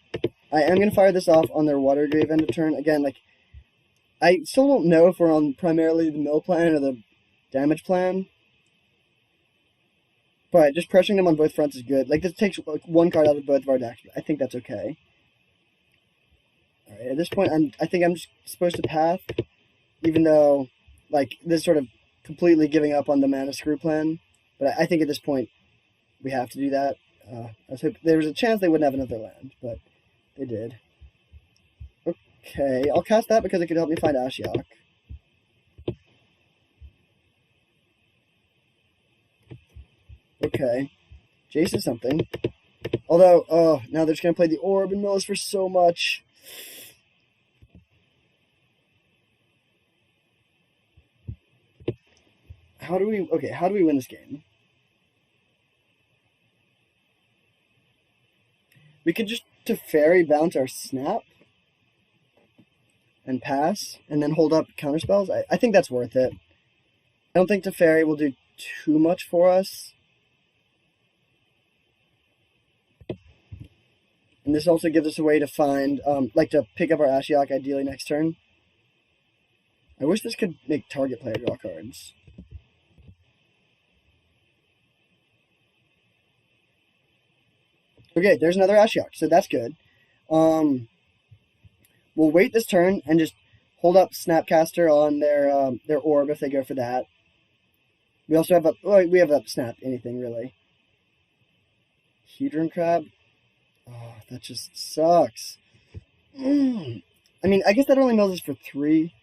I am going to fire this off on their Water Grave end of turn. Again, like, I still don't know if we're on primarily the mill plan or the damage plan. But just pressuring them on both fronts is good. Like, this takes 1 card out of both of our decks. I think that's okay. Alright, at this point, I think I'm just supposed to path. Even though, like, this is sort of completely giving up on the mana screw plan. But I think at this point, we have to do that. I was hoping there was a chance they wouldn't have another land, but they did. Okay, I'll cast that because it could help me find Ashiok. Okay. Jace is something. Although, oh, now they're just going to play the Orb and mill us for so much. How do we win this game? We could just Teferi bounce our snap and pass, and then hold up counterspells. I think that's worth it. I don't think Teferi will do too much for us. And this also gives us a way to find, to pick up our Ashiok ideally next turn. I wish this could make target player draw cards. Okay, there's another Ashiok, so that's good. We'll wait this turn and just hold up Snapcaster on their orb if they go for that. We also have we have up snap anything really. Hedron Crab. Oh, that just sucks. I mean, I guess that only mills us for 3.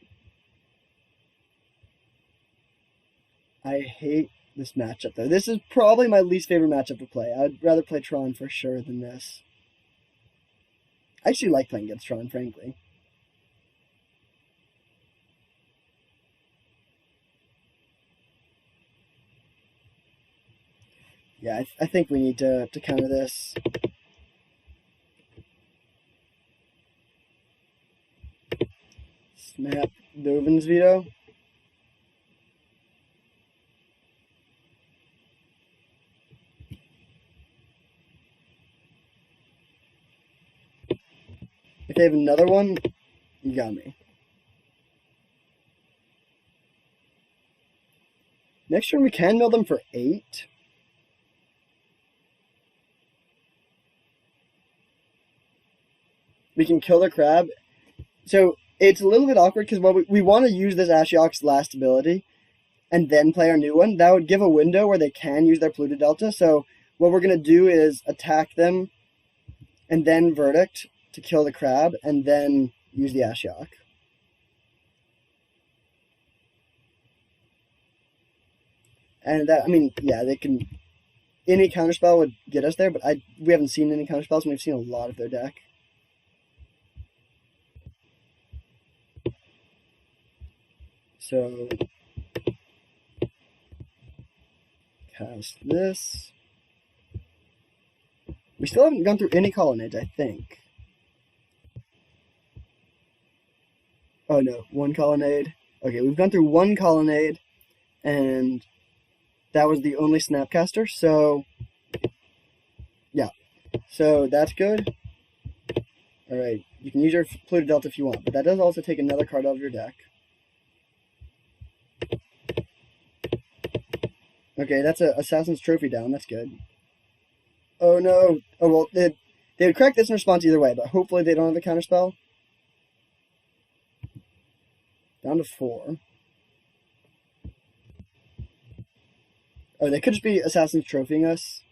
I hate this matchup, though. This is probably my least favorite matchup to play. I'd rather play Tron for sure than this. I actually like playing against Tron, frankly. Yeah, I think we need to counter this. Snap Dovin's Veto. If they have another one, you got me. Next turn we can mill them for 8. We can kill the crab. So it's a little bit awkward because we want to use this Ashiok's last ability and then play our new one. That would give a window where they can use their Pluto Delta. So what we're going to do is attack them and then Verdict to kill the crab and then use the Ashiok. And that, I mean, yeah, they can. Any counterspell would get us there, but we haven't seen any counterspells, and we've seen a lot of their deck. So, cast this. We still haven't gone through any colonnades, I think. Oh no, 1 colonnade. Okay, we've gone through 1 colonnade, and that was the only Snapcaster, so yeah. So that's good. Alright, you can use your Pluto Delta if you want, but that does also take another card out of your deck. Okay, that's a Assassin's Trophy down, that's good. Oh no. Oh well, they would correct this in response either way, but hopefully they don't have the counterspell. Down to 4. Oh, they could just be Assassin's Trophying us.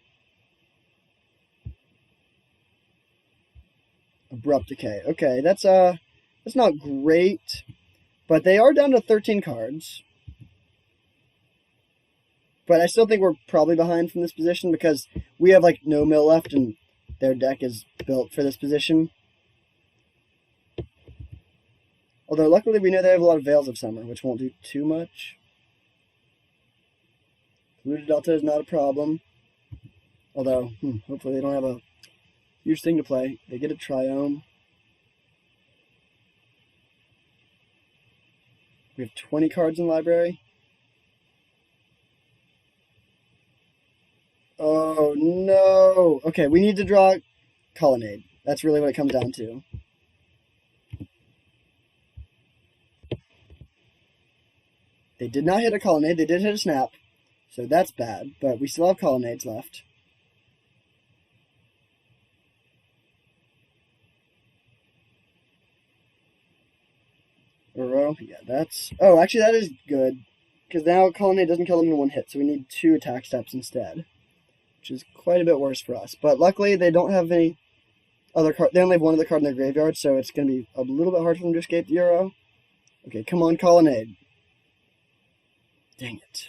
Abrupt Decay. Okay, that's not great, but they are down to 13 cards. But I still think we're probably behind from this position because we have like no mill left and their deck is built for this position. Although luckily we know they have a lot of Veils of Summer, which won't do too much. Pluto Delta is not a problem. Although, hopefully they don't have a huge thing to play. They get a Triome. We have 20 cards in library. Oh no! Okay, we need to draw Colonnade. That's really what it comes down to. They did not hit a Colonnade, they did hit a Snap. So that's bad, but we still have Colonnades left. Yeah, that's... Oh, actually that is good. Because now Colonnade doesn't kill them in 1 hit, so we need 2 attack steps instead. Which is quite a bit worse for us. But luckily they don't have any other card. They only have 1 other card in their graveyard, so it's going to be a little bit hard for them to escape the Euro. Okay, come on, Colonnade. Dang it.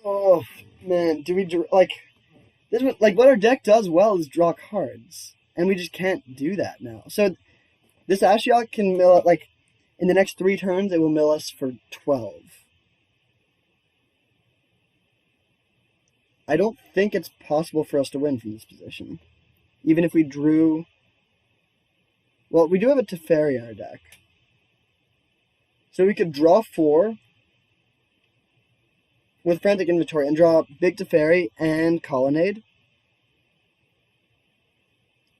Oh man, do we like this? Like what our deck does well is draw cards, and we just can't do that now. So this Ashiok can mill it like in the next 3 turns. It will mill us for 12. I don't think it's possible for us to win from this position, even if we drew. Well, we do have a Teferi in our deck, so we could draw 4 with Frantic Inventory and draw Big Teferi and Colonnade.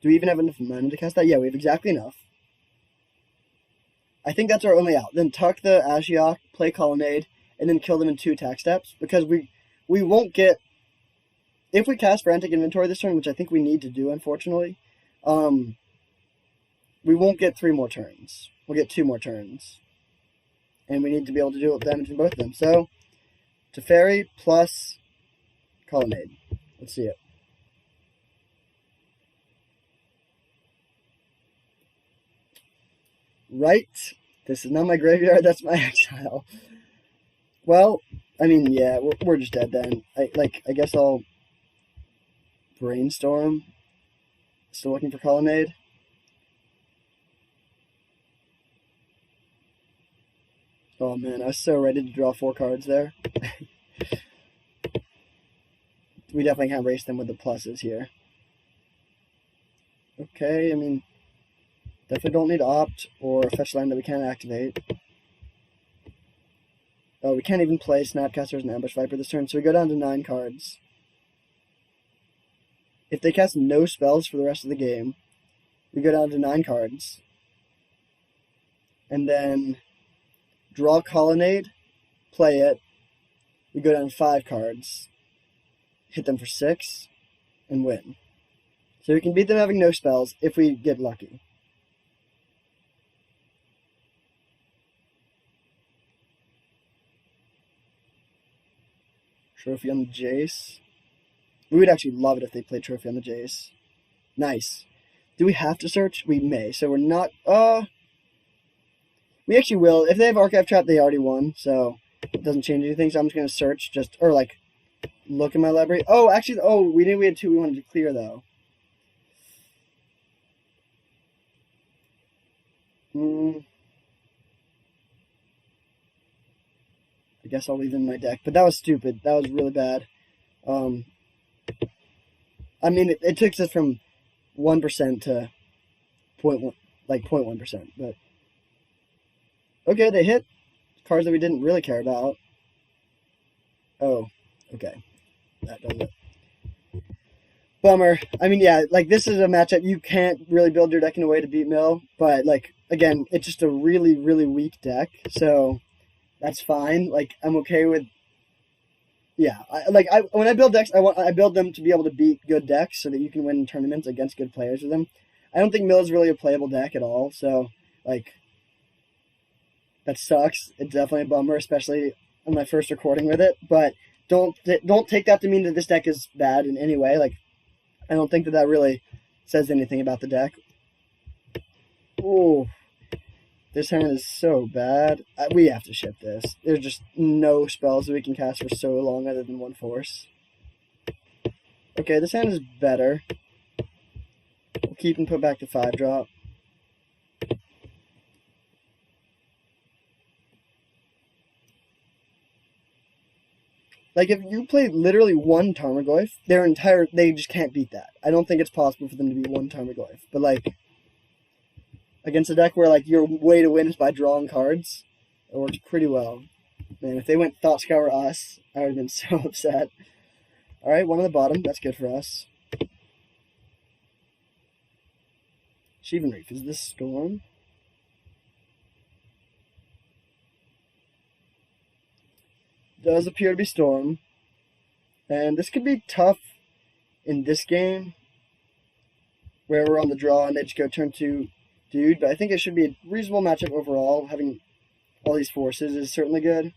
Do we even have enough mana to cast that? Yeah, we have exactly enough. I think that's our only out. Then tuck the Ashiok, play Colonnade, and then kill them in 2 attack steps, because we won't get... If we cast Frantic Inventory this turn, which I think we need to do, unfortunately, we won't get 3 more turns. We'll get 2 more turns. And we need to be able to do damage in both of them. So, Teferi plus Colonnade. Let's see it. Right. This is not my graveyard, that's my exile. Well, I mean, yeah, we're just dead then. I guess I'll brainstorm. Still looking for Colonnade. Oh man, I was so ready to draw 4 cards there. We definitely can't race them with the pluses here. Okay, I mean, definitely don't need Opt or a fetch land that we can't activate. Oh, we can't even play Snapcaster as an Ambush Viper this turn, so we go down to 9 cards. If they cast no spells for the rest of the game, we go down to 9 cards. And then draw Colonnade, play it. We go down to 5 cards, hit them for 6, and win. So we can beat them having no spells if we get lucky. Trophy on the Jace. We would actually love it if they played Trophy on the Jace. Nice. Do we have to search? We may. So we're not... We actually will. If they have Archive Trap, they already won. So it doesn't change anything. So I'm just going to search just... Or, like, look in my library. Oh, actually... Oh, we knew we had 2 we wanted to clear, though. I guess I'll leave them in my deck. But that was stupid. That was really bad. I mean, it took us from 1% to 0.1, like 0.1%. But okay, they hit cards that we didn't really care about. Oh, okay, that does it. Bummer. I mean, yeah, like this is a matchup you can't really build your deck in a way to beat Mill, but like again, it's just a really, really weak deck, so that's fine. Like I'm okay with. Yeah, when I build decks, I build them to be able to beat good decks so that you can win tournaments against good players with them. I don't think Mill is really a playable deck at all, so like that sucks. It's definitely a bummer, especially on my first recording with it. But don't take that to mean that this deck is bad in any way. Like I don't think that really says anything about the deck. Ooh. This hand is so bad. We have to ship this. There's just no spells that we can cast for so long other than 1 force. Okay, this hand is better. We'll keep and put back the 5-drop. Like, if you play literally 1 Tarmogoyf, they just can't beat that. I don't think it's possible for them to be 1 Tarmogoyf. But, like, against a deck where, like, your way to win is by drawing cards, it works pretty well. Man, if they went Thought Scour us, I would have been so upset. Alright, 1 on the bottom. That's good for us. Sheevan Reef. Is this Storm? Does appear to be Storm. And this could be tough in this game, where we're on the draw and they just go turn 2 dude, but I think it should be a reasonable matchup overall. Having all these forces is certainly good.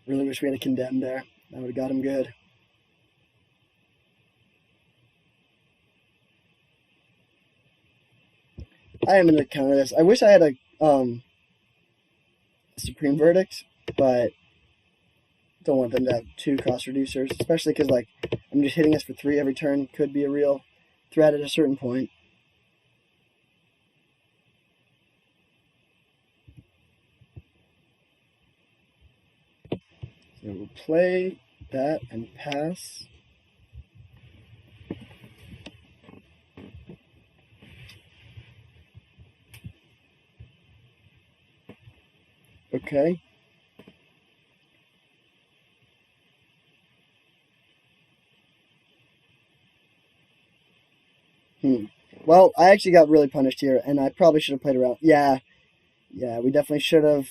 Really wish we had a Condemn there. That would have got him good. I am gonna counter this. I wish I had a Supreme Verdict, but don't want them to have 2 cost reducers, especially because like I'm just hitting this for 3 every turn. Could be a real threat at a certain point. So we'll play that and pass. Okay. Well, I actually got really punished here, and I probably should have played around. Yeah, we definitely should have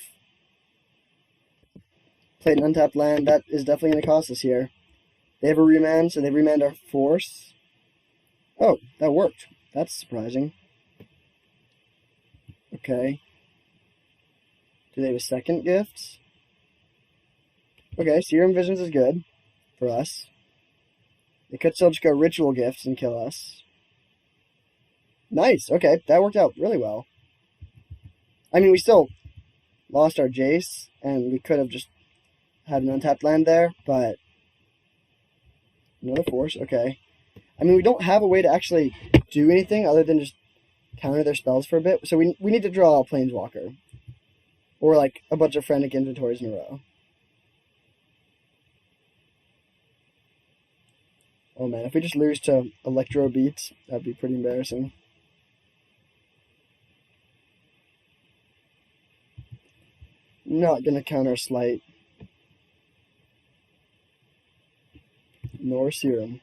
played an untapped land. That is definitely going to cost us here. They have a remand, so they remand our force. Oh, that worked. That's surprising. Okay. Do they have a second gift? Okay, Serum Visions is good for us. They could still just go Ritual Gifts and kill us. Nice. Okay, that worked out really well. I mean, we still lost our Jace, and we could have just had an untapped land there, but another force. Okay. I mean, we don't have a way to actually do anything other than just counter their spells for a bit. So we need to draw a planeswalker, or like a bunch of frantic inventories in a row. Oh man, if we just lose to Electro Beats, that'd be pretty embarrassing. Not gonna counter Slight. Nor Serum.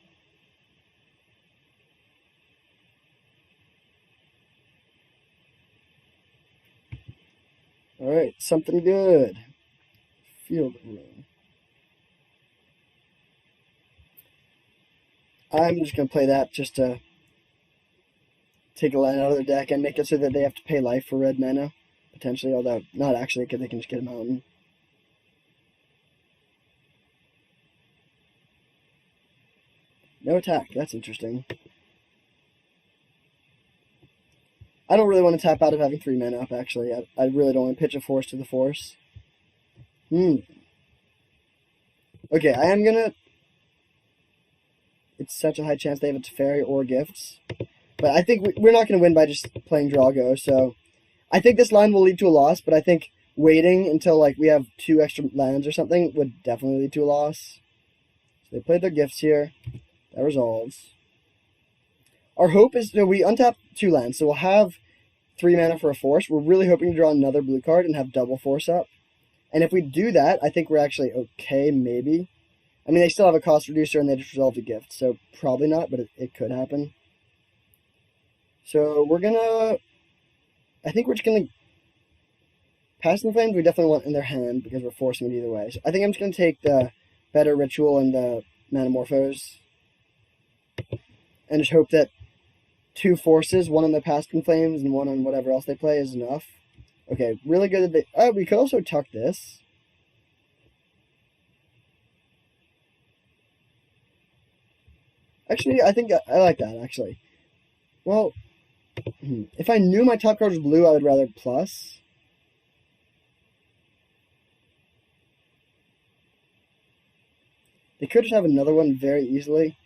Alright, something good. Field Room. I'm just gonna play that just to take a land out of their deck and make it so that they have to pay life for red mana. Potentially, although not actually, because they can just get a mountain. No attack, that's interesting. I don't really want to tap out of having 3 mana up, actually. I really don't want to pitch a force to the force. Okay, I am gonna... It's such a high chance they have a Teferi or gifts. But I think we're not going to win by just playing Drago, so... I think this line will lead to a loss, but I think waiting until like we have 2 extra lands or something would definitely lead to a loss. So they played their gifts here. That resolves. Our hope is that we untap 2 lands, so we'll have 3 mana for a force. We're really hoping to draw another blue card and have double force up. And if we do that, I think we're actually okay, maybe. I mean, they still have a cost reducer and they just resolved a gift, so probably not, but it could happen. So we're gonna... I think we're just gonna... Passing the Flames we definitely want in their hand because we're forcing it either way. So I think I'm just gonna take the Better Ritual and the Manamorphose and just hope that 2 forces, one on the Passing Flames and one on whatever else they play, is enough. Okay, really good that they... Oh, we could also tuck this. Actually, I think I like that, actually. Well, if I knew my top card was blue, I would rather plus. They could just have another one very easily.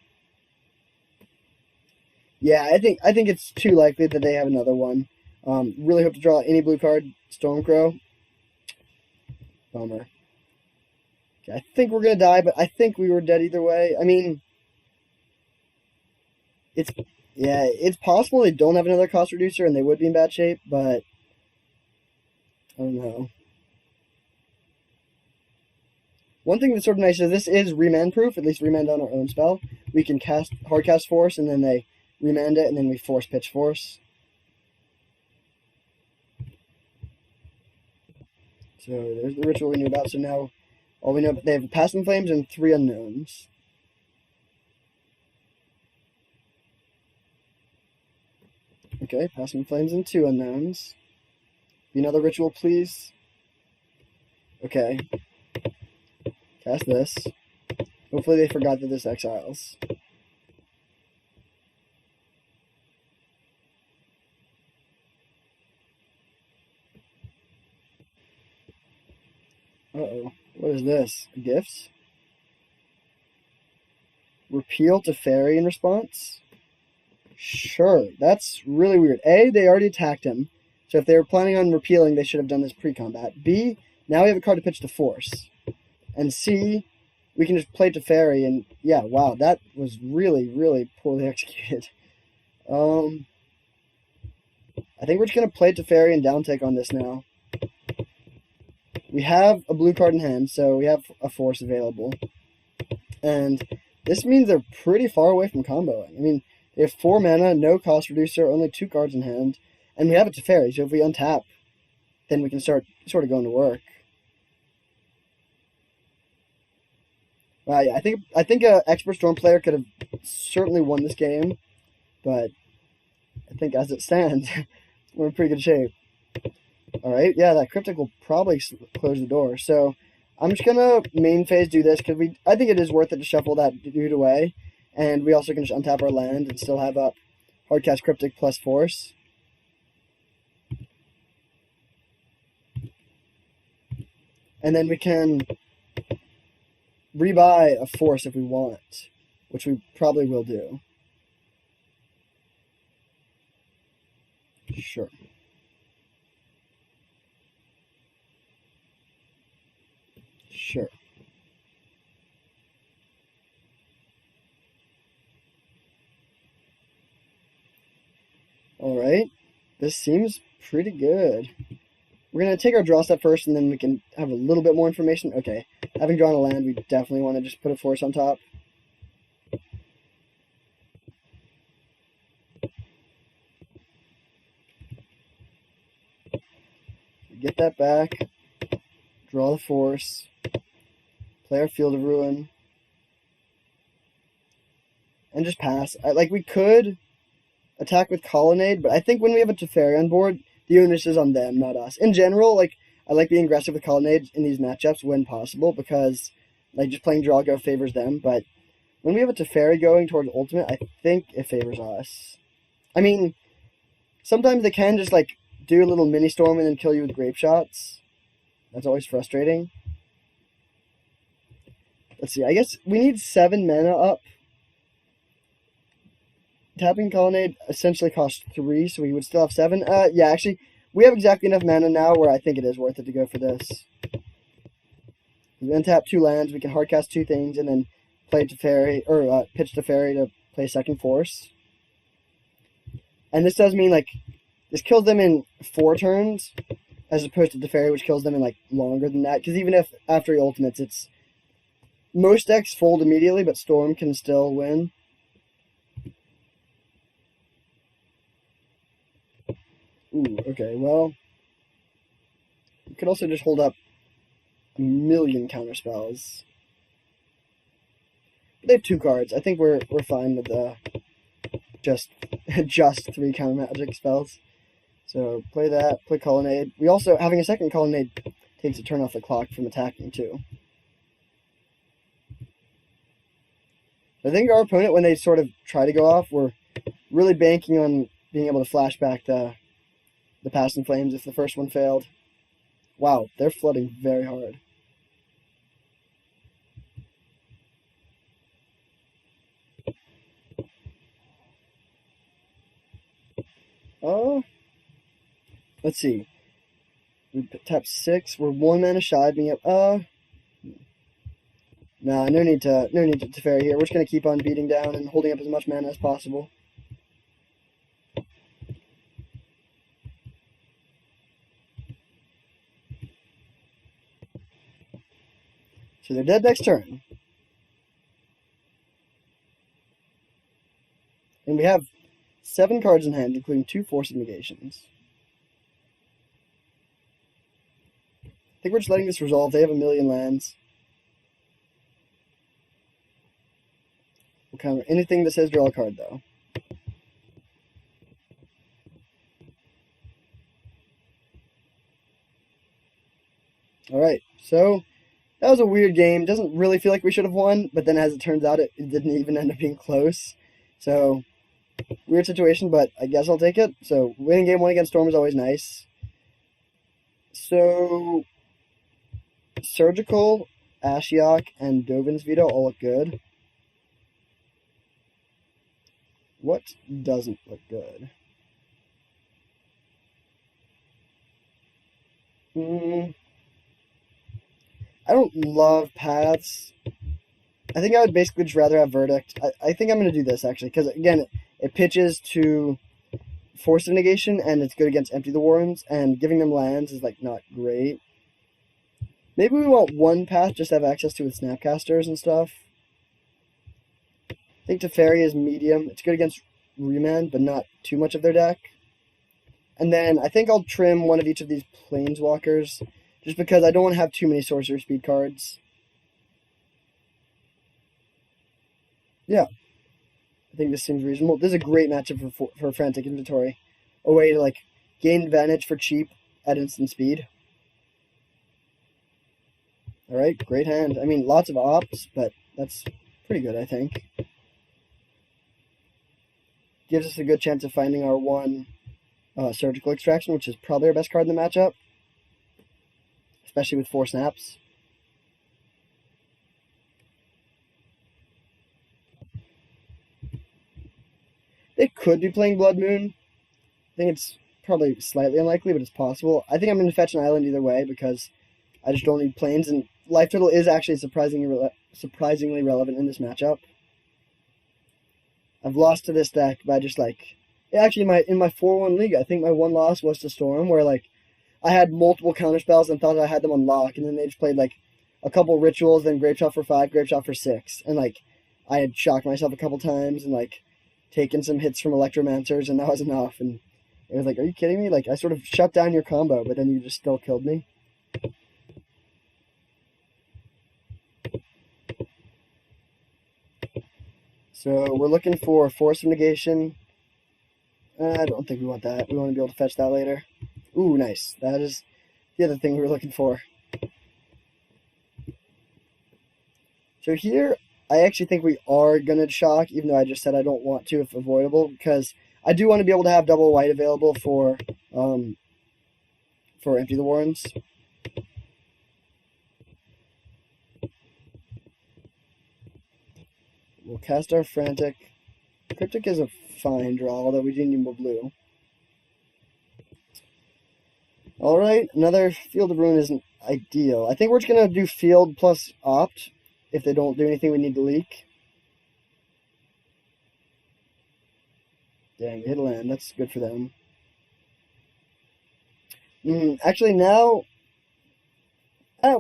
Yeah, I think it's too likely that they have another one. Really hope to draw any blue card. Stormcrow. Bummer. Okay, I think we're gonna die, but I think we were dead either way. I mean, it's possible they don't have another cost reducer and they would be in bad shape, but I don't know. One thing that's sort of nice is this is remand proof, at least remand on our own spell. We can cast hardcast force and then they remand it and then we force pitch force. So there's the ritual we knew about. So now all we know, they have Passing Flames and 3 unknowns. Okay, Passing Flames and 2 unknowns. Be another ritual, please. Okay. Cast this. Hopefully they forgot that this exiles. Okay, Uh-oh. What is this? Gifts? Repeal Teferi in response? Sure. That's really weird. A, they already attacked him. So if they were planning on repealing, they should have done this pre-combat. B, now we have a card to pitch to Force. And C, we can just play Teferi and yeah, wow, that was really, really poorly executed. I think we're just gonna play Teferi and down take on this now. We have a blue card in hand, so we have a Force available. And this means they're pretty far away from comboing. I mean, they have 4 mana, no cost reducer, only 2 cards in hand, and we have a Teferi, so if we untap, then we can start sort of going to work. Yeah, I think an Expert Storm player could have certainly won this game, but I think as it stands, we're in pretty good shape. All right, yeah, that Cryptic will probably close the door. So I'm just gonna main phase do this because I think it is worth it to shuffle that dude away, and we also can just untap our land and still have up Hardcast Cryptic plus Force. And then we can rebuy a Force if we want, which we probably will do. Sure. Sure. All right. This seems pretty good. We're going to take our draw step first, and then we can have a little bit more information. Okay. Having drawn a land, we definitely want to just put a Force on top. Get that back. Draw the Force. Play our Field of Ruin. And just pass. We could attack with Colonnade, but I think when we have a Teferi on board, the onus is on them, not us. In general, I like being aggressive with Colonnade in these matchups when possible because just playing draw go favors them. But when we have a Teferi going towards ultimate, I think it favors us. I mean, sometimes they can just do a little mini storm and then kill you with grape shots. That's always frustrating. Let's see. I guess we need 7 mana up. Tapping Colonnade essentially costs 3, so we would still have 7. Yeah, actually, we have exactly enough mana now where I think it is worth it to go for this. We then tap 2 lands, we can hardcast 2 things, and then play Teferi, or pitch Teferi to play second Force. And this does mean, this kills them in 4 turns, as opposed to Teferi, which kills them in, longer than that. Because even if after he ultimates, it's... Most decks fold immediately, but Storm can still win. Ooh, okay, well, you could also just hold up a million counter spells. But they have 2 cards. I think we're fine with just 3 counter magic spells. So play that, play Colonnade. We also, having a second Colonnade takes a turn off the clock from attacking too. I think our opponent, when they sort of try to go off, we're really banking on being able to flash back the Past in Flames if the first one failed. Wow, they're flooding very hard. Oh, let's see. We tap 6. We're 1 mana shy of being up. Nah, no need to Teferi here. We're just gonna keep on beating down and holding up as much mana as possible. So they're dead next turn. And we have 7 cards in hand, including 2 Force of Negations. I think we're just letting this resolve. They have a million lands. We'll counter anything that says draw a card, though. Alright, so that was a weird game. Doesn't really feel like we should have won, but then as it turns out, it didn't even end up being close. So, weird situation, but I guess I'll take it. So, winning game 1 against Storm is always nice. So, Surgical, Ashiok, and Dovin's Veto all look good. What doesn't look good? I don't love paths. I think I would basically just rather have Verdict. I think I'm going to do this, actually, because, again, it pitches to Force of Negation, and it's good against Empty the Warrens, and giving them lands is, like, not great. Maybe we want one path just to have access to with Snapcasters and stuff. I think Teferis is medium. It's good against Remand, but not too much of their deck. And then I think I'll trim one of each of these planeswalkers, just because I don't want to have too many sorcerer speed cards. Yeah, I think this seems reasonable. This is a great matchup for Frantic Inventory. A way to, like, gain advantage for cheap at instant speed. Alright, great hand. I mean, lots of ops, but that's pretty good, I think. Gives us a good chance of finding our one Surgical Extraction, which is probably our best card in the matchup. Especially with 4 snaps. They could be playing Blood Moon. I think it's probably slightly unlikely, but it's possible. I think I'm going to fetch an island either way because I just don't need planes, and Life Total is actually surprisingly relevant in this matchup. I've lost to this deck by just, like... Actually, in my 4-1 league, I think my one loss was to Storm, where, like, I had multiple counterspells and thought I had them on lock, and then they just played, like, a couple rituals, then Grape Shot for 5, Grape Shot for 6. And, like, I had shocked myself a couple times and, like, taken some hits from Electromancers, and that was enough. And it was like, are you kidding me? Like, I sort of shut down your combo, but then you just still killed me. So we're looking for Force of Negation. I don't think we want that. We want to be able to fetch that later. Ooh, nice. That is the other thing we were looking for. So here, I actually think we are going to shock, even though I just said I don't want to if avoidable, because I do want to be able to have double white available for Empty the Warrens. We'll cast our Frantic. Cryptic is a fine draw, although we do need more blue. Alright, another Field of Ruin isn't ideal. I think we're just going to do Field plus Opt. If they don't do anything, we need to leak. Dang, they hit a land. That's good for them. Actually, now...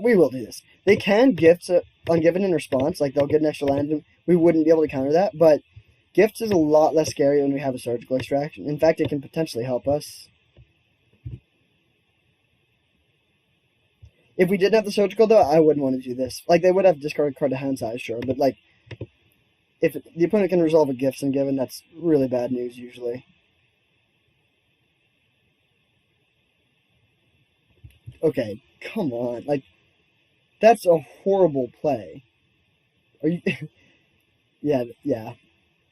we will do this. They can gift Ungiven in response. Like, they'll get an extra land, and we wouldn't be able to counter that. But gifts is a lot less scary when we have a Surgical Extraction. In fact, it can potentially help us. If we didn't have the Surgical, though, I wouldn't want to do this. Like, they would have discarded card to hand size, sure. But, like, if the opponent can resolve a Gifts Ungiven, that's really bad news, usually. Okay, come on. Like, that's a horrible play. Are you... yeah.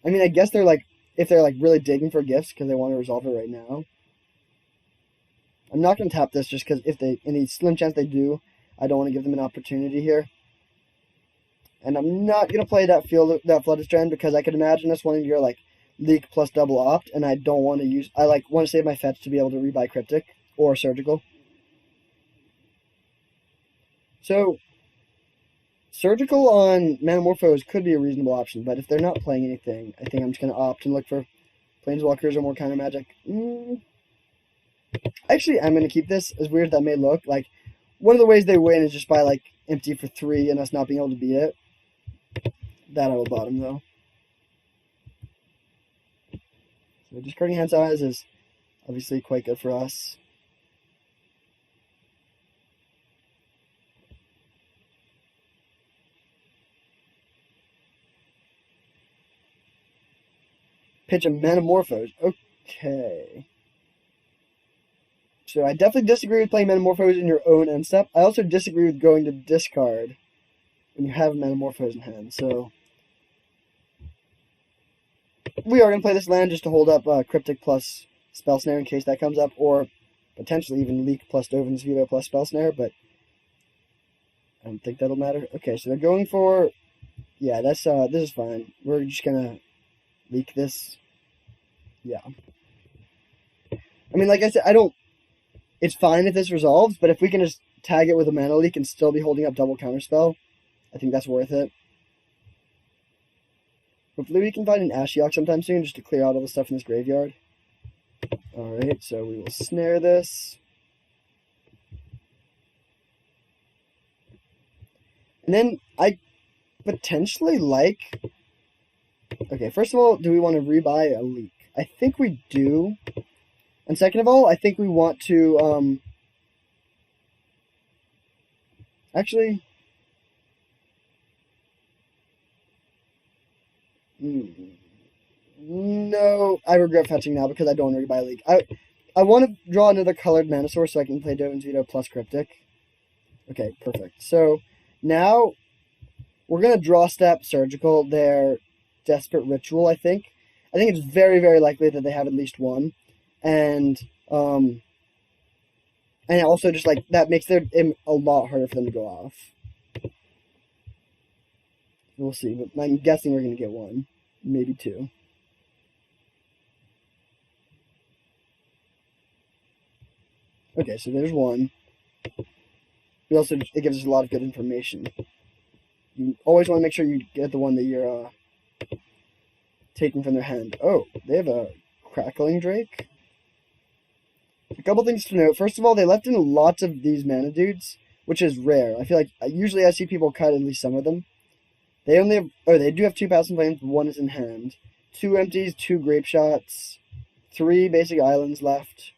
I mean, I guess they're, like, if they're, like, really digging for gifts because they want to resolve it right now. I'm not going to tap this just because if they, in the slim chance they do, I don't want to give them an opportunity here. And I'm not going to play that Flooded Strand because I could imagine us wanting to go, like, Leak plus double Opt, and I don't want to use... I, like, want to save my fetch to be able to rebuy Cryptic or Surgical. So, Surgical on Manamorphose could be a reasonable option, but if they're not playing anything, I think I'm just going to opt and look for Planeswalkers or more counter magic. Actually, I'm going to keep this, as weird as that may look. Like, one of the ways they win is just by, like, Empty for 3 and us not being able to beat it. That I will bottom, though. So discarding hand size is obviously quite good for us. Pitch a Manamorphose. Okay. So I definitely disagree with playing Manamorphose in your own end step. I also disagree with going to discard when you have Manamorphose in hand. So we are going to play this land just to hold up Cryptic plus Spell Snare in case that comes up, or potentially even Leak plus Dovin's Veto plus Spell Snare, but I don't think that'll matter. Okay, so they're going for... Yeah, this is fine. We're just gonna leak this. Yeah. I mean, like I said, I don't... It's fine if this resolves, but if we can just tag it with a mana leak and still be holding up double counterspell, I think that's worth it. Hopefully we can find an Ashiok sometime soon just to clear out all the stuff in this graveyard. Alright, so we will snare this. And then I potentially like... Okay, first of all, do we want to rebuy a leak? I think we do. And second of all, I think we want to... Actually... No, I regret fetching now because I don't want to rebuy a leak. I want to draw another colored mana source so I can play Dovin's Veto plus Cryptic. Okay, perfect. So now we're going to draw step Surgical their Desperate Ritual, I think. I think it's very, very likely that they have at least one. And also just like that makes their a lot harder for them to go off. We'll see, but I'm guessing we're going to get one, maybe two. Okay, so there's one. We also, it gives us a lot of good information. You always want to make sure you get the one that you're taking from their hand. Oh, they have a Crackling Drake. A couple things to note. First of all, they left in lots of these mana dudes, which is rare. I feel like usually I see people cut at least some of them. They only have, they do have 2 Passing Flames, 1 is in hand. 2 empties, 2 Grape Shots, 3 basic islands left.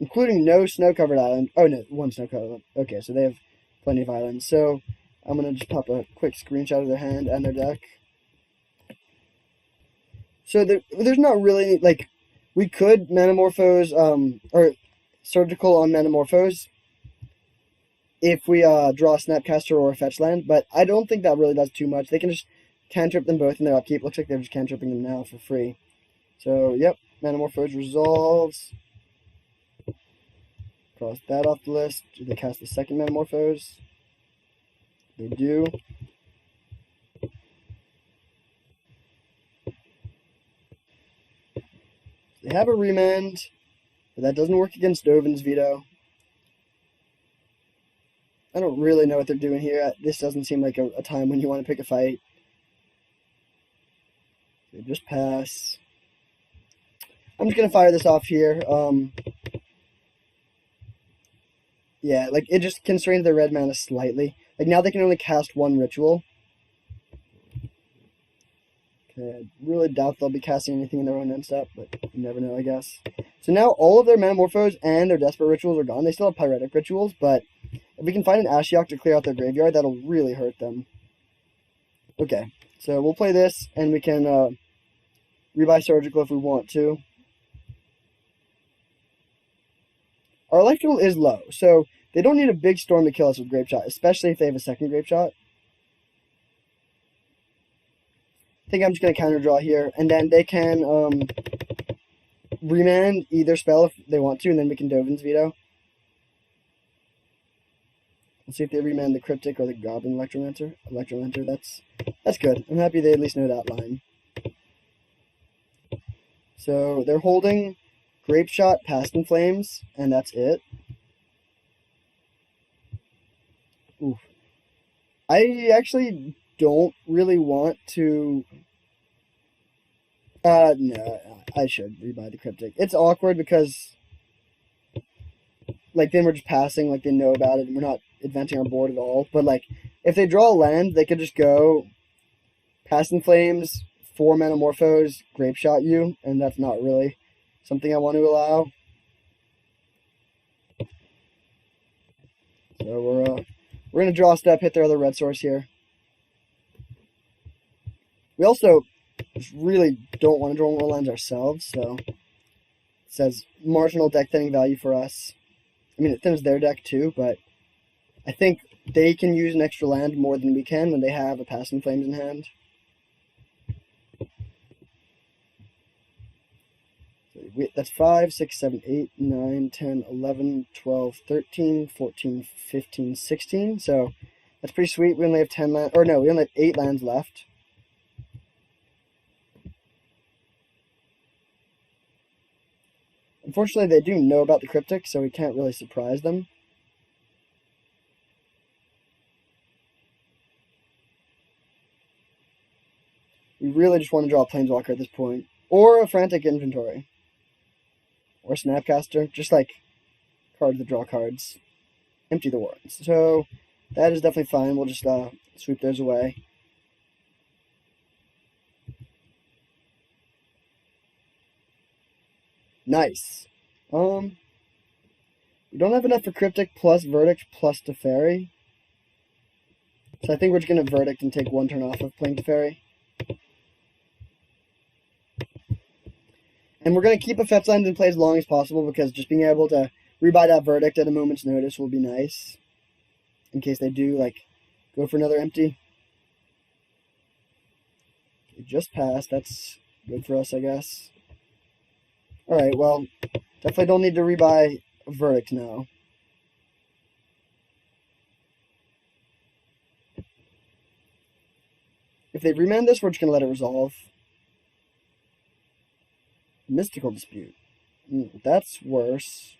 Including no snow-covered island. Oh, no, 1 snow-covered. Okay, so they have plenty of islands. So, I'm going to just pop a quick screenshot of their hand and their deck. So, there's not really, like, we could Manamorphose, or Surgical on Manamorphose if we draw a Snapcaster or a Fetch Land, but I don't think that really does too much. They can just cantrip them both in their upkeep. Looks like they're just cantripping them now for free. So, yep, Manamorphose resolves. Cross that off the list. Do they cast the second Manamorphose? They do. They have a Remand, but that doesn't work against Dovin's Veto. I don't really know what they're doing here. This doesn't seem like a time when you want to pick a fight. They just pass. I'm just going to fire this off here. Yeah, like, it just constrains their red mana slightly. Like, now they can only cast 1 ritual. Okay, I really doubt they'll be casting anything in their own end step, but you never know, I guess. So now all of their Manamorphose and their Desperate Rituals are gone. They still have Pyretic Rituals, but if we can find an Ashiok to clear out their graveyard, that'll really hurt them. Okay, so we'll play this, and we can rebuy Surgical if we want to. Our life total is low, so they don't need a big storm to kill us with Grape Shot, especially if they have a second Grape Shot. I think I'm just going to counter draw here, and then they can remand either spell if they want to, and then we can Dovin's Veto. Let's see if they remand the Cryptic or the Goblin Electromancer. That's good. I'm happy they at least know that line. So they're holding Grape Shot, Past in Flames, and that's it. Oof. I actually don't really want to... no, I should rebuy the Cryptic. It's awkward because, like, then we're just passing, like, they know about it, and we're not advancing our board at all. But, like, if they draw a land, they could just go Past in Flames, 4 Manamorphose, Grape Shot you, and that's not really something I want to allow. So we're gonna draw a step, hit their other red source here. We also really don't want to draw more lands ourselves, so it says marginal deck thinning value for us. I mean, it thins their deck too, but I think they can use an extra land more than we can when they have a Past in Flames in hand. So that's 5, 6, 7, 8, 9, 10, 11, 12, 13, 14, 15, 16. So that's pretty sweet. We only have 10 lands, or no, we only have 8 lands left. Unfortunately, they do know about the Cryptic, so we can't really surprise them. We really just want to draw a Planeswalker at this point. Or a Frantic Inventory. Or Snapcaster. Just like cards that draw cards. Empty the warrens. So that is definitely fine. We'll just sweep those away. Nice. We don't have enough for Cryptic plus Verdict plus Teferi. So I think we're just going to Verdict and take 1 turn off of playing Teferi. And we're going to keep a fetch land in play as long as possible because just being able to rebuy that Verdict at a moment's notice will be nice. In case they do, like, go for another empty. We just passed. That's good for us, I guess. Alright, well, definitely don't need to rebuy a Verdict now. If they remand this, we're just going to let it resolve. Mystical Dispute. That's worse.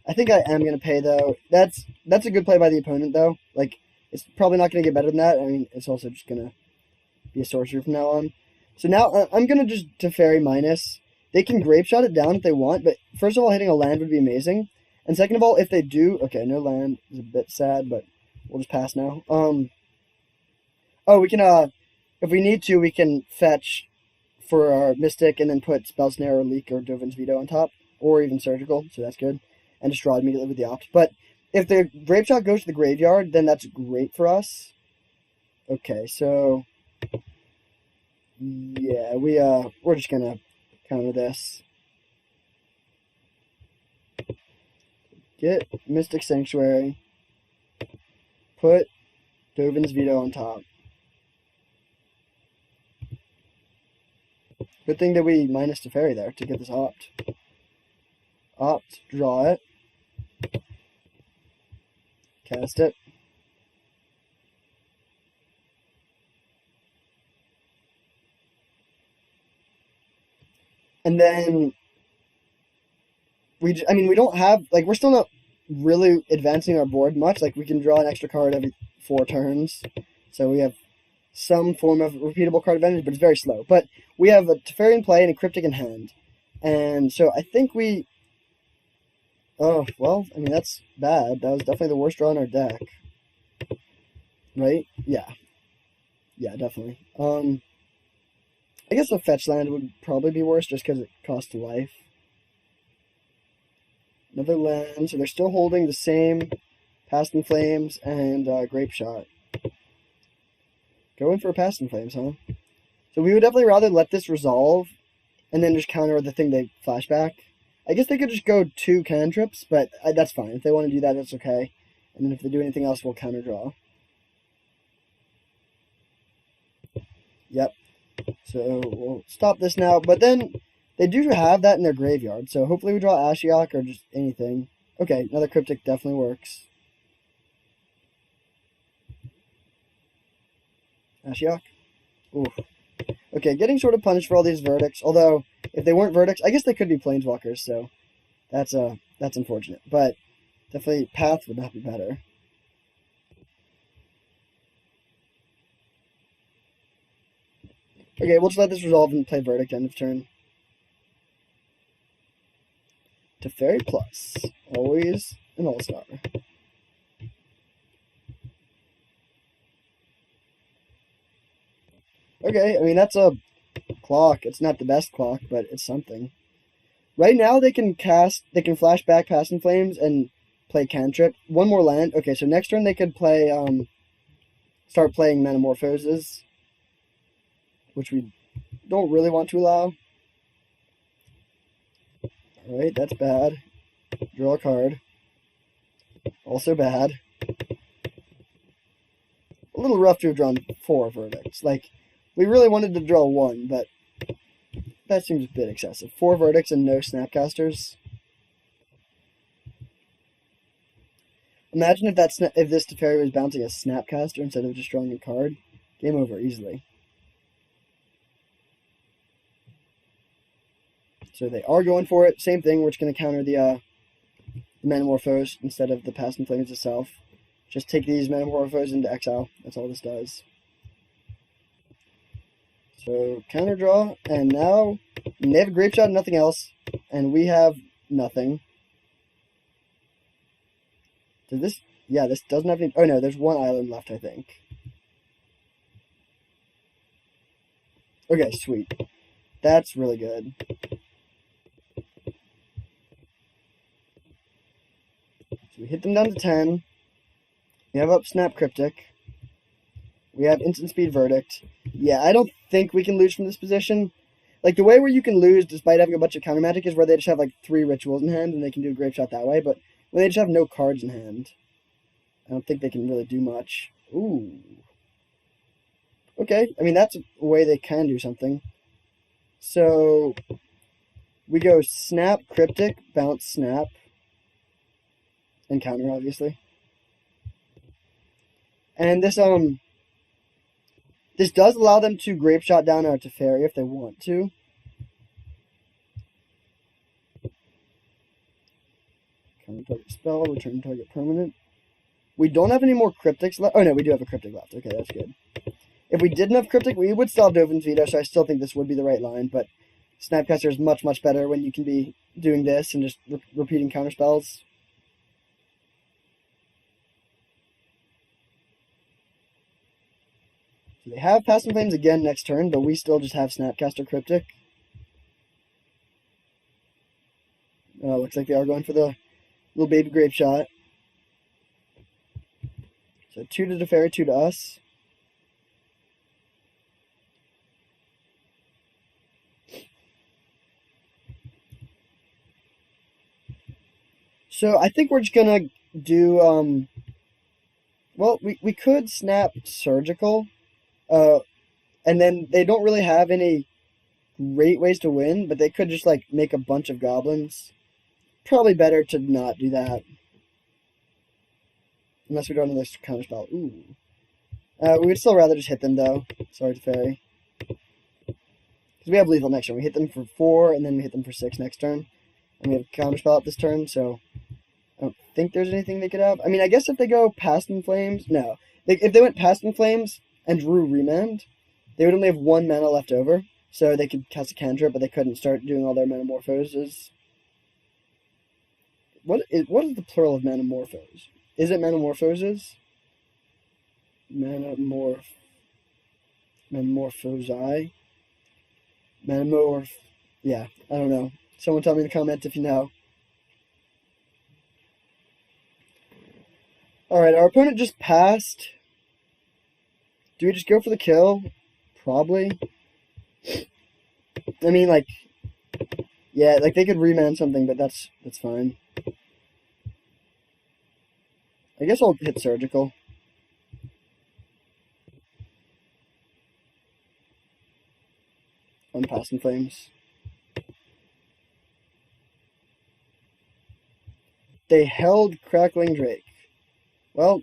I think I am going to pay, though. That's a good play by the opponent, though. Like, it's probably not going to get better than that. I mean, it's also just going to be a sorcery from now on. So now I'm going to just Teferi minus. They can Grape Shot it down if they want, but first of all, hitting a land would be amazing. And second of all, if they do... Okay, no land is a bit sad, but we'll just pass now. Oh, we can... If we need to, we can fetch for our Mystic and then put Spell Snare or Leak or Dovin's Veto on top, or even Surgical, so that's good, and just draw immediately with the Opt. But if the Grape Shot goes to the graveyard, then that's great for us. Okay, so yeah, we're just gonna counter this. Get Mystic Sanctuary, put Dovin's Veto on top. Good thing that we minus Teferi there to get this Opt. Opt, draw it. Cast it. And then we don't have, like, we're still not really advancing our board much. Like, we can draw an extra card every 4 turns. So we have some form of repeatable card advantage, but it's very slow. But we have a Teferi in play and a Cryptic in hand. And so I think we... Oh, well, I mean, that's bad. That was definitely the worst draw in our deck. Right? Yeah. Yeah, definitely. I guess a fetch land would probably be worse just because it costs life. Another land. So they're still holding the same Past in Flames and Grape Shot. Going for Past in Flames, huh? So we would definitely rather let this resolve and then just counter the thing they flashback. I guess they could just go 2 cantrips, but that's fine. If they want to do that, that's okay. And then if they do anything else, we'll counter draw. Yep. So we'll stop this now. But then they do have that in their graveyard. So hopefully we draw Ashiok or just anything. Okay, another Cryptic definitely works. Ashiok. Ooh. Okay, getting sort of punished for all these verdicts. Although, if they weren't verdicts, I guess they could be planeswalkers, so that's unfortunate. But definitely Path would not be better. Okay, we'll just let this resolve and play Verdict end of turn. Teferi Plus. Always an all-star. Okay, I mean, that's a clock. It's not the best clock, but it's something. Right now, they can flash back Past in Flames and play Cantrip. 1 more land. Okay, so next turn they could play, start playing Metamorphoses, which we don't really want to allow. Alright, that's bad. Draw a card. Also bad. A little rough to have drawn 4 verdicts. Like, we really wanted to draw 1, but That seems a bit excessive. 4 verdicts and no snapcasters. Imagine if if this Teferi was bouncing a snapcaster instead of just drawing a card. Game over easily. So they are going for it. Same thing. We're just going to counter the Metamorphose instead of the Past in Flames itself. Just take these Metamorphose into exile. That's all this does. So counter draw, and now they have a Grape Shot and nothing else, and we have nothing. Does this? Yeah, this doesn't have any. Oh no, there's one island left, I think. Okay, sweet. That's really good. So we hit them down to 10. We have up Snap Cryptic. We have Instant Speed Verdict. Yeah, I don't think we can lose from this position. Like, the way where you can lose despite having a bunch of counter magic is where they just have, like, 3 rituals in hand and they can do a Grape Shot that way, but when they just have no cards in hand, I don't think they can really do much. Ooh. Okay, I mean, that's a way they can do something. So, we go Snap Cryptic, Bounce Snap, and counter, obviously. And this does allow them to Grape Shot down our Teferi if they want to. Counter target spell, return target permanent. We don't have any more Cryptics left. Oh no, we do have a Cryptic left. Okay, that's good. If we didn't have Cryptic, we would still have Dovin's Veto, so I still think this would be the right line, but Snapcaster is much, much better when you can be doing this and just repeating counter spells. So they have Past in Flames again next turn, but we still just have Snapcaster Cryptic. Looks like they are going for the little baby Grape Shot. So 2 to Teferi, 2 to us. So I think we're just gonna do well, we could snap Surgical. And then they don't really have any great ways to win, but they could just, like, make a bunch of goblins. Probably better to not do that. Unless we don't have this counterspell. Ooh. We would still rather just hit them, though. Sorry, Teferi. Because we have lethal next turn. We hit them for 4, and then we hit them for 6 next turn. And we have counterspell up this turn, so I don't think there's anything they could have. I mean, I guess if they go Past in Flames... No. If they went Past in Flames and drew Remand, they would only have 1 mana left over, so they could cast a cantrip, but they couldn't start doing all their Metamorphoses. What is the plural of Metamorphose? Is it Metamorphoses? Metamorphosi? Yeah, I don't know. Someone tell me in the comments if you know. Alright, our opponent just passed. Do we just go for the kill? Probably. I mean, like, yeah, like they could remand something, but that's fine. I guess I'll hit Surgical. On Past in Flames. They held Crackling Drake. Well,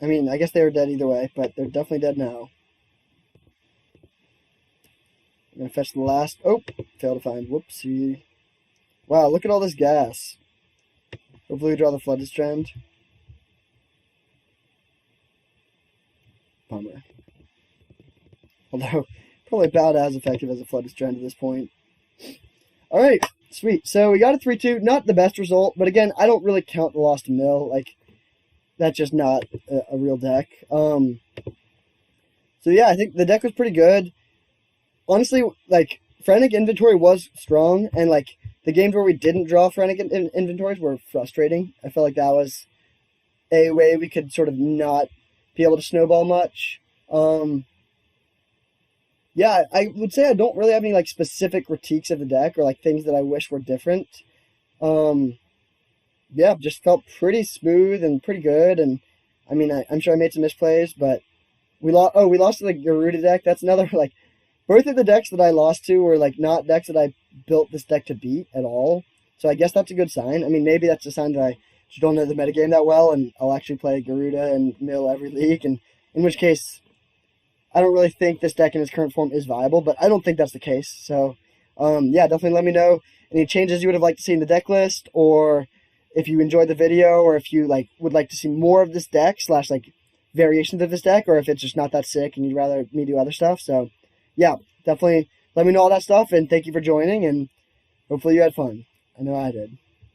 I mean, I guess they were dead either way, but they're definitely dead now. I'm going to fetch the last... Oh, failed to find. Whoopsie. Wow, look at all this gas. Hopefully we draw the Flooded Strand. Bummer. Although, probably about as effective as a Flooded Strand at this point. Alright, sweet. So we got a 3-2. Not the best result, but again, I don't really count the loss to mill. Like, that's just not a real deck. So yeah, I think the deck was pretty good. Honestly, like, Frantic Inventory was strong, and like, the games where we didn't draw Frantic Inventories were frustrating. I felt like that was a way we could sort of not be able to snowball much. Yeah, I would say I don't really have any, like, specific critiques of the deck or, like, things that I wish were different. Yeah, just felt pretty smooth and pretty good, and, I mean, I'm sure I made some misplays, but we lost to the Garuda deck. That's another, like, both of the decks that I lost to were like not decks that I built this deck to beat at all. So I guess that's a good sign. I mean, maybe that's a sign that I just don't know the metagame that well, and I'll actually play Garuda and Mill every league, and in which case, I don't really think this deck in its current form is viable, but I don't think that's the case. So, yeah, definitely let me know any changes you would have liked to see in the deck list, or if you enjoyed the video, or if you would like to see more of this deck / variations of this deck, or if it's just not that sick and you'd rather me do other stuff. So, yeah, definitely let me know all that stuff, and thank you for joining, and hopefully you had fun. I know I did.